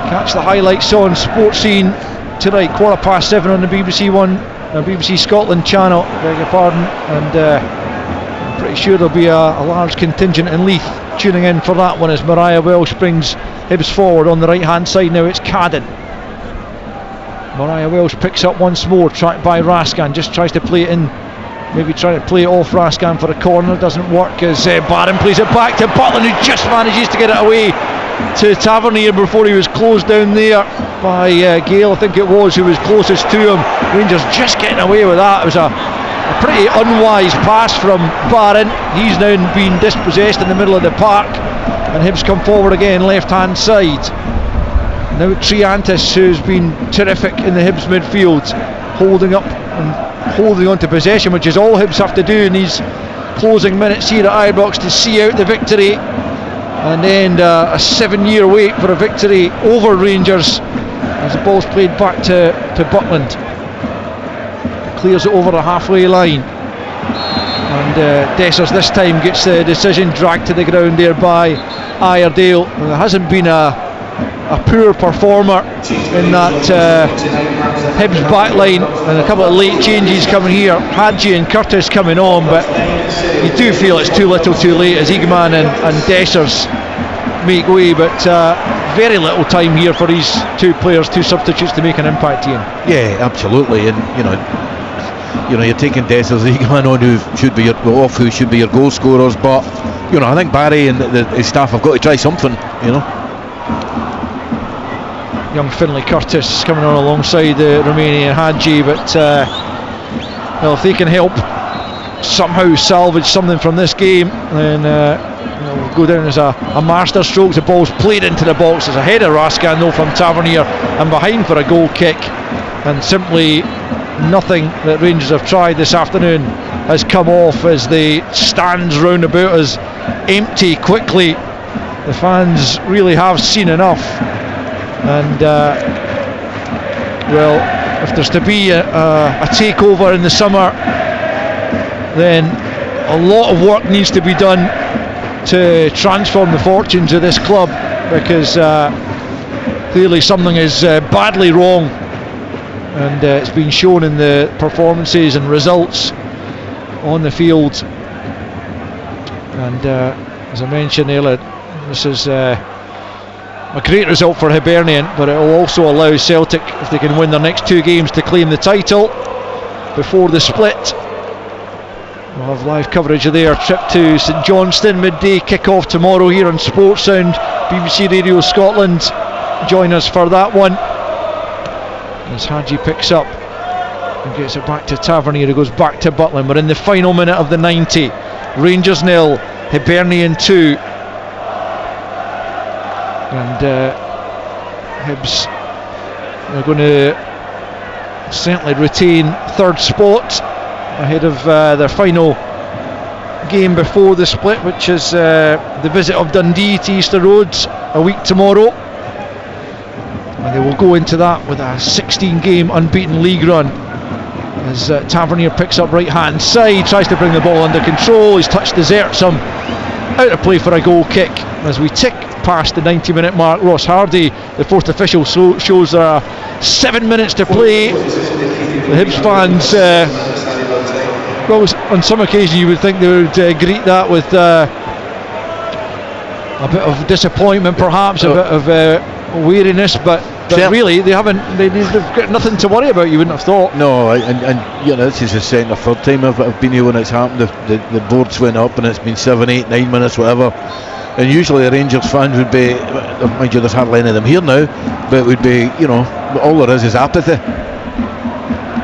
Catch the highlights on Sports Scene tonight, 7:15 on the BBC One, BBC Scotland channel, beg your pardon, and I'm pretty sure there'll be a large contingent in Leith tuning in for that one as Mariah Welsh brings Hibs forward on the right hand side. Now it's Cadden. Mariah Welsh picks up once more, tracked by Raskan, just tries to play it in, maybe trying to play it off Raskan for a corner, doesn't work as Barron plays it back to Butland, who just manages to get it away to Tavernier before he was closed down there by Gale, I think it was, who was closest to him. Rangers just getting away with that. It was a pretty unwise pass from Barron. He's now been dispossessed in the middle of the park, and Hibs come forward again, left hand side. Now Triantis, who's been terrific in the Hibs midfield, holding up and holding on to possession, which is all Hibs have to do in these closing minutes here at Ibrox to see out the victory, and then a 7-year wait for a victory over Rangers as the ball's played back to Butland. Clears it over the halfway line, and Dessers this time gets the decision, dragged to the ground there by Iredale. There hasn't been a poor performer in that Hibs backline, and a couple of late changes coming here. Hadji and Curtis coming on, but you do feel it's too little too late as Eagman and Dessers make way, but very little time here for these two players, two substitutes, to make an impact, Ian. Yeah, absolutely, and you know you're taking Dessers, Eagman on who should be your goal scorers, but I think Barry and his staff have got to try something, Young Finlay Curtis coming on alongside the Romanian Hadji, but if they can help somehow salvage something from this game, then will go down as a master stroke. The ball's played into the box. There's a header Rascan though from Tavernier and behind for a goal kick, and simply nothing that Rangers have tried this afternoon has come off as the stands round about us empty quickly. The fans really have seen enough, and if there's to be a takeover in the summer, then a lot of work needs to be done to transform the fortunes of this club, because clearly something is badly wrong, and it's been shown in the performances and results on the field. And as I mentioned earlier, this is a great result for Hibernian, but it will also allow Celtic, if they can win their next two games, to claim the title before the split. We'll have live coverage of their trip to St Johnstone, midday kick-off tomorrow here on Sports Sound. BBC Radio Scotland join us for that one, as Hadji picks up and gets it back to Tavernier, who goes back to Butland. We're in the final minute of the 90. Rangers 0, Hibernian 2, and Hibs are going to certainly retain third spot ahead of their final game before the split, which is the visit of Dundee to Easter Road a week tomorrow, and they will go into that with a 16-game unbeaten league run, as Tavernier picks up right hand side, tries to bring the ball under control. His touch deserts him, out of play for a goal kick. As we tick past the 90-minute mark, Ross Hardy, the fourth official, shows there are 7 minutes to play. The Hibs fans, on some occasions you would think they would greet that with a bit of disappointment, perhaps a bit of weariness, but really they've got nothing to worry about, you wouldn't have thought. No, and this is the second or third time I've been here when it's happened. The boards went up and it's been 7, 8, 9 minutes, whatever. And usually a Rangers fan would be, mind you, there's hardly any of them here now, but it would be, all there is apathy.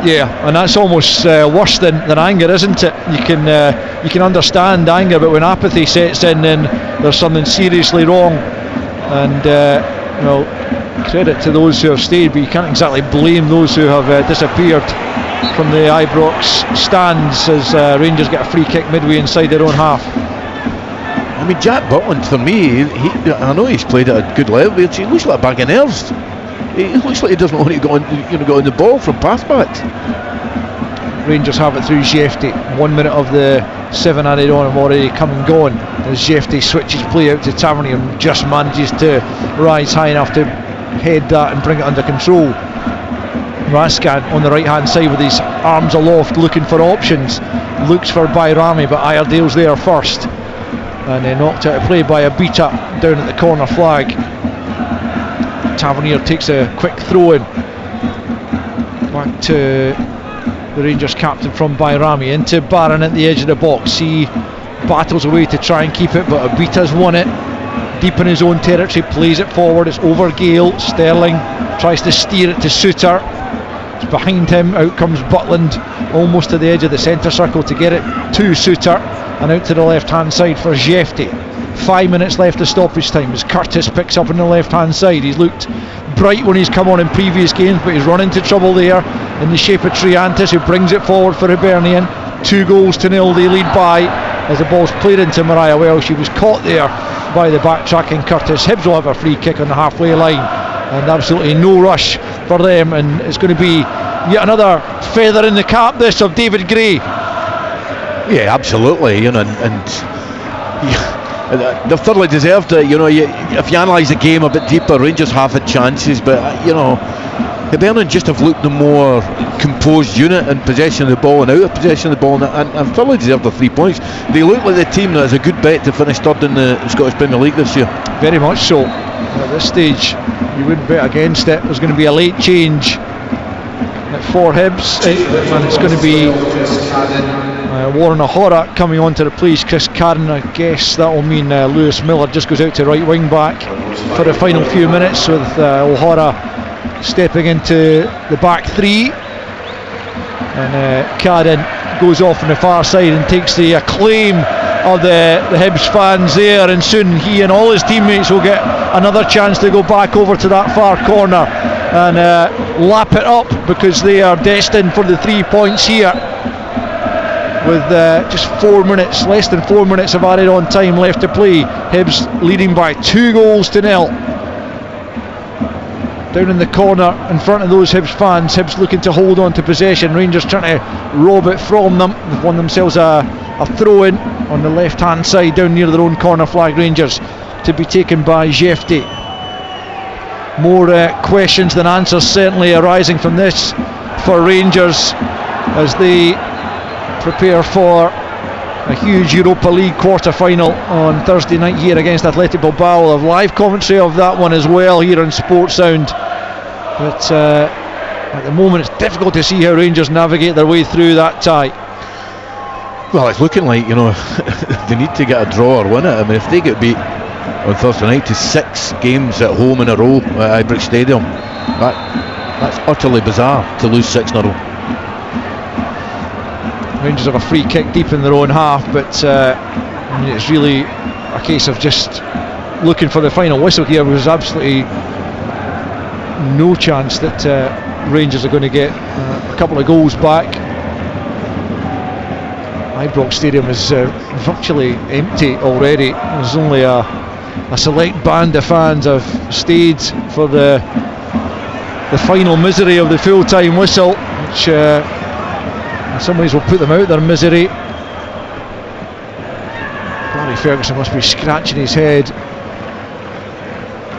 Yeah, and that's almost worse than anger, isn't it? You can understand anger, but when apathy sets in, then there's something seriously wrong. And credit to those who have stayed, but you can't exactly blame those who have disappeared from the Ibrox stands, as Rangers get a free kick midway inside their own half. I mean, Jack Butland, for me, I know he's played at a good level, but he looks like a bag of nerves. He looks like he doesn't want to go on the ball from pass backs. Rangers have it through Jefty. 1 minute of the 7 added on have already come and gone, as Jefty switches play out to Tavernier and just manages to rise high enough to head that and bring it under control. Rascan on the right hand side with his arms aloft looking for options, looks for Bayrami, but Iredale's there first, and then knocked out of play by Abita down at the corner flag. Tavernier takes a quick throw in back to the Rangers captain from Bayrami, into Barron at the edge of the box. He battles away to try and keep it, but Abita's won it deep in his own territory, plays it forward. It's over Gale. Sterling tries to steer it to Suter. It's behind him. Out comes Butland almost to the edge of the centre circle to get it to Suter, and out to the left hand side for Jefty. 5 minutes left of stoppage time as Curtis picks up on the left hand side. He's looked bright when he's come on in previous games, but he's run into trouble there in the shape of Triantis, who brings it forward for Hibernian. 2-0 they lead by, as the ball's played into Mariah Welsh. She was caught there by the backtracking Curtis. Hibs will have a free kick on the halfway line. and absolutely no rush for them, and it's going to be yet another feather in the cap, this, of David Gray. Yeah, absolutely, you know, and they've thoroughly deserved it. You know, if you analyse the game a bit deeper, Rangers have had chances, but you know, Hibernian just have looked the more composed unit in possession of the ball and out of possession of the ball, and thoroughly deserved the 3 points. They look like the team that is a good bet to finish third in the Scottish Premier League this year. Very much so. At this stage, you wouldn't bet against it. There's going to be a late change for Hibs, and it's going to be Warren O'Hara coming on to replace Chris Carron. I guess that will mean Lewis Miller just goes out to right wing back for the final few minutes, with O'Hara stepping into the back three, and Carron goes off on the far side and takes the acclaim of the Hibs fans there, and soon he and all his teammates will get another chance to go back over to that far corner and lap it up, because they are destined for the 3 points here, with just 4 minutes, less than 4 minutes of added on time left to play. Hibs leading by 2-0. Down in the corner in front of those Hibs fans, Hibs looking to hold on to possession, Rangers trying to rob it from them. They've won themselves a throw-in on the left hand side down near their own corner flag, Rangers, to be taken by Jefte. More questions than answers certainly arising from this for Rangers as they prepare for a huge Europa League quarter-final on Thursday night here against Athletic Bilbao. We'll have live commentary of that one as well here on Sports Sound, but at the moment it's difficult to see how Rangers navigate their way through that tie. Well, it's looking like, you know, they need to get a draw or win it. I mean, if they get beat on Thursday night to 6 games at home in a row at Ibrox Stadium, that's utterly bizarre, to lose 6 in a row. Rangers have a free kick deep in their own half, but I mean, it's really a case of just looking for the final whistle here. There's absolutely no chance that Rangers are going to get a couple of goals back. Ibrox Stadium is virtually empty already. There's only a select band of fans have stayed for the final misery of the full-time whistle, which in some ways will put them out their misery. Barry Ferguson must be scratching his head.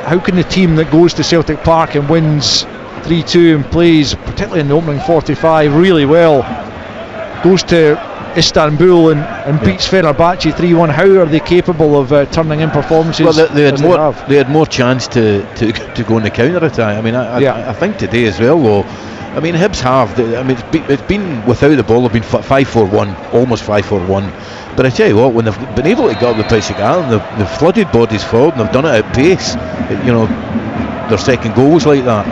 How can the team that goes to Celtic Park and wins 3-2 and plays, particularly in the opening 45, really well, goes to Istanbul and beats Fenerbahce 3-1, how are they capable of turning in performances? Well, they had more chance to go in the counter-attack. I mean, I think today as well, though. I mean, Hibs have. I mean, it's been without the ball. They've been 5-4-1, almost 5-4-1. But I tell you what, when they've been able to get up the pitch again, they've flooded bodies forward, and they've done it at pace. You know, their second goal was like that.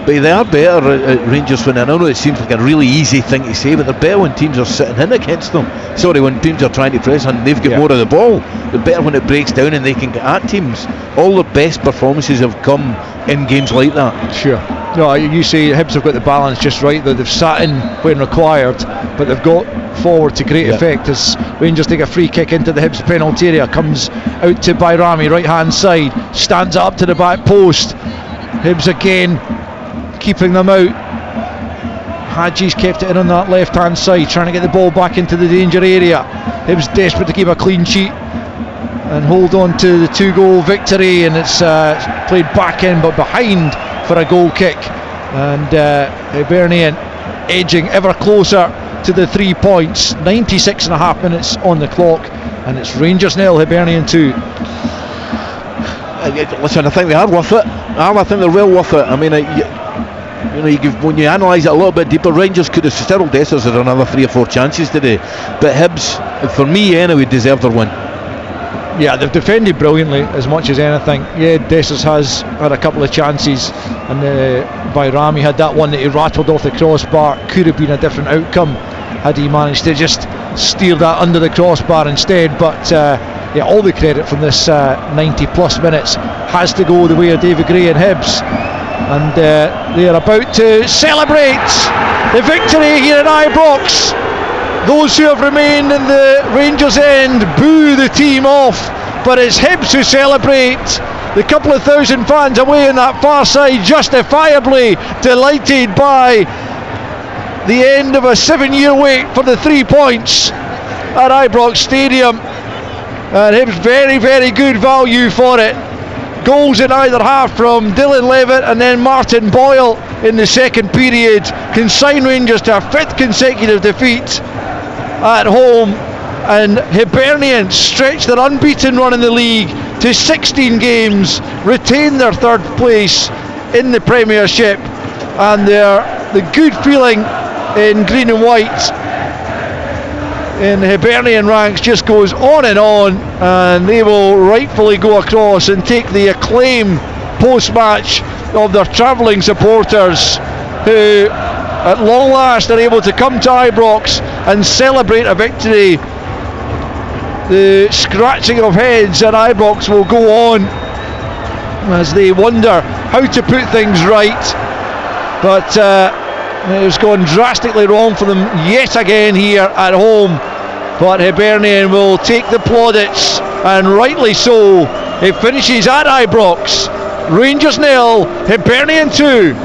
But they are better at Rangers when, I know it seems like a really easy thing to say, but they're better when teams are sitting in against them. Sorry, when teams are trying to press and they've got more of the ball. They're better when it breaks down and they can get at teams. All their best performances have come in games like that. Sure. No, you say Hibs have got the balance just right. They've sat in when required, but they've got forward to great effect as Rangers take a free kick into the Hibs penalty area. Comes out to Bayrami, right hand side, stands up to the back post. Hibs again keeping them out. Hadji's kept it in on that left hand side, trying to get the ball back into the danger area. Hibs desperate to keep a clean sheet and hold on to the 2-goal victory, and it's played back in but behind for a goal kick, and Hibernian edging ever closer to the 3 points. 96.5 minutes on the clock, and it's Rangers 0, Hibernian 2. Listen, I think they are worth it. I think they're well worth it. I mean, you know, when you analyse it a little bit deeper, Rangers could have, Cyril Dessers had another 3 or 4 chances today, but Hibs, for me anyway, deserve their win. Yeah, they've defended brilliantly as much as anything. Yeah, Dessers has had a couple of chances, and Bayrami had that one that he rattled off the crossbar. Could have been a different outcome had he managed to just steer that under the crossbar instead, but yeah, all the credit from this 90 plus minutes has to go the way of David Gray and Hibs, and they are about to celebrate the victory here in Ibrox. Those who have remained in the Rangers end boo the team off, but it's Hibs who celebrate the couple of thousand fans away on that far side justifiably delighted by the end of a 7-year wait for the 3 points at Ibrox Stadium, and it was very, very good value for it. Goals in either half from Dylan Levitt and then Martin Boyle in the second period can sign Rangers to a 5th consecutive defeat at home, and Hibernian stretch their unbeaten run in the league to 16 games, retain their 3rd place in the Premiership, and the good feeling in green and white in the Hibernian ranks just goes on, and they will rightfully go across and take the acclaim post-match of their travelling supporters, who at long last are able to come to Ibrox and celebrate a victory. The scratching of heads at Ibrox will go on as they wonder how to put things right, but it's gone drastically wrong for them yet again here at home. But Hibernian will take the plaudits, and rightly so. It finishes at Ibrox. Rangers 0, Hibernian 2.